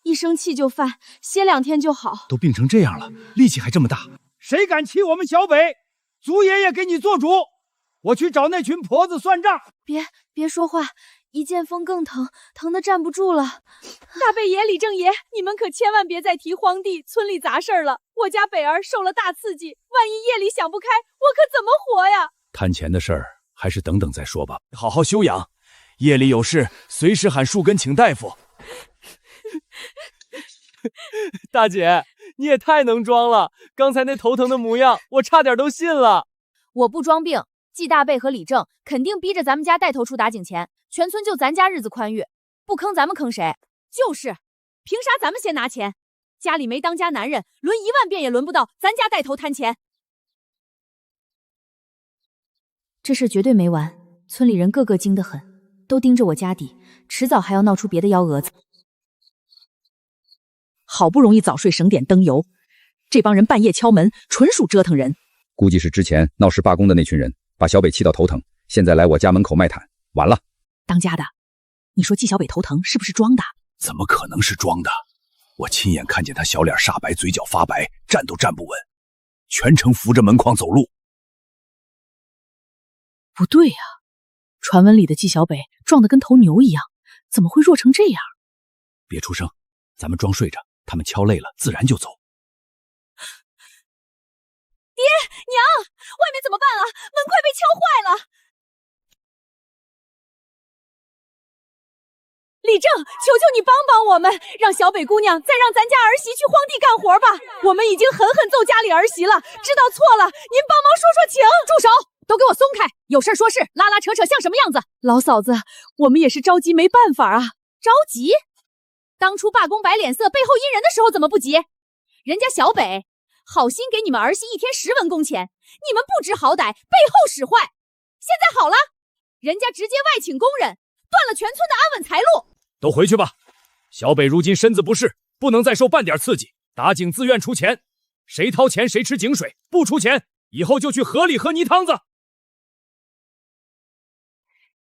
[SPEAKER 5] 一生气就犯，歇2天就好。
[SPEAKER 21] 都病成这样了，力气还这么大，
[SPEAKER 4] 谁敢欺我们小北？祖爷爷给你做主，我去找那群婆子算账。
[SPEAKER 5] 别说话，一见风更疼，疼得站不住了。大贝爷、李正爷，你们可千万别再提荒地、村里杂事儿了。我家北儿受了大刺激，万一夜里想不开，我可怎么活呀？
[SPEAKER 21] 摊钱的事儿还是等等再说吧，好好休养。夜里有事，随时喊树根请大夫。
[SPEAKER 4] 大姐，你也太能装了！刚才那头疼的模样，我差点都信了。
[SPEAKER 5] 我不装病，季大贝和李正肯定逼着咱们家带头出打井钱，全村就咱家日子宽裕，不坑咱们坑谁？就是，凭啥咱们先拿钱？家里没当家男人，轮1万遍也轮不到咱家带头摊钱。这事绝对没完，村里人个个精得很，都盯着我家底，迟早还要闹出别的幺蛾子。
[SPEAKER 2] 好不容易早睡省点灯油，这帮人半夜敲门，纯属折腾人。
[SPEAKER 9] 估计是之前闹事罢工的那群人，把小北气到头疼，现在来我家门口卖毯，完了。
[SPEAKER 2] 当家的，你说季小北头疼是不是装的？
[SPEAKER 21] 怎么可能是装的？我亲眼看见他小脸煞白，嘴角发白，站都站不稳，全程扶着门框走路。
[SPEAKER 2] 不对呀，传闻里的季小北壮得跟头牛一样，怎么会弱成这样？
[SPEAKER 21] 别出声，咱们装睡着，他们敲累了自然就走。
[SPEAKER 5] 爹娘，外面怎么办啊？门快被敲坏了！李正，求求你帮帮我们，让小北姑娘再让咱家儿媳去荒地干活吧！我们已经狠狠揍家里儿媳了，知道错了，您帮忙说说情。住手！都给我松开！有事说事，拉拉扯扯像什么样子？老嫂子，我们也是着急没办法啊。着急？当初罢工摆脸色，背后阴人的时候怎么不急？人家小北好心给你们儿媳1天10文工钱，你们不知好歹，背后使坏。现在好了，人家直接外请工人，断了全村的安稳财路。
[SPEAKER 21] 都回去吧，小北如今身子不适，不能再受半点刺激。打井自愿出钱，谁掏钱谁吃井水，不出钱以后就去河里喝泥汤子。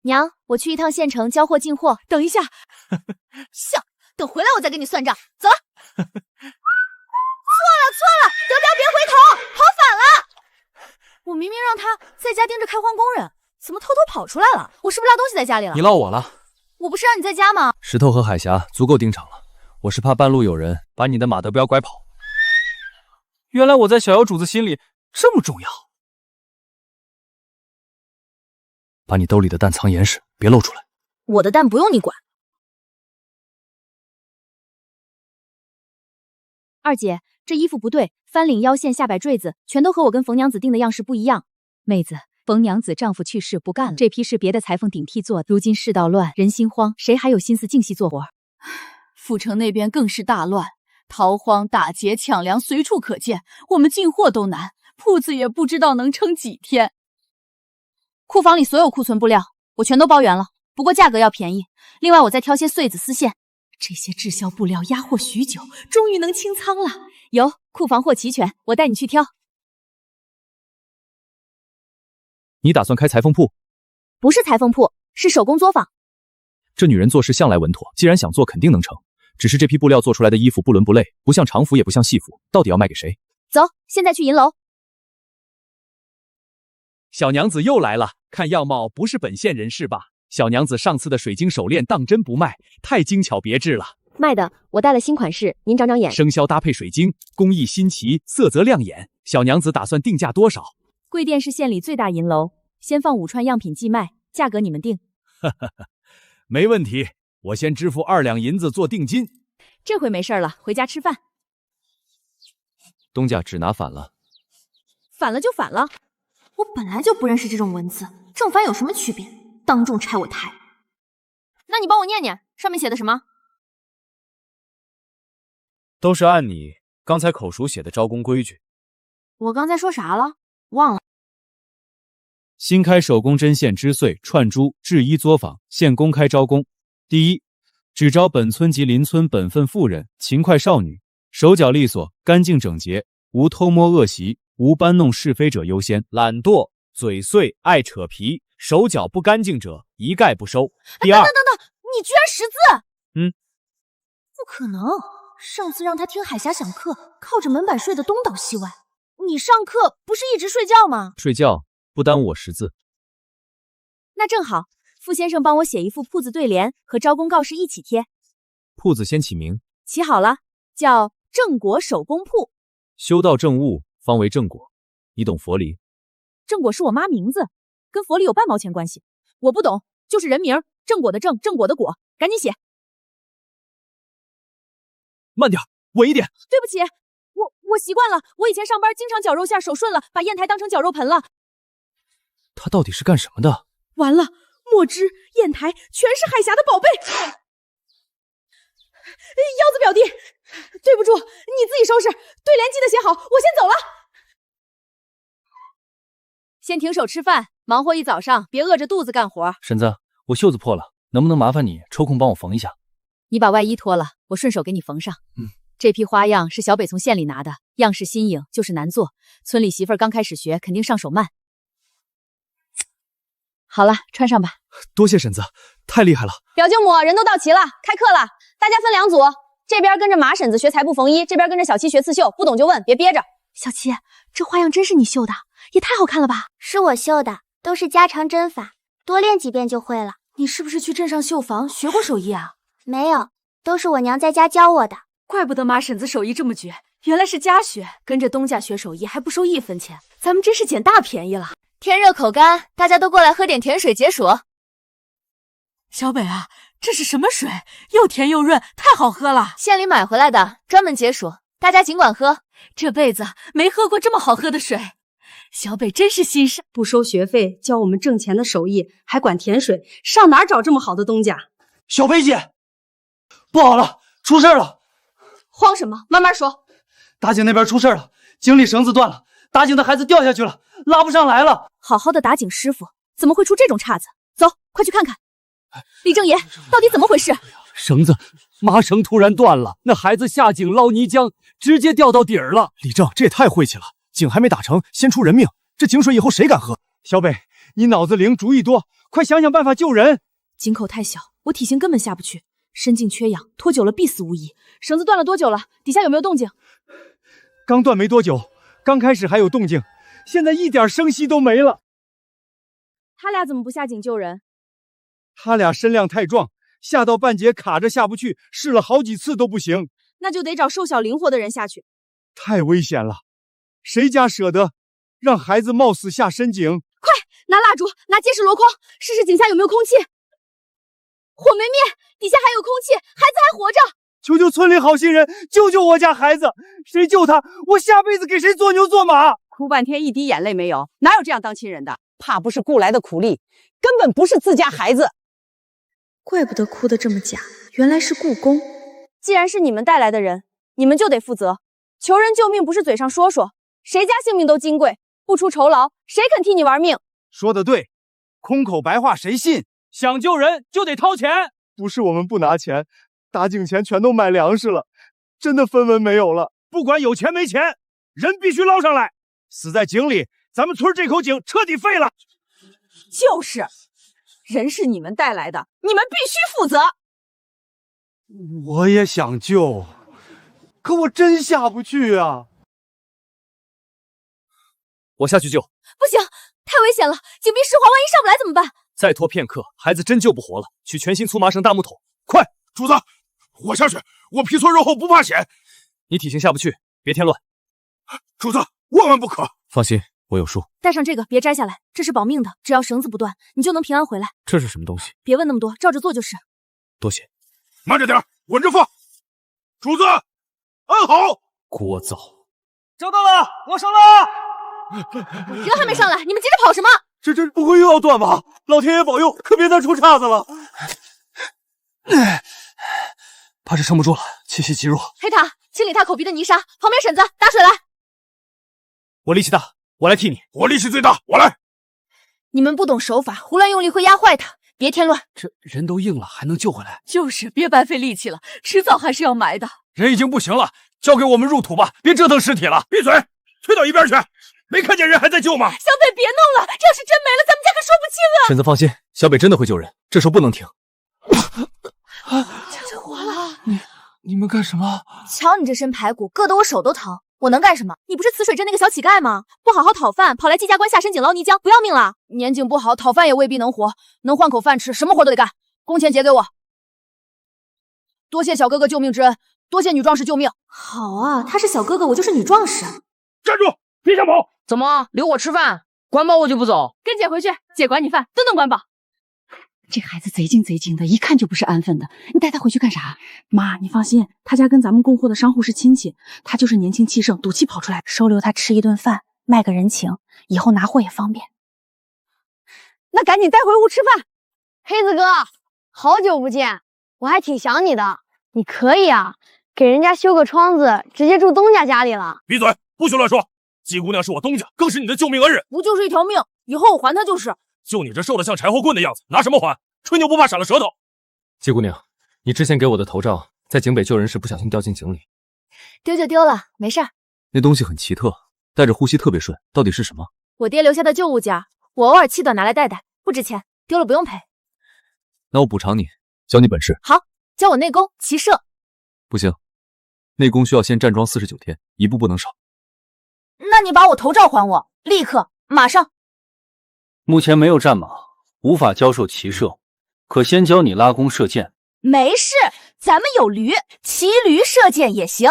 [SPEAKER 5] 娘，我去一趟县城交货进货。等一下，
[SPEAKER 15] 笑，等回来我再跟你算账。走了。错了，德彪别回头，跑反了。我明明让他在家盯着开荒工人，怎么偷偷跑出来了？我是不是落东西在家里了？
[SPEAKER 12] 你落我了。
[SPEAKER 15] 我不是让你在家吗？
[SPEAKER 12] 石头和海峡足够盯场了，我是怕半路有人把你的马德彪拐跑。
[SPEAKER 4] 原来我在小妖主子心里这么重要。
[SPEAKER 12] 把你兜里的蛋藏严实，别露出来。
[SPEAKER 15] 我的蛋不用你管。
[SPEAKER 5] 二姐，这衣服不对，翻领腰线下摆坠子全都和我跟冯娘子订的样式不一样。妹子，冯娘子丈夫去世不干了，这批是别的裁缝顶替做的。如今世道乱，人心慌，谁还有心思静细做活？
[SPEAKER 3] 阜成那边更是大乱，逃荒、打劫、抢粮随处可见，我们进货都难，铺子也不知道能撑几天。库房里所有库存布料我全都包圆了，不过价格要便宜。另外我再挑些穗子、丝线。
[SPEAKER 2] 这些滞销布料压货许久，终于能清仓了。
[SPEAKER 5] 有，库房货齐全，我带你去挑。
[SPEAKER 12] 你打算开裁缝铺？
[SPEAKER 5] 不是裁缝铺，是手工作坊。
[SPEAKER 12] 这女人做事向来稳妥，既然想做，肯定能成。只是这批布料做出来的衣服不伦不类，不像常服，也不像戏服，到底要卖给谁？
[SPEAKER 5] 走，现在去银楼。
[SPEAKER 21] 小娘子又来了，看样貌不是本县人士吧？小娘子上次的水晶手链当真不卖，太精巧别致了。
[SPEAKER 5] 卖的，我带了新款式，您长长眼。
[SPEAKER 21] 生肖搭配水晶，工艺新奇，色泽亮眼。小娘子打算定价多少？
[SPEAKER 5] 贵店是县里最大银楼，先放5串样品寄卖，价格你们定。
[SPEAKER 21] 没问题，我先支付2两银子做定金。
[SPEAKER 5] 这回没事了，回家吃饭。
[SPEAKER 12] 东家只拿反了。
[SPEAKER 5] 反了就反了。
[SPEAKER 15] 我本来就不认识这种文字，正反有什么区别？当众拆我台。那你帮我念念，上面写的什么？
[SPEAKER 4] 都是按你刚才口述写的招工规矩。
[SPEAKER 8] 我刚才说啥了？忘了。
[SPEAKER 21] 新开手工针线织穗、串珠、制衣作坊现公开招工。第一，只招本村及邻村本分妇人、勤快少女，手脚利索、干净整洁，无偷摸恶习，无搬弄是非者优先。
[SPEAKER 4] 懒惰、嘴碎、爱扯皮、手脚不干净者一概不收。第二，
[SPEAKER 8] 等，你居然识字？不可能！上次让他听海峡讲课，靠着门板睡得东倒西歪。你上课不是一直睡觉吗？
[SPEAKER 21] 睡觉不耽误我识字。
[SPEAKER 5] 那正好，傅先生帮我写一副铺子对联和招工告示一起贴。
[SPEAKER 21] 铺子先起名，
[SPEAKER 5] 起好了，叫正果手工铺。
[SPEAKER 21] 修道正悟，方为正果。你懂佛理？
[SPEAKER 5] 正果是我妈名字，跟佛理有半毛钱关系。我不懂，就是人名，正果的正，正果的果，赶紧写。
[SPEAKER 4] 慢点，稳一点。
[SPEAKER 5] 对不起，我习惯了，我以前上班经常绞肉馅，手顺了，把砚台当成绞肉盆了。
[SPEAKER 12] 他到底是干什么的？
[SPEAKER 13] 完了，墨汁、砚台全是海峡的宝贝。腰子表弟，对不住，你自己收拾，对联记得写好，我先走了。
[SPEAKER 5] 先停手吃饭，忙活一早上，别饿着肚子干活。
[SPEAKER 12] 婶子，我袖子破了，能不能麻烦你抽空帮我缝一下？
[SPEAKER 5] 你把外衣脱了，我顺手给你缝上。这批花样是小北从县里拿的，样式新颖，就是难做。村里媳妇儿刚开始学，肯定上手慢。好了，穿上吧。
[SPEAKER 12] 多谢婶子，太厉害了。
[SPEAKER 5] 表舅母，人都到齐了，开课了，大家分两组，这边跟着马婶子学裁布缝衣，这边跟着小七学刺绣，不懂就问，别憋着。
[SPEAKER 8] 小七，这花样真是你绣的，也太好看了吧？
[SPEAKER 7] 是我绣的，都是家常针法，多练几遍就会了。
[SPEAKER 8] 你是不是去镇上绣坊学过手艺啊？
[SPEAKER 7] 没有，都是我娘在家教我的。
[SPEAKER 8] 怪不得马婶子手艺这么绝，原来是家学，跟着东家学手艺还不收1分钱，咱们真是捡大便宜了。
[SPEAKER 5] 天热口干，大家都过来喝点甜水解暑。
[SPEAKER 15] 小北啊，这是什么水？又甜又润，太好喝了。
[SPEAKER 5] 县里买回来的，专门解暑，大家尽管喝。
[SPEAKER 15] 这辈子没喝过这么好喝的水。小北真是心善，
[SPEAKER 2] 不收学费，教我们挣钱的手艺，还管甜水，上哪儿找这么好的东家？
[SPEAKER 20] 小北姐，不好了，出事了！
[SPEAKER 5] 慌什么？慢慢说。
[SPEAKER 20] 大井那边出事了，井里绳子断了，打井的孩子掉下去了，拉不上来了。
[SPEAKER 5] 好好的打井师傅，怎么会出这种岔子？走，快去看看。李正爷，到底怎么回事？
[SPEAKER 21] 绳子，麻绳突然断了，那孩子下井捞泥浆，直接掉到底儿了。
[SPEAKER 6] 李正，这也太晦气了，井还没打成，先出人命，这井水以后谁敢喝？
[SPEAKER 10] 小北，你脑子灵，主意多，快想想办法救人。
[SPEAKER 2] 井口太小，我体型根本下不去，深井缺氧，拖久了必死无疑。
[SPEAKER 5] 绳子断了多久了？底下有没有动静？
[SPEAKER 10] 刚断没多久，刚开始还有动静，现在一点声息都没了。
[SPEAKER 5] 他俩怎么不下井救人？
[SPEAKER 10] 他俩身量太壮，下到半截卡着下不去，试了好几次都不行。
[SPEAKER 5] 那就得找瘦小灵活的人下去。
[SPEAKER 10] 太危险了，谁家舍得让孩子冒死下深井？
[SPEAKER 5] 快拿蜡烛，拿结实箩筐，试试井下有没有空气。火没灭，底下还有空气，孩子还活着。
[SPEAKER 10] 求求村里好心人，救救我家孩子！谁救他，我下辈子给谁做牛做马！
[SPEAKER 3] 哭半天一滴眼泪没有，哪有这样当亲人的？怕不是雇来的苦力，根本不是自家孩子。
[SPEAKER 2] 怪不得哭得这么假，原来是雇工。
[SPEAKER 5] 既然是你们带来的人，你们就得负责。求人救命不是嘴上说说，谁家性命都金贵，不出酬劳，谁肯替你玩命？
[SPEAKER 10] 说得对，空口白话谁信？
[SPEAKER 4] 想救人就得掏钱。
[SPEAKER 10] 不是我们不拿钱，打井前全都买粮食了，真的分文没有了。
[SPEAKER 4] 不管有钱没钱，人必须捞上来。死在井里，咱们村这口井彻底废了。
[SPEAKER 3] 就是，人是你们带来的，你们必须负责。
[SPEAKER 10] 我也想救，可我真下不去啊！
[SPEAKER 12] 我下去救。
[SPEAKER 5] 不行，太危险了，井壁湿滑，万一上不来怎么办？
[SPEAKER 12] 再拖片刻，孩子真救不活了。取全新粗麻绳大木桶，快！
[SPEAKER 16] 主子，我下去，我皮糙肉厚不怕险。
[SPEAKER 12] 你体型下不去，别添乱。
[SPEAKER 16] 主子，万万不可！
[SPEAKER 12] 放心，我有数。
[SPEAKER 5] 带上这个，别摘下来，这是保命的，只要绳子不断，你就能平安回来。
[SPEAKER 12] 这是什么东西？
[SPEAKER 5] 别问那么多，照着做就是。
[SPEAKER 12] 多谢。
[SPEAKER 16] 慢着点，稳着放。主子，安好。
[SPEAKER 12] 聒噪。
[SPEAKER 4] 找到了，我上了。
[SPEAKER 5] 人还没上来，你们急着跑什么？
[SPEAKER 10] 这不会又要断吧？老天爷保佑，可别再出岔子了。
[SPEAKER 12] 怕是撑不住了，气息极弱。
[SPEAKER 5] 黑塔，清理他口鼻的泥沙。旁边婶子，打水来。
[SPEAKER 4] 我力气大，我来替你。
[SPEAKER 16] 我力气最大，我来。
[SPEAKER 5] 你们不懂手法，胡乱用力会压坏他，别添乱。
[SPEAKER 12] 这人都硬了，还能救回来？
[SPEAKER 1] 就是别白费力气了，迟早还是要埋的。
[SPEAKER 21] 人已经不行了，交给我们入土吧，别折腾尸体了。
[SPEAKER 16] 闭嘴，推到一边去！没看见人还在救吗？
[SPEAKER 5] 小北别弄了，这要是真没了，咱们家可说不清啊！
[SPEAKER 12] 婶子放心，小北真的会救人，这时候不能停。
[SPEAKER 5] 这活了！
[SPEAKER 12] 你们干什么？
[SPEAKER 5] 瞧你这身排骨，硌得我手都疼。我能干什么？你不是慈水镇那个小乞丐吗？不好好讨饭，跑来季家关下深井捞泥浆，不要命了？年景不好，讨饭也未必能活，能换口饭吃，什么活都得干。工钱结给我。多谢小哥哥救命之恩，多谢女壮士救命。
[SPEAKER 8] 好啊，他是小哥哥，我就是女壮士。
[SPEAKER 16] 站住，别想跑！
[SPEAKER 19] 怎么留我吃饭？管饱我就不走。
[SPEAKER 5] 跟姐回去，姐管你饭，顿顿管饱。
[SPEAKER 2] 这孩子贼精贼精的，一看就不是安分的。你带他回去干啥？妈，你放心，他家跟咱们供货的商户是亲戚，他就是年轻气盛，赌气跑出来，收留他吃一顿饭，卖个人情，以后拿货也方便。
[SPEAKER 5] 那赶紧带回屋吃饭。
[SPEAKER 17] 黑子哥，好久不见，我还挺想你的。你可以啊，给人家修个窗子，直接住东家家里了。
[SPEAKER 16] 闭嘴，不许乱说。季姑娘是我东家，更是你的救命恩人。
[SPEAKER 3] 不就是一条命，以后我还她就是。
[SPEAKER 16] 就你这瘦得像柴火棍的样子，拿什么还？吹牛不怕闪了舌头。
[SPEAKER 12] 季姑娘，你之前给我的头罩，在井北救人时不小心掉进井里，
[SPEAKER 5] 丢就丢了，没事儿。
[SPEAKER 12] 那东西很奇特，带着呼吸特别顺，到底是什么？
[SPEAKER 5] 我爹留下的旧物件，我偶尔气短拿来带带，不值钱，丢了不用赔。
[SPEAKER 12] 那我补偿你，教你本事。
[SPEAKER 5] 好，教我内功、骑射。
[SPEAKER 12] 不行，内功需要先站桩49天，一步不能少。
[SPEAKER 3] 那你把我头罩还我，立刻，马上。
[SPEAKER 22] 目前没有战马，无法教授骑射，可先教你拉弓射箭。
[SPEAKER 3] 没事，咱们有驴，骑驴射箭也行。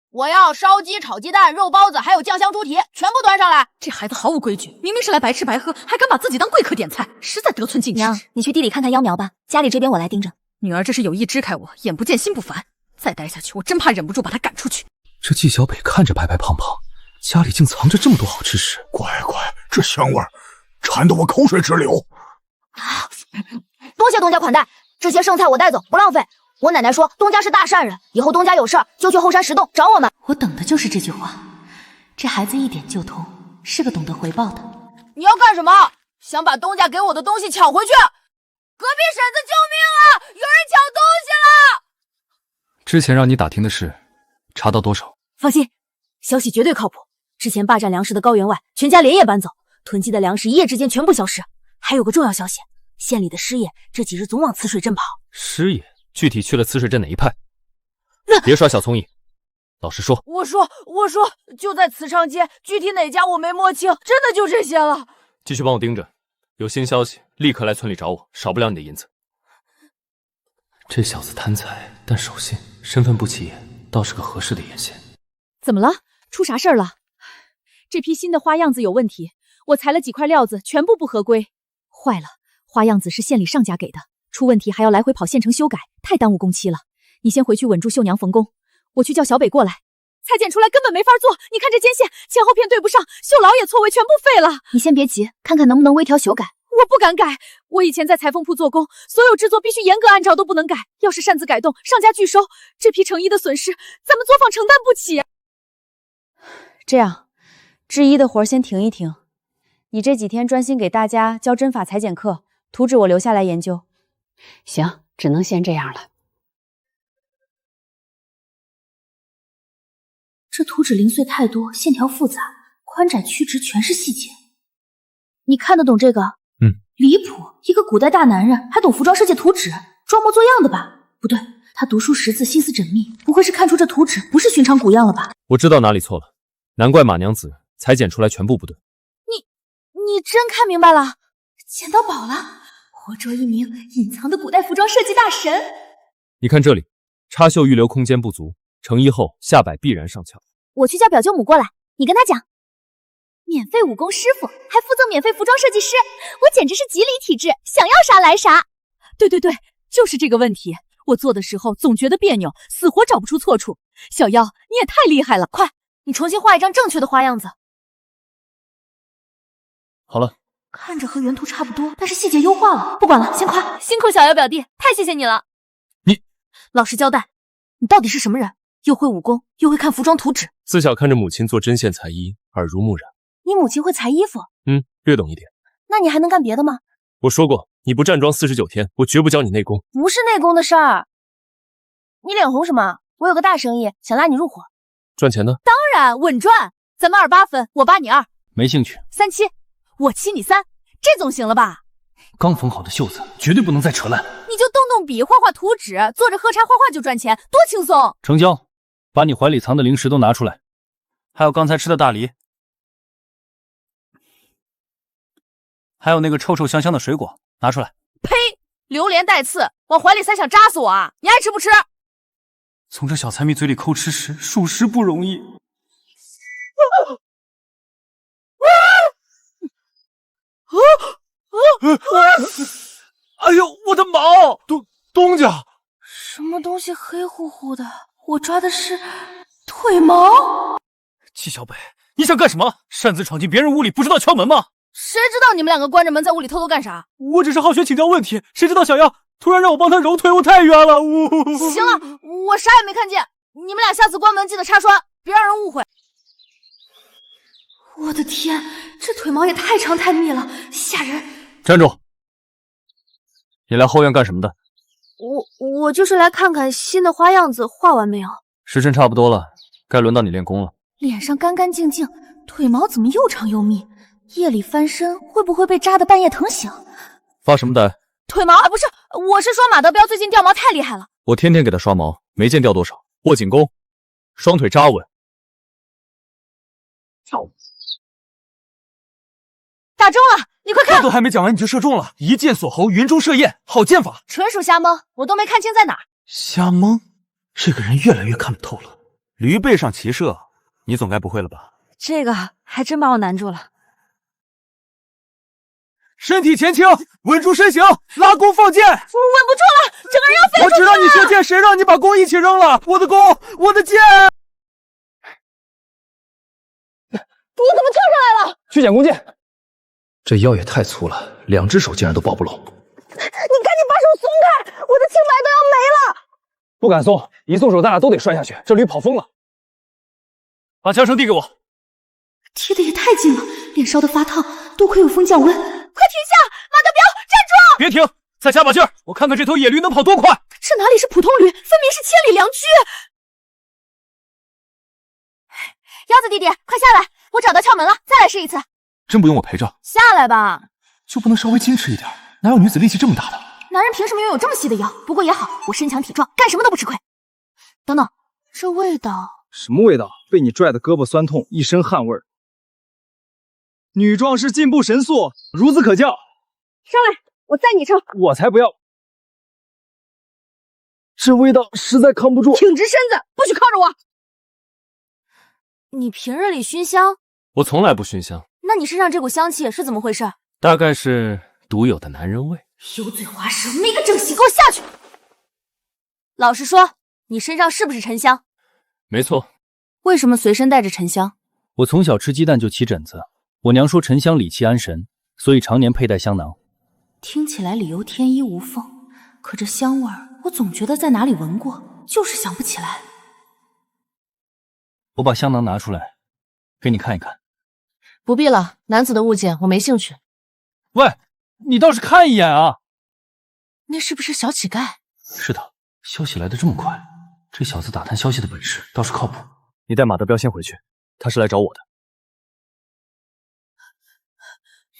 [SPEAKER 3] 我要烧鸡、炒鸡蛋、肉包子，还有酱香猪蹄，全部端上来。
[SPEAKER 1] 这孩子毫无规矩，明明是来白吃白喝，还敢把自己当贵客点菜，实在得寸进尺。
[SPEAKER 7] 娘，你去地里看看秧苗吧，家里这边我来盯着。
[SPEAKER 1] 女儿这是有意支开我，眼不见心不烦，再待下去，我真怕忍不住把她赶出去。
[SPEAKER 12] 这季小北看着白白胖胖，家里竟藏着这么多好吃食。
[SPEAKER 16] 乖，这香味儿，馋得我口水直流。
[SPEAKER 3] 多谢东家款待，这些剩菜我带走，不浪费。我奶奶说东家是大善人，以后东家有事儿就去后山石洞找我们。
[SPEAKER 8] 我等的就是这句话。这孩子一点就通，是个懂得回报的。
[SPEAKER 3] 你要干什么？想把东家给我的东西抢回去？隔壁婶子救命啊！有人抢东西了！
[SPEAKER 12] 之前让你打听的事，查到多少？
[SPEAKER 1] 放心，消息绝对靠谱。之前霸占粮食的高员外，全家连夜搬走，囤积的粮食一夜之间全部消失。还有个重要消息，县里的师爷这几日总往慈水镇跑。
[SPEAKER 12] 师爷具体去了慈水镇哪一派？别耍小聪明，老实说。
[SPEAKER 3] 我说，就在慈昌街，具体哪家我没摸清，真的就这些了。
[SPEAKER 12] 继续帮我盯着，有新消息立刻来村里找我，少不了你的银子。这小子贪财，但守信，身份不起眼，倒是个合适的眼线。
[SPEAKER 1] 怎么了？出啥事儿了？这批新的花样子有问题，我裁了几块料子，全部不合规。坏了，花样子是县里上家给的，出问题还要来回跑县城修改，太耽误工期了。你先回去稳住绣娘缝工，我去叫小北过来。裁剪出来根本没法做，你看这间线前后片对不上，绣老也错位，全部废了。
[SPEAKER 7] 你先别急，看看能不能微调修改。
[SPEAKER 1] 我不敢改，我以前在裁缝铺做工，所有制作必须严格按照，都不能改。要是擅自改动，上家拒收，这批成衣的损失，咱们作坊承担不起。
[SPEAKER 2] 这样，制衣的活先停一停，你这几天专心给大家教针法裁剪课，图纸我留下来研究。
[SPEAKER 23] 行，只能先这样了。
[SPEAKER 8] 这图纸零碎太多，线条复杂，宽窄曲直全是细节。你看得懂这个？离谱！一个古代大男人还懂服装设计图纸，装模作样的吧？不对，他读书识字，心思缜密，不会是看出这图纸不是寻常古样了吧？
[SPEAKER 12] 我知道哪里错了，难怪马娘子裁剪出来全部不对。
[SPEAKER 8] 你真看明白了？捡到宝了！活捉一名隐藏的古代服装设计大神。
[SPEAKER 12] 你看这里，插绣预留空间不足，成衣后下摆必然上翘。
[SPEAKER 7] 我去叫表舅母过来，你跟他讲。免费武功师傅，还附赠免费服装设计师，我简直是吉利体质，想要啥来啥。
[SPEAKER 1] 对，就是这个问题。我做的时候总觉得别扭，死活找不出错处。小妖，你也太厉害了！快，
[SPEAKER 7] 你重新画一张正确的花样子。
[SPEAKER 12] 好了，
[SPEAKER 8] 看着和原图差不多，但是细节优化了。不管了，先夸。
[SPEAKER 5] 辛苦小妖表弟，太谢谢你了。
[SPEAKER 1] 老实交代，
[SPEAKER 8] 你到底是什么人？又会武功，又会看服装图纸。
[SPEAKER 11] 自小看着母亲做针线裁衣，耳濡目染。
[SPEAKER 8] 你母亲会裁衣服？
[SPEAKER 11] 略懂一点。
[SPEAKER 8] 那你还能干别的吗？
[SPEAKER 11] 我说过，你不站桩49天，我绝不教你内功。
[SPEAKER 8] 不是内功的事儿。你脸红什么？我有个大生意，想拉你入伙。
[SPEAKER 11] 赚钱呢？
[SPEAKER 5] 当然稳赚，咱们2-8分，我8你2。
[SPEAKER 22] 没兴趣。
[SPEAKER 5] 3-7，我7你3，这总行了吧？
[SPEAKER 22] 刚缝好的袖子，绝对不能再扯烂。
[SPEAKER 5] 你就动动笔，画画图纸，坐着喝茶画画就赚钱，多轻松！
[SPEAKER 22] 成交，把你怀里藏的零食都拿出来，还有刚才吃的大梨，还有那个臭臭香香的水果，拿出来。
[SPEAKER 5] 呸！榴莲带刺，往怀里塞想扎死我啊！你爱吃不吃？
[SPEAKER 22] 从这小财迷嘴里抠吃食，属实不容易。
[SPEAKER 4] 哎呦，我的毛！东家，
[SPEAKER 8] 什么东西黑乎乎的？我抓的是腿毛。
[SPEAKER 22] 纪小北，你想干什么？擅自闯进别人屋里，不知道敲门吗？
[SPEAKER 5] 谁知道你们2个关着门在屋里偷偷干啥？
[SPEAKER 4] 我只是好学请教问题，谁知道小妖突然让我帮他揉腿，我太冤了。
[SPEAKER 5] 行了，我啥也没看见，你们俩下次关门记得插栓，别让人误会。
[SPEAKER 8] 我的天，这腿毛也太长太密了，吓人！
[SPEAKER 22] 站住！你来后院干什么的？
[SPEAKER 8] 我就是来看看新的花样子画完没有。
[SPEAKER 22] 时辰差不多了，该轮到你练功了。
[SPEAKER 8] 脸上干干净净，腿毛怎么又长又密？夜里翻身会不会被扎得半夜疼醒？
[SPEAKER 22] 发什么呆？
[SPEAKER 5] 腿毛不是，我是说马德彪最近掉毛太厉害了。
[SPEAKER 12] 我天天给他刷毛，没见掉多少。握紧弓，双腿扎稳。
[SPEAKER 5] 打中了，你快看！
[SPEAKER 4] 话都还没讲完你就射中了，一箭锁喉，云中射焰，好剑法。
[SPEAKER 5] 纯属瞎蒙，我都没看清在哪儿。
[SPEAKER 14] 瞎蒙？这个人越来越看不透了。驴背上骑射，你总该不会了吧？
[SPEAKER 1] 这个还真把我难住了。
[SPEAKER 4] 身体前倾，稳住身形，拉弓放箭。
[SPEAKER 5] 稳不住了，整个人要飞出去了。
[SPEAKER 4] 我只让你射箭，谁让你把弓一起扔了？我的弓，我的箭！
[SPEAKER 5] 你怎么跳上来了？
[SPEAKER 4] 去捡弓箭。
[SPEAKER 12] 这腰也太粗了，2只手竟然都抱不拢。
[SPEAKER 5] 你赶紧把手松开，我的清白都要没了。
[SPEAKER 4] 不敢松，一松手咱俩都得摔下去。这驴跑疯了。把枪声递给我。
[SPEAKER 8] 贴的也太近了，脸烧得发烫，多亏有风降温。快停下！马德彪，站住！
[SPEAKER 4] 别停，再加把劲儿，我看看这头野驴能跑多快。
[SPEAKER 8] 这哪里是普通驴，分明是千里良驹。
[SPEAKER 5] 腰子弟弟，快下来，我找到窍门了，再来试一次。
[SPEAKER 12] 真不用我陪着？
[SPEAKER 5] 下来吧。
[SPEAKER 12] 就不能稍微矜持一点？哪有女子力气这么大的？
[SPEAKER 8] 男人凭什么拥有这么细的腰？不过也好，我身强体壮，干什么都不吃亏。等等，这味道……
[SPEAKER 10] 什么味道？被你拽的胳膊酸痛，一身汗味儿。女壮士进步神速，孺子可教。
[SPEAKER 5] 上来，我载你上。
[SPEAKER 10] 我才不要！这味道实在扛不住。
[SPEAKER 5] 挺直身子，不许靠着我。
[SPEAKER 8] 你平日里熏香？
[SPEAKER 12] 我从来不熏香。
[SPEAKER 8] 那你身上这股香气是怎么回事？
[SPEAKER 12] 大概是独有的男人味。
[SPEAKER 8] 油嘴滑舌，没个正形，给我下去！
[SPEAKER 5] 老实说，你身上是不是沉香？
[SPEAKER 12] 没错。
[SPEAKER 8] 为什么随身带着沉香？
[SPEAKER 22] 我从小吃鸡蛋就起疹子，我娘说沉香理气安神，所以常年佩戴香囊。
[SPEAKER 8] 听起来理由天衣无缝，可这香味儿我总觉得在哪里闻过，就是想不起来。
[SPEAKER 22] 我把香囊拿出来，给你看一看。
[SPEAKER 1] 不必了，男子的物件我没兴趣。
[SPEAKER 4] 喂，你倒是看一眼啊！
[SPEAKER 1] 那是不是小乞丐？
[SPEAKER 22] 是的，消息来得这么快，这小子打探消息的本事倒是靠谱。你带马德彪先回去，他是来找我的。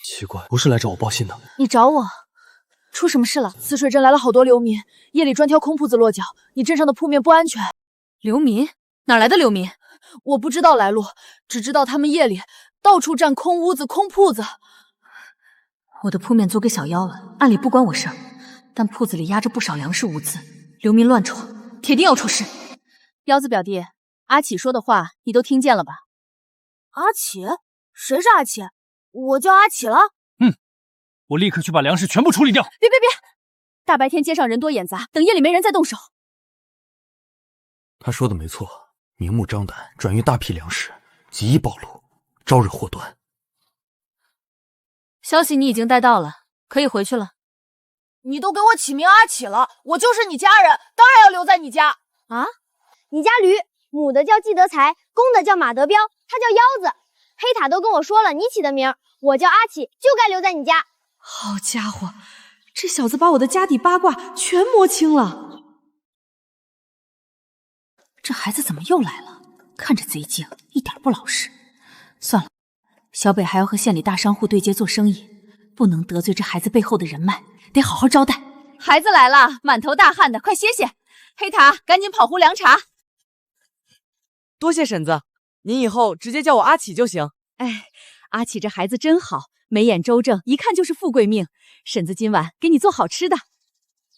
[SPEAKER 12] 奇怪，不是来找我报信的。
[SPEAKER 1] 你找我？出什么事了？泗水镇来了好多流民，夜里专挑空铺子落脚，你镇上的铺面不安全。流民？哪来的流民？我不知道来路，只知道他们夜里到处占空屋子、空铺子。我的铺面租给小妖了，按理不关我事儿，但铺子里压着不少粮食物资，流民乱闯，铁定要出事。
[SPEAKER 5] 腰子表弟，阿启说的话你都听见了吧？
[SPEAKER 8] 阿启？谁是阿启？我叫阿启了。
[SPEAKER 4] 我立刻去把粮食全部处理掉。
[SPEAKER 5] 别！大白天街上人多眼杂，等夜里没人再动手。
[SPEAKER 14] 他说的没错，明目张胆转运大批粮食，极易暴露，招惹祸端。
[SPEAKER 1] 消息你已经带到了，可以回去了。
[SPEAKER 3] 你都给我起名阿启了，我就是你家人，当然要留在你家
[SPEAKER 1] 啊！
[SPEAKER 17] 你家驴，母的叫季德才，公的叫马德彪，它叫腰子。黑塔都跟我说了你起的名，我叫阿启，就该留在你家。
[SPEAKER 2] 好家伙，这小子把我的家底八卦全摸清了。
[SPEAKER 8] 这孩子怎么又来了？看着贼精，一点不老实。算了，小北还要和县里大商户对接做生意，不能得罪这孩子背后的人脉，得好好招待。
[SPEAKER 3] 孩子来了，满头大汗的，快歇歇。黑塔，赶紧跑壶凉茶。
[SPEAKER 1] 多谢婶子，您以后直接叫我阿启就行。
[SPEAKER 3] 哎，阿启这孩子真好，眉眼周正，一看就是富贵命。婶子今晚给你做好吃的。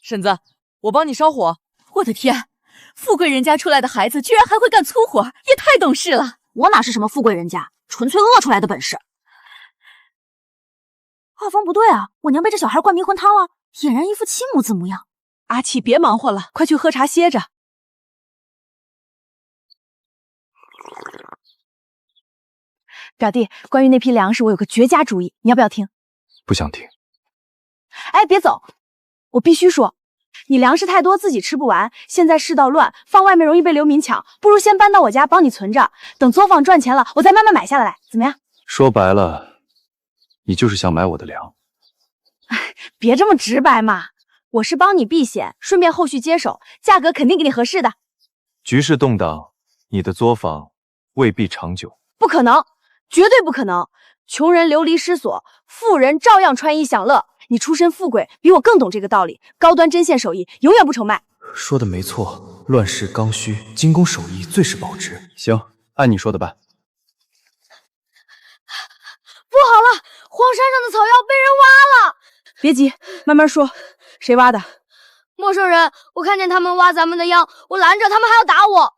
[SPEAKER 1] 婶子，我帮你烧火。
[SPEAKER 3] 我的天，富贵人家出来的孩子居然还会干粗活，也太懂事了。
[SPEAKER 8] 我哪是什么富贵人家，纯粹饿出来的本事。画风不对啊，我娘被这小孩灌迷魂汤了，俨然一副亲母子模样。
[SPEAKER 1] 阿启，别忙活了，快去喝茶歇着。
[SPEAKER 5] 表弟，关于那批粮食，我有个绝佳主意，你要不要听？
[SPEAKER 12] 不想听。
[SPEAKER 5] 哎，别走，我必须说，你粮食太多，自己吃不完。现在世道乱，放外面容易被流民抢，不如先搬到我家帮你存着，等作坊赚钱了，我再慢慢买下来，怎么样？
[SPEAKER 12] 说白了，你就是想买我的粮。
[SPEAKER 5] 别这么直白嘛，我是帮你避险，顺便后续接手，价格肯定给你合适的。
[SPEAKER 12] 局势动荡，你的作坊未必长久。
[SPEAKER 5] 不可能，绝对不可能！穷人流离失所，富人照样穿衣享乐。你出身富贵，比我更懂这个道理。高端针线手艺永远不愁卖。
[SPEAKER 12] 说的没错，乱世刚需，精工手艺最是保值。行，按你说的办。
[SPEAKER 17] 不好了，荒山上的草药被人挖了！
[SPEAKER 2] 别急，慢慢说。谁挖的？
[SPEAKER 17] 陌生人，我看见他们挖咱们的秧，我拦着他们还要打我。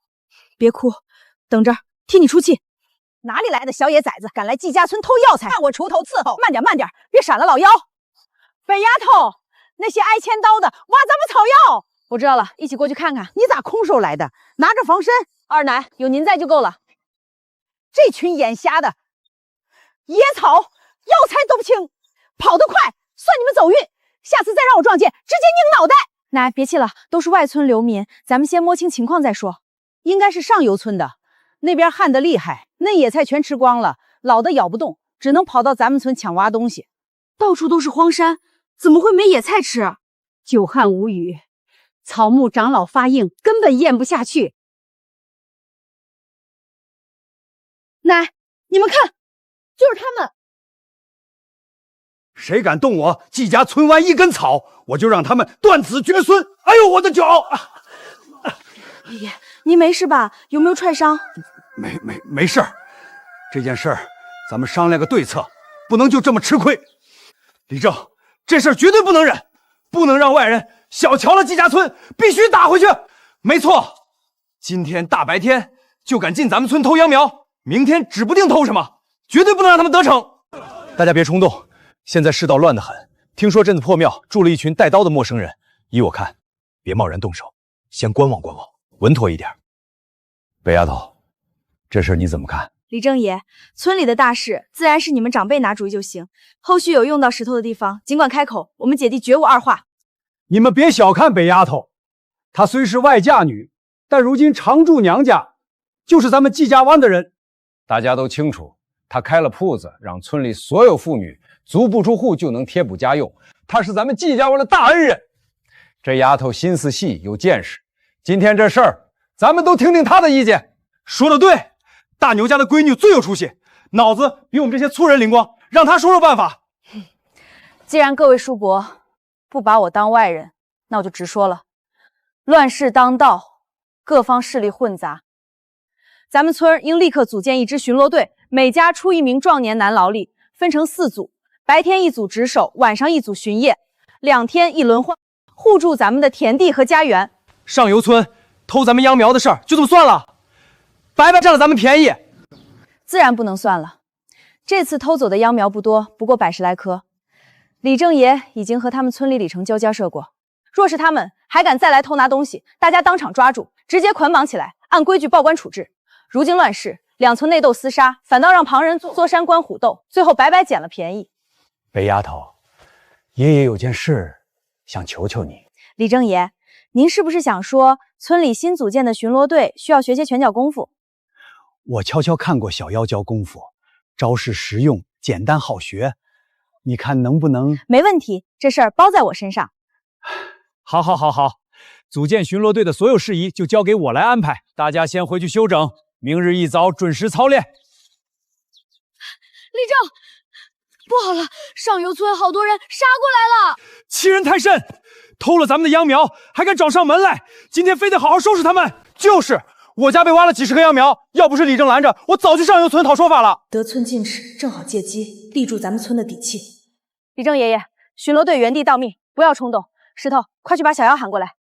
[SPEAKER 2] 别哭，等着，替你出气。
[SPEAKER 3] 哪里来的小野崽子，敢来季家村偷药材？看我锄头伺候！慢点，慢点，别闪了老妖！北丫头，那些挨千刀的挖咱们草药。
[SPEAKER 5] 我知道了，一起过去看看。
[SPEAKER 3] 你咋空手来的？拿着防身。
[SPEAKER 5] 二奶，有您在就够了。
[SPEAKER 3] 这群眼瞎的，野草药材都不清，跑得快，算你们走运。下次再让我撞见，直接拧脑袋。
[SPEAKER 5] 奶，别气了，都是外村流民，咱们先摸清情况再说。
[SPEAKER 3] 应该是上游村的，那边旱得厉害，那野菜全吃光了，老的咬不动，只能跑到咱们村抢挖东西。
[SPEAKER 2] 到处都是荒山，怎么会没野菜吃？
[SPEAKER 9] 久旱无雨，草木长老发硬，根本咽不下去。
[SPEAKER 3] 奶，你们看，就是他们。
[SPEAKER 10] 谁敢动我季家村湾一根草，我就让他们断子绝孙！哎呦，我的脚！
[SPEAKER 2] 爷爷，您没事吧？有没有踹伤？
[SPEAKER 10] 没事儿。这件事儿，咱们商量个对策，不能就这么吃亏。李正，这事儿绝对不能忍，不能让外人小瞧了季家村，必须打回去。没错，今天大白天就敢进咱们村偷秧苗，明天指不定偷什么，绝对不能让他们得逞。大家别冲动。现在世道乱得很，听说镇子破庙住了一群带刀的陌生人，依我看，别贸然动手，先观望观望，稳妥一点。北丫头，这事你怎么看？
[SPEAKER 5] 李正爷，村里的大事自然是你们长辈拿主意就行，后续有用到石头的地方，尽管开口，我们姐弟绝无二话。
[SPEAKER 10] 你们别小看北丫头，她虽是外嫁女，但如今常住娘家，就是咱们季家湾的人，大家都清楚。她开了铺子，让村里所有妇女足不出户就能贴补家用，她是咱们季家湾的大恩人。这丫头心思细，有见识。今天这事儿，咱们都听听她的意见。说得对，大牛家的闺女最有出息，脑子比我们这些粗人灵光，让她说说办法。
[SPEAKER 5] 既然各位叔伯不把我当外人，那我就直说了。乱世当道，各方势力混杂，咱们村应立刻组建一支巡逻队，每家出一名壮年男劳力，分成4组，白天一组值守，晚上一组巡夜，2天一轮换，护住咱们的田地和家园。
[SPEAKER 4] 上游村偷咱们秧苗的事儿就这么算了？白白占了咱们便宜？
[SPEAKER 5] 自然不能算了。这次偷走的秧苗不多，不过100来棵。李正爷已经和他们村里里程交涉过，若是他们还敢再来偷拿东西，大家当场抓住，直接捆绑起来，按规矩报官处置。如今乱世，2村内斗厮杀，反倒让旁人坐山观虎斗，最后白白捡了便宜。
[SPEAKER 10] 北丫头，爷爷有件事想求求你。
[SPEAKER 5] 李正爷，您是不是想说村里新组建的巡逻队需要学些拳脚功夫？
[SPEAKER 10] 我悄悄看过小妖教功夫，招式实用，简单好学。你看能不能？
[SPEAKER 5] 没问题，这事儿包在我身上。
[SPEAKER 21] 好，组建巡逻队的所有事宜就交给我来安排，大家先回去休整，明日一早准时操练。
[SPEAKER 5] 李正，不好了，上游村好多人杀过来了！
[SPEAKER 21] 欺人太甚，偷了咱们的秧苗，还敢找上门来！今天非得好好收拾他们。
[SPEAKER 4] 就是，我家被挖了几10棵秧苗，要不是李正拦着，我早去上游村讨说法了。
[SPEAKER 2] 得寸进尺，正好借机立住咱们村的底气。
[SPEAKER 5] 李正爷爷，巡逻队原地待命，不要冲动。石头，快去把小妖喊过来。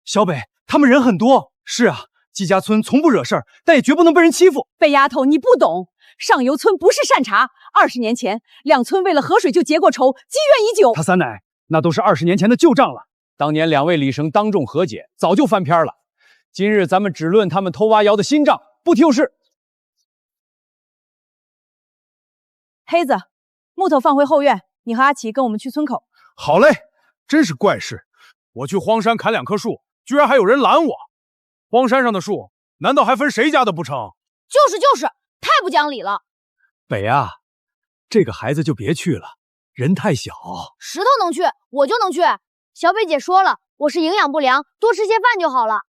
[SPEAKER 4] 小北，他们人很多。是啊，季家村从不惹事儿，但也绝不能被人欺负。
[SPEAKER 3] 笨丫头，你不懂，上游村不是善茬。20年前，两村为了河水就结过仇，积怨已久。
[SPEAKER 21] 他三奶，那都是20年前的旧账了。当年2位李生当众和解，早就翻篇了。今日咱们只论他们偷挖窑的新账，不提旧事。
[SPEAKER 5] 黑子，木头放回后院，你和阿奇跟我们去村口。
[SPEAKER 16] 好嘞，真是怪事。我去荒山砍2棵树，居然还有人拦我。荒山上的树，难道还分谁家的不成？
[SPEAKER 8] 就是，太不讲理了。
[SPEAKER 21] 北啊，这个孩子就别去了，人太小。
[SPEAKER 17] 石头能去，我就能去。小北姐说了，我是营养不良，多吃些饭就好了。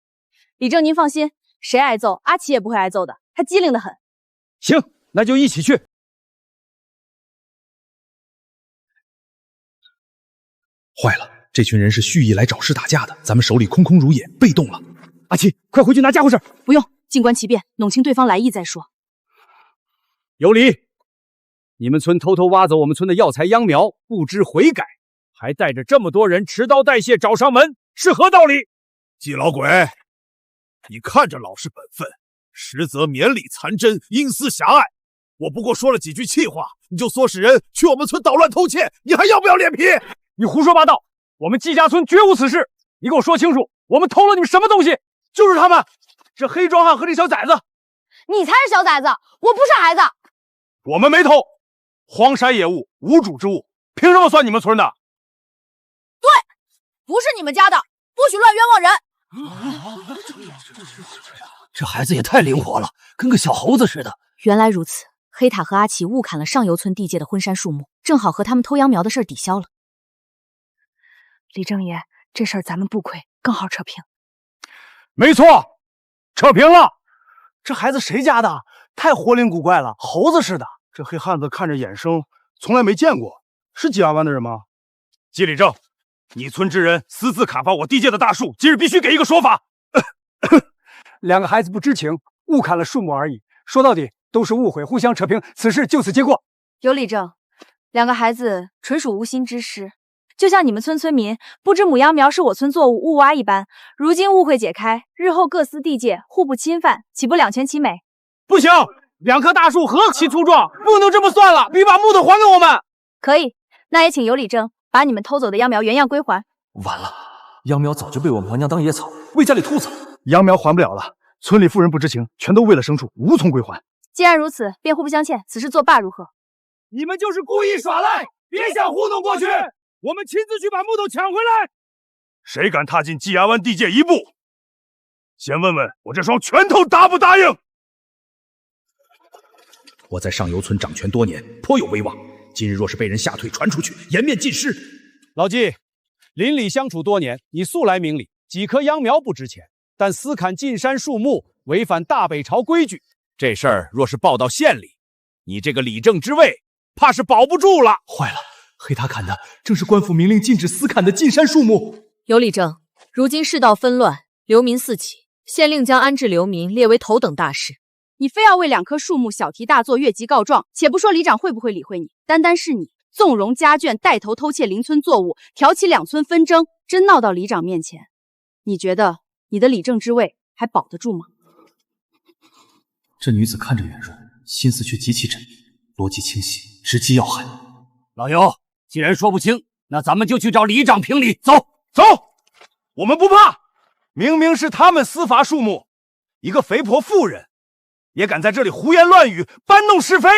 [SPEAKER 5] 李正，您放心，谁挨揍，阿奇也不会挨揍的，他机灵得很。
[SPEAKER 21] 行，那就一起去。
[SPEAKER 16] 坏了，这群人是蓄意来找事打架的，咱们手里空空如也，被动了。
[SPEAKER 21] 阿奇，快回去拿家伙事。
[SPEAKER 5] 不用，静观其变，弄清对方来意再说。
[SPEAKER 21] 有理！你们村偷偷挖走我们村的药材秧苗，不知悔改，还带着这么多人持刀带械找上门，是何道理？
[SPEAKER 16] 季老鬼，你看着老实本分，实则绵里藏针，阴私狭隘。我不过说了几句气话，你就唆使人去我们村捣乱偷窃，你还要不要脸皮？
[SPEAKER 21] 你胡说八道！我们季家村绝无此事！你给我说清楚，我们偷了你们什么东西？
[SPEAKER 4] 就是他们，这黑壮汉和这小崽子。
[SPEAKER 17] 你才是小崽子，我不是孩子。
[SPEAKER 16] 我们没偷，荒山野物，无主之物，凭什么算你们村的？
[SPEAKER 3] 对，不是你们家的，不许乱冤枉人。
[SPEAKER 13] 这孩子也太灵活了，跟个小猴子似的。
[SPEAKER 1] 原来如此，黑塔和阿奇误砍了上游村地界的昏山树木，正好和他们偷秧苗的事抵消了。
[SPEAKER 5] 李正爷，这事儿咱们不亏，更好扯平。
[SPEAKER 21] 没错，扯平了。
[SPEAKER 4] 这孩子谁家的？太活灵古怪了，猴子似的。这黑汉子看着眼生，从来没见过。是季阿湾的人吗？
[SPEAKER 16] 季礼正，你村之人私自砍伐我地界的大树，今日必须给一个说法。
[SPEAKER 4] 2个孩子不知情，误砍了树木而已。说到底都是误会，互相扯平，此事就此结果。
[SPEAKER 5] 有理正，2个孩子纯属无心之失。就像你们村村民不知母秧苗是我村作物误挖一般，如今误会解开，日后各司地界，互不侵犯，岂不两全其美？
[SPEAKER 4] 不行，2棵大树何其粗壮，不能这么算了，必把木头还给我们。
[SPEAKER 5] 可以，那也请有理正把你们偷走的秧苗原样归还。
[SPEAKER 22] 完了，秧苗早就被我们王娘当野草，喂家里兔子。
[SPEAKER 4] 秧苗还不了了，村里妇人不知情，全都为了牲畜，无从归还。
[SPEAKER 5] 既然如此，便互不相欠，此事作罢如何？
[SPEAKER 21] 你们就是故意耍赖，别想糊弄过去。我们亲自去把木头抢回来。
[SPEAKER 16] 谁敢踏进季崖湾地界一步，先问问我这双拳头答不答应？
[SPEAKER 10] 我在上游村掌权多年，颇有威望。今日若是被人吓退传出去，颜面尽失。
[SPEAKER 21] 老季，邻里相处多年，你素来明理，几棵秧苗不值钱，但私砍进山树木，违反大北朝规矩。这事儿若是报到县里，你这个理政之位，怕是保不住了。
[SPEAKER 20] 坏了！黑塔砍的正是官府明令禁止私砍的进山树木。
[SPEAKER 1] 有理正，如今世道纷乱，流民四起，县令将安置流民列为头等大事。
[SPEAKER 3] 你非要为2棵树木小题大做，越级告状，且不说里长会不会理会你，单是你纵容家眷带头偷窃邻村作物，挑起2村纷争，真闹到里长面前，你觉得你的理政之位还保得住吗？
[SPEAKER 12] 这女子看着圆润，心思却极其缜密，逻辑清晰，直击要害。
[SPEAKER 14] 老尤，既然说不清，那咱们就去找里长评理。走，
[SPEAKER 4] 走，我们不怕。明明是他们私伐树木，一个肥婆妇人也敢在这里胡言乱语，搬弄是非。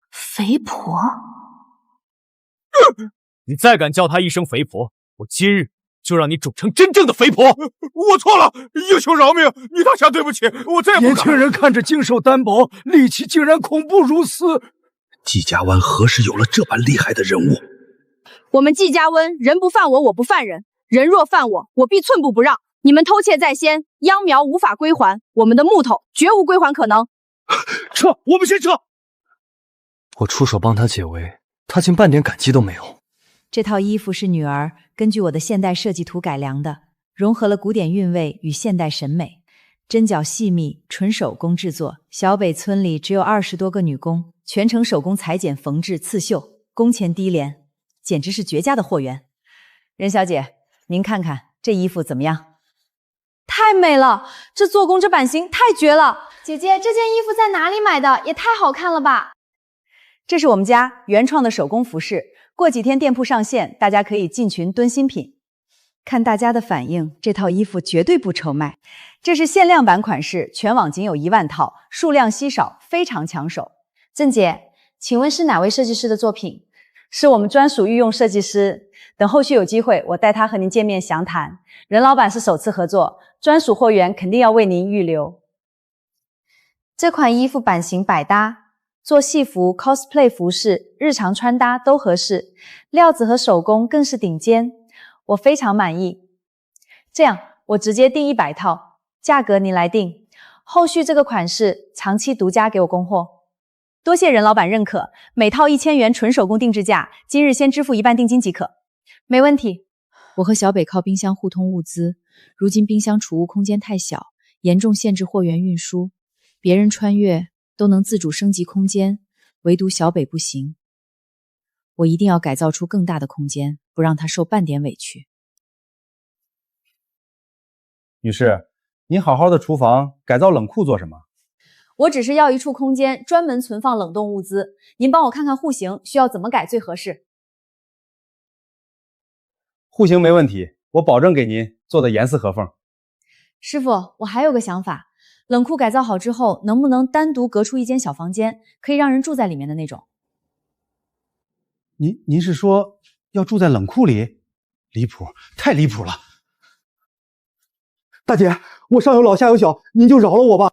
[SPEAKER 8] 肥婆，
[SPEAKER 21] 你再敢叫她一声肥婆，我今日
[SPEAKER 16] 就让你肿成真正的肥婆。我错了，英雄饶命，女大侠对不起，我再也不敢。
[SPEAKER 10] 年轻人看着精瘦单薄，力气竟然恐怖如斯。
[SPEAKER 13] 季家湾何时有了这般厉害的人物？
[SPEAKER 5] 我们季家温人不犯我，我不犯人，人若犯我，我必寸步不让。你们偷窃在先，秧苗无法归还，我们的木头绝无归还可能。
[SPEAKER 16] 撤，我们先撤。
[SPEAKER 12] 我出手帮他解围，他竟半点感激都没有。
[SPEAKER 1] 这套衣服是女儿根据我的现代设计图改良的，融合了古典韵味与现代审美，针脚细密，纯手工制作。小北村里只有20多个女工，全程手工裁剪、缝制、刺绣，工钱低廉，简直是绝佳的货源。任小姐，您看看这衣服怎么样？
[SPEAKER 5] 太美了，这做工这版型太绝了。姐姐，这件衣服在哪里买的？也太好看了吧！
[SPEAKER 1] 这是我们家原创的手工服饰，过几天店铺上线，大家可以进群蹲新品。看大家的反应，这套衣服绝对不愁卖。这是限量版款式，全网仅有1万套，数量稀少，非常抢手。郑姐，请问是哪位设计师的作品？是我们专属御用设计师，等后续有机会，我带他和您见面详谈。任老板是首次合作，专属货源肯定要为您预留。这款衣服版型百搭，做戏服、cosplay 服饰、日常穿搭都合适，料子和手工更是顶尖，我非常满意。这样，我直接订100套，价格您来定，后续这个款式长期独家给我供货。多谢任老板认可，每套1000元纯手工定制价，今日先支付1半定金即可。没问题。我和小北靠冰箱互通物资，如今冰箱储物空间太小，严重限制货源运输，别人穿越都能自主升级空间，唯独小北不行。我一定要改造出更大的空间，不让他受半点委屈。
[SPEAKER 10] 女士，您好好的厨房改造冷库做什么？
[SPEAKER 1] 我只是要一处空间，专门存放冷冻物资。您帮我看看户型需要怎么改最合适。
[SPEAKER 10] 户型没问题，我保证给您做的严丝合缝。
[SPEAKER 1] 师傅，我还有个想法，冷库改造好之后，能不能单独隔出一间小房间，可以让人住在里面的那种？
[SPEAKER 10] 您是说要住在冷库里？离谱，太离谱了！
[SPEAKER 20] 大姐，我上有老下有小，您就饶了我吧。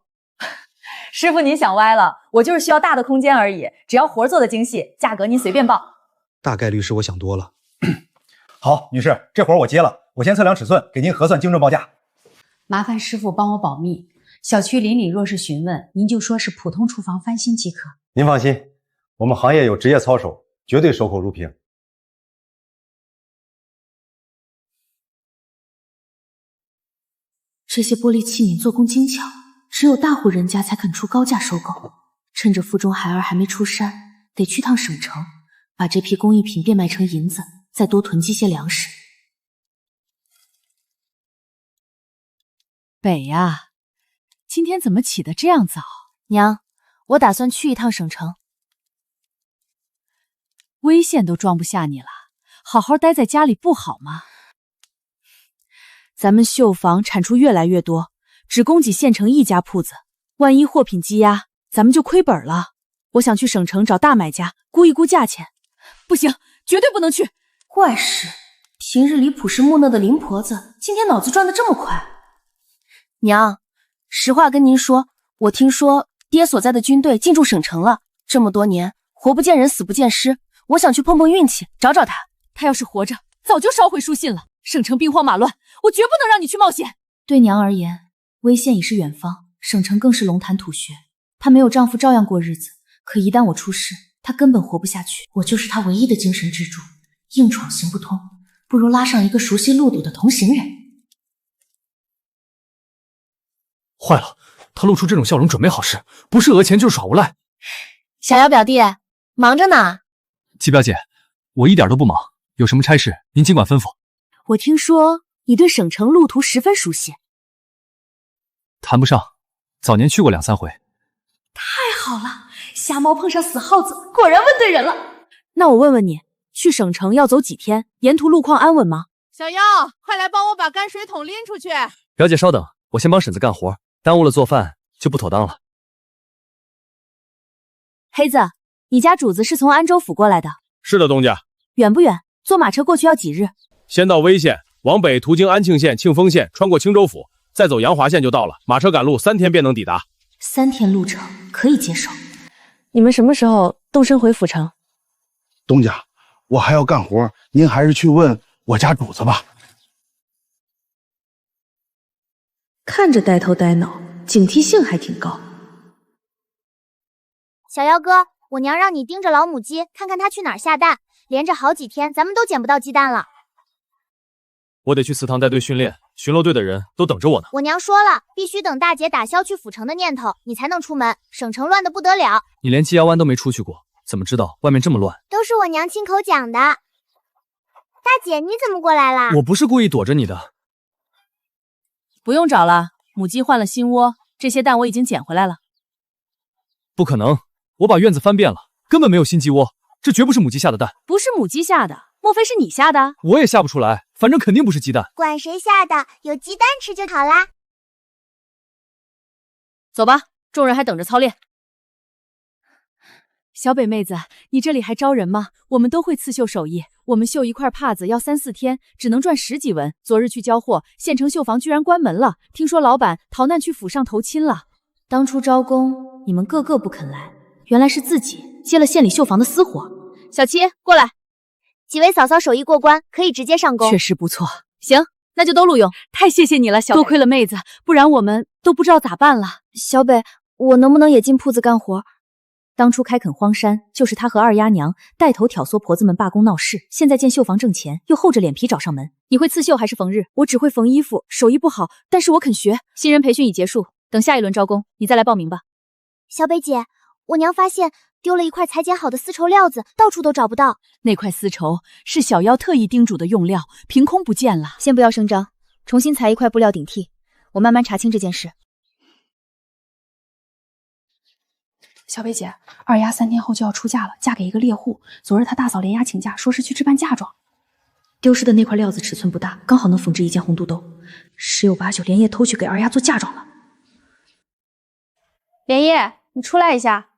[SPEAKER 1] 师傅，您想歪了，我就是需要大的空间而已，只要活做的精细，价格您随便报。
[SPEAKER 20] 大概率是我想多了。
[SPEAKER 10] 好，女士，这活我接了，我先测量尺寸，给您核算精准报价。
[SPEAKER 23] 麻烦师傅帮我保密，小区邻里若是询问，您就说是普通厨房翻新即可。
[SPEAKER 10] 您放心，我们行业有职业操守，绝对守口如瓶。
[SPEAKER 8] 这些玻璃器皿做工精巧，只有大户人家才肯出高价收购。趁着腹中孩儿还没出山，得去趟省城，把这批工艺品变卖成银子，再多囤积些粮食。
[SPEAKER 1] 北呀，今天怎么起得这样早？
[SPEAKER 8] 娘，我打算去一趟省城。
[SPEAKER 1] 微线都装不下你了，好好待在家里不好吗？咱们绣坊产出越来越多，只供给县城1家铺子，万一货品积压，咱们就亏本了。我想去省城找大买家估一估价钱。不行，绝对不能去！
[SPEAKER 8] 怪事，平日里朴实木讷的林婆子，今天脑子转得这么快。娘，实话跟您说，我听说爹所在的军队进驻省城了，这么多年活不见人，死不见尸，我想去碰碰运气，找找他。
[SPEAKER 1] 他要是活着，早就烧毁书信了。省城兵荒马乱，我绝不能让你去冒险。
[SPEAKER 8] 对娘而言，威县已是远方，省城更是龙潭吐穴。她没有丈夫照样过日子，可一旦我出事，她根本活不下去。我就是她唯一的精神支柱，硬闯行不通，不如拉上一个熟悉路堵的同行人。
[SPEAKER 12] 坏了，他露出这种笑容，准没好事，不是讹钱就是耍无赖。
[SPEAKER 8] 小姚表弟，忙着呢。
[SPEAKER 12] 季表姐，我一点都不忙，有什么差事您尽管吩咐。
[SPEAKER 8] 我听说你对省城路途十分熟悉。
[SPEAKER 12] 谈不上，早年去过2、3回。
[SPEAKER 8] 太好了，瞎猫碰上死耗子，果然问对人了。
[SPEAKER 1] 那我问问你，去省城要走几天？沿途路况安稳吗？
[SPEAKER 3] 小妖，快来帮我把泔水桶拎出去。
[SPEAKER 12] 表姐稍等，我先帮婶子干活，耽误了做饭就不妥当了。
[SPEAKER 1] 黑子，你家主子是从安州府过来的？
[SPEAKER 11] 是的，东家。
[SPEAKER 1] 远不远？坐马车过去要几日？
[SPEAKER 11] 先到威县，往北途经安庆县、庆丰县，穿过青州府，再走阳华县就到了。马车赶路，3天便能抵达。
[SPEAKER 8] 3天路程可以接受。
[SPEAKER 2] 你们什么时候动身回府城？
[SPEAKER 6] 东家，我还要干活，您还是去问我家主子吧。
[SPEAKER 2] 看着呆头呆脑，警惕性还挺高。
[SPEAKER 7] 小妖哥，我娘让你盯着老母鸡，看看它去哪儿下蛋。连着好几天，咱们都捡不到鸡蛋了。
[SPEAKER 12] 我得去祠堂带队训练，巡逻队的人都等着我呢。
[SPEAKER 7] 我娘说了，必须等大姐打消去府城的念头，你才能出门，省城乱得不得了。
[SPEAKER 12] 你连鸡腰湾都没出去过，怎么知道外面这么乱？
[SPEAKER 7] 都是我娘亲口讲的。大姐，你怎么过来啦？
[SPEAKER 12] 我不是故意躲着你的。
[SPEAKER 1] 不用找了，母鸡换了新窝，这些蛋我已经捡回来了。
[SPEAKER 12] 不可能，我把院子翻遍了，根本没有新鸡窝，这绝不是母鸡下的蛋。
[SPEAKER 1] 不是母鸡下的，莫非是你下的？
[SPEAKER 12] 我也下不出来，反正肯定不是鸡蛋。
[SPEAKER 7] 管谁下的，有鸡蛋吃就好啦。
[SPEAKER 1] 走吧，众人还等着操练。小北妹子，你这里还招人吗？我们都会刺绣手艺，我们绣一块帕子要3、4天，只能赚10几文。昨日去交货，县城绣坊居然关门了，听说老板逃难去府上投亲了。
[SPEAKER 8] 当初招工，你们个个不肯来，原来是自己接了县里绣坊的私活。
[SPEAKER 1] 小七，过来。
[SPEAKER 7] 几位嫂嫂手艺过关，可以直接上工。
[SPEAKER 1] 确实不错，行，那就都录用。太谢谢你了，小北。多亏了妹子，不然我们都不知道咋办了。
[SPEAKER 8] 小北，我能不能也进铺子干活？
[SPEAKER 1] 当初开垦荒山，就是他和二丫娘带头挑唆婆子们罢工闹事，现在见绣坊挣钱，又厚着脸皮找上门。你会刺绣还是缝日？我只会缝衣服，手艺不好，但是我肯学。新人培训已结束，等下一轮招工，你再来报名吧。
[SPEAKER 7] 小北姐，我娘发现丢了一块裁剪好的丝绸料子，到处都找不到。
[SPEAKER 1] 那块丝绸是小妖特意叮嘱的用料，凭空不见了。
[SPEAKER 8] 先不要声张，重新裁一块布料顶替，我慢慢查清这件事。小北姐，二丫3天后就要出嫁了，嫁给一个猎户。昨日她大嫂连丫请假，说是去置办嫁妆。丢失的那块料子尺寸不大，刚好能缝制一件红肚兜，十有八九连夜偷去给二丫做嫁妆了。
[SPEAKER 5] 连夜，你出来一下。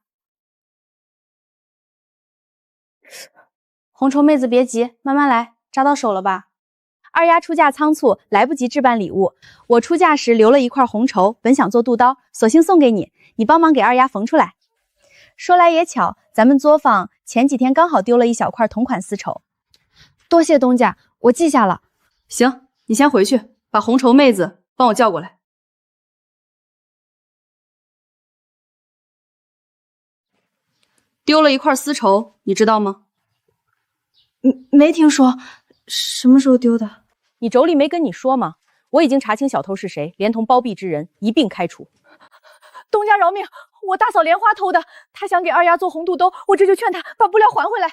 [SPEAKER 5] 红绸妹子别急，慢慢来，扎到手了吧？二丫出嫁仓促，来不及置办礼物。我出嫁时留了一块红绸，本想做肚刀，索性送给你，你帮忙给二丫缝出来。说来也巧，咱们作坊前几天刚好丢了一小块同款丝绸。多谢东家，我记下了。
[SPEAKER 2] 行，你先回去，把红绸妹子帮我叫过来。丢了一块丝绸，你知道吗？
[SPEAKER 8] 没听说，什么时候丢的？
[SPEAKER 5] 你妯娌没跟你说吗？我已经查清小偷是谁，连同包庇之人一并开除。东家饶命！我大嫂莲花偷的，她想给二丫做红肚兜，我这就劝她把布料还回来。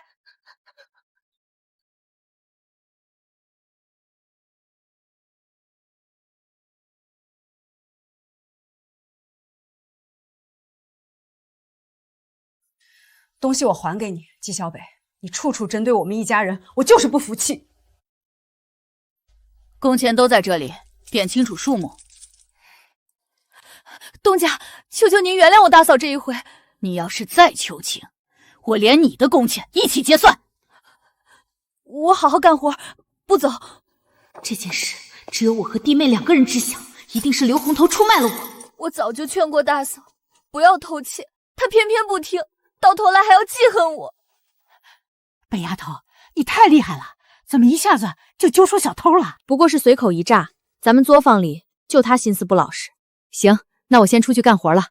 [SPEAKER 23] 东西我还给你，纪小北，你处处针对我们一家人，我就是不服气。
[SPEAKER 3] 工钱都在这里，点清楚数目。
[SPEAKER 5] 东家，求求您原谅我大嫂这一回。
[SPEAKER 3] 你要是再求情，我连你的工钱一起结算。
[SPEAKER 5] 我好好干活，不走。
[SPEAKER 8] 这件事只有我和弟妹2个人知晓，一定是刘红头出卖了我。
[SPEAKER 5] 我早就劝过大嫂不要偷窃，她偏偏不听，到头来还要记恨我。
[SPEAKER 23] 北丫头，你太厉害了，怎么一下子就揪出小偷了？
[SPEAKER 1] 不过是随口一诈，咱们作坊里就他心思不老实。行，那我先出去干活了。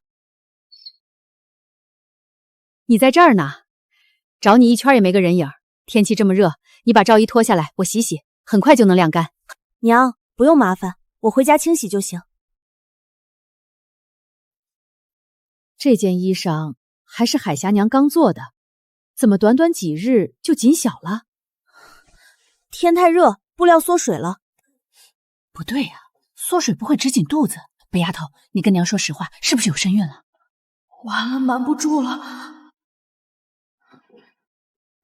[SPEAKER 1] 你在这儿呢，找你一圈也没个人影。天气这么热，你把罩衣脱下来，我洗洗，很快就能晾干。
[SPEAKER 7] 娘，不用麻烦，我回家清洗就行。
[SPEAKER 1] 这件衣裳还是海霞娘刚做的，怎么短短几日就紧小了？
[SPEAKER 7] 天太热，布料缩水了。
[SPEAKER 23] 不对呀，缩水不会只紧肚子。北丫头，你跟娘说实话，是不是有身孕了？
[SPEAKER 8] 完了，瞒不住了。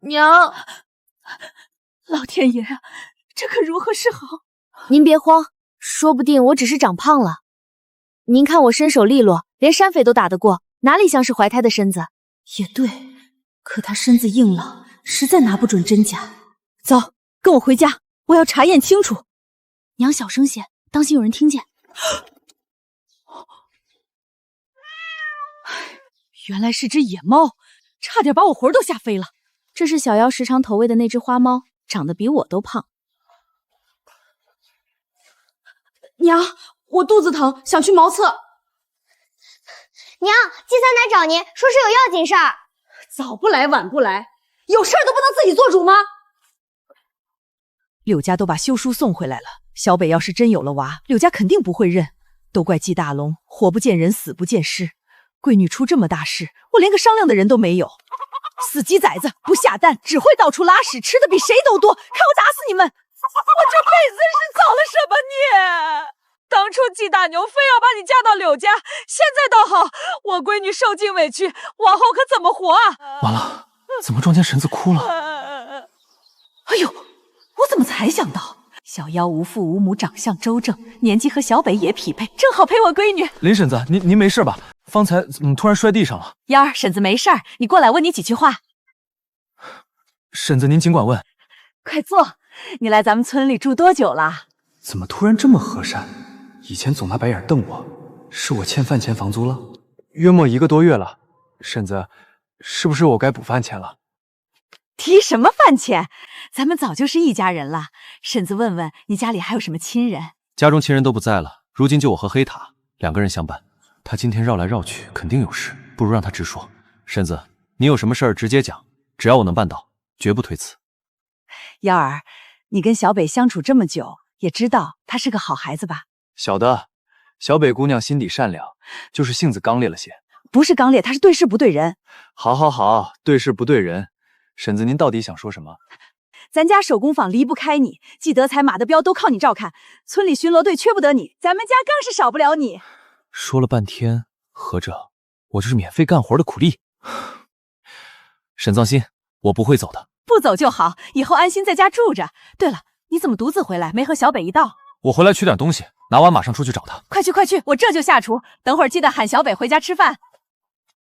[SPEAKER 5] 娘，老天爷啊，这可如何是好？
[SPEAKER 7] 您别慌，说不定我只是长胖了。您看我身手利落，连山匪都打得过，哪里像是怀胎的身子？
[SPEAKER 8] 也对，可他身子硬朗，实在拿不准真假。
[SPEAKER 1] 走，跟我回家，我要查验清楚。
[SPEAKER 8] 娘小声些，当心有人听见。
[SPEAKER 1] 原来是只野猫，差点把我魂都吓飞了。
[SPEAKER 8] 这是小妖时常投喂的那只花猫，长得比我都胖。
[SPEAKER 2] 娘，我肚子疼，想去茅厕。
[SPEAKER 17] 娘，季三奶找您，说是有要紧事儿。
[SPEAKER 2] 早不来晚不来，有事儿都不能自己做主吗？
[SPEAKER 1] 柳家都把休书送回来了，小北要是真有了娃，柳家肯定不会认。都怪季大龙，活不见人，死不见尸。闺女出这么大事，我连个商量的人都没有。死鸡崽子，不下蛋，只会到处拉屎，吃的比谁都多，看我打死你们！我这辈子是造了什么孽？当初季大牛非要把你嫁到柳家，现在倒好，我闺女受尽委屈，往后可怎么活啊？
[SPEAKER 12] 完了，怎么撞见婶子哭了？
[SPEAKER 1] 哎呦，我怎么才想到？小妖无父无母，长相周正，年纪和小北也匹配，正好陪我闺女。
[SPEAKER 12] 林婶子，您没事吧？方才怎么突然摔地上了？
[SPEAKER 1] 幺儿，婶子没事儿，你过来问你几句话。
[SPEAKER 12] 婶子您尽管问。
[SPEAKER 1] 快坐，你来咱们村里住多久了？
[SPEAKER 12] 怎么突然这么和善？以前总拿白眼瞪我，是我欠饭钱房租了？约莫1个多月了。婶子，是不是我该补饭钱了？
[SPEAKER 1] 提什么饭钱？咱们早就是一家人了。婶子问问你家里还有什么亲人？
[SPEAKER 12] 家中亲人都不在了，如今就我和黑塔2个人相伴。他今天绕来绕去，肯定有事，不如让他直说。婶子，你有什么事儿直接讲，只要我能办到，绝不推辞。
[SPEAKER 1] 幺儿，你跟小北相处这么久，也知道他是个好孩子吧？
[SPEAKER 12] 小的，小北姑娘心底善良，就是性子刚烈了些。
[SPEAKER 1] 不是刚烈，他是对事不对人。
[SPEAKER 12] 好，对事不对人。婶子，您到底想说什么？
[SPEAKER 1] 咱家手工坊离不开你，季德才、马德彪都靠你照看，村里巡逻队缺不得你，咱们家更是少不了你。
[SPEAKER 12] 说了半天，合着我就是免费干活的苦力。婶放心，我不会走的。
[SPEAKER 1] 不走就好，以后安心在家住着。对了，你怎么独自回来，没和小北一道？
[SPEAKER 12] 我回来取点东西，拿完马上出去找他。
[SPEAKER 1] 快去，我这就下厨。等会儿记得喊小北回家吃饭。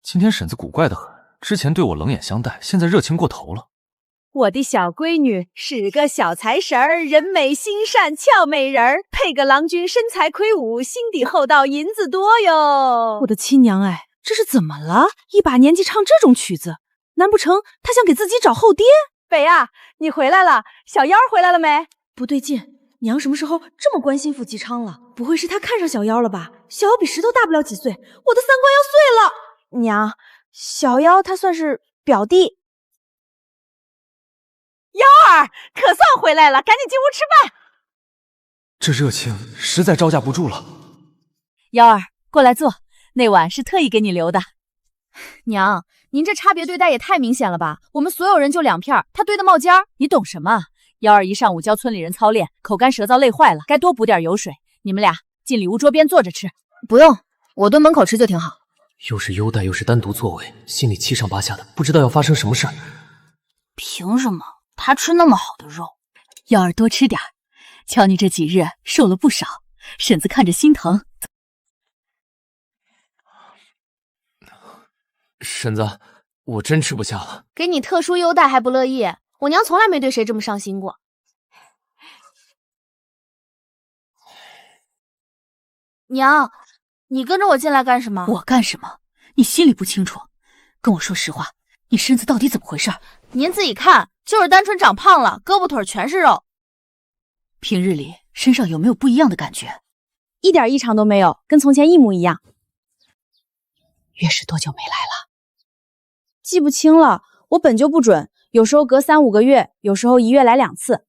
[SPEAKER 12] 今天婶子古怪得很，之前对我冷眼相待，现在热情过头了。
[SPEAKER 5] 我的小闺女是个小财神儿，人美心善，俏美人儿，配个郎君身材魁梧，心底厚道，银子多哟。
[SPEAKER 2] 我的亲娘哎，这是怎么了？一把年纪唱这种曲子，难不成她想给自己找后爹？
[SPEAKER 5] 北啊，你回来了，小妖回来了没？
[SPEAKER 2] 不对劲，娘什么时候这么关心傅继昌了？不会是她看上小妖了吧？小妖比石头大不了几岁，我的3观要碎了。
[SPEAKER 5] 娘，小妖她算是表弟。妖儿，可算回来了，赶紧进屋吃饭。
[SPEAKER 12] 这热情实在招架不住了。
[SPEAKER 1] 妖儿，过来坐，那碗是特意给你留的。
[SPEAKER 5] 娘，您这差别对待也太明显了吧？我们所有人就2片，他堆得冒尖儿。
[SPEAKER 1] 你懂什么？妖儿一上午教村里人操练，口干舌燥累坏了，该多补点油水。你们俩进里屋桌边坐着吃。
[SPEAKER 5] 不用，我蹲门口吃就挺好。
[SPEAKER 22] 又是优待又是单独座位，心里七上八下的，不知道要发生什么事儿。
[SPEAKER 8] 凭什么他吃那么好的肉？
[SPEAKER 1] 妖儿多吃点，瞧你这几日瘦了不少，婶子看着心疼。
[SPEAKER 22] 婶子，我真吃不下了。
[SPEAKER 17] 给你特殊优待还不乐意？我娘从来没对谁这么上心过。
[SPEAKER 8] 娘，你跟着我进来干什么？
[SPEAKER 1] 我干什么？你心里不清楚？跟我说实话，你身子到底怎么回事？
[SPEAKER 8] 您自己看，就是单纯长胖了，胳膊腿全是肉。
[SPEAKER 1] 平日里身上有没有不一样的感觉？
[SPEAKER 5] 一点异常都没有，跟从前一模一样。
[SPEAKER 1] 月是多久没来了？
[SPEAKER 5] 记不清了，我本就不准，有时候隔3、5个月，有时候1月来2次。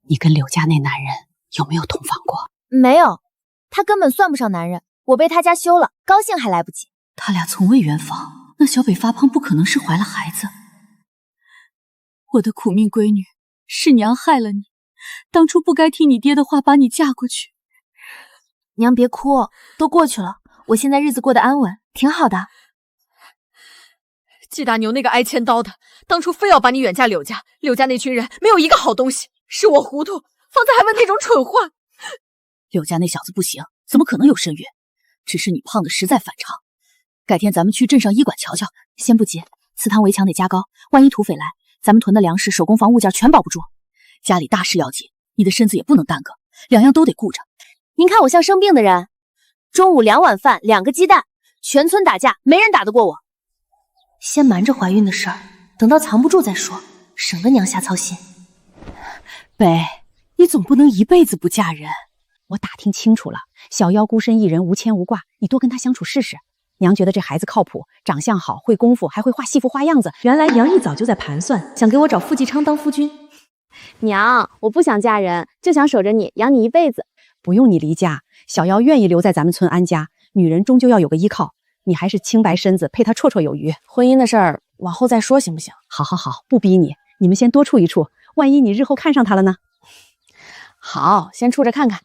[SPEAKER 1] 你跟柳家那男人有没有同房过？
[SPEAKER 7] 没有，他根本算不上男人，我被他家休了，高兴还来不及。
[SPEAKER 1] 他俩从未圆房，那小北发胖不可能是怀了孩子。我的苦命闺女，是娘害了你，当初不该听你爹的话，把你嫁过去。
[SPEAKER 7] 娘别哭，都过去了，我现在日子过得安稳，挺好的。
[SPEAKER 3] 季大牛那个挨千刀的，当初非要把你远嫁柳家，柳家那群人没有一个好东西，是我糊涂，方才还问那种蠢话。
[SPEAKER 1] 柳家那小子不行，怎么可能有身孕？只是你胖的实在反常。改天咱们去镇上医馆瞧瞧。
[SPEAKER 7] 先不急，祠堂围墙得加高，万一土匪来，咱们囤的粮食、手工房物件全保不住。
[SPEAKER 1] 家里大事要紧，你的身子也不能耽搁，两样都得顾着。
[SPEAKER 7] 您看我像生病的人，中午2碗饭2个鸡蛋，全村打架没人打得过我。
[SPEAKER 8] 先瞒着怀孕的事儿，等到藏不住再说，省得娘瞎操心。
[SPEAKER 1] 北，你总不能一辈子不嫁人。
[SPEAKER 23] 我打听清楚了，小妖孤身一人，无牵无挂，你多跟他相处试试。娘觉得这孩子靠谱，长相好，会功夫，还会画戏服花样子。
[SPEAKER 2] 原来娘一早就在盘算，想给我找傅继昌当夫君。
[SPEAKER 5] 娘，我不想嫁人，就想守着你，养你一辈子。
[SPEAKER 23] 不用你离家，小妖愿意留在咱们村安家。女人终究要有个依靠，你还是清白身子，陪她绰绰有余。
[SPEAKER 5] 婚姻的事儿往后再说，行不行？
[SPEAKER 23] 好，不逼你，你们先多处一处，万一你日后看上他了呢？
[SPEAKER 5] 好，先处着看看。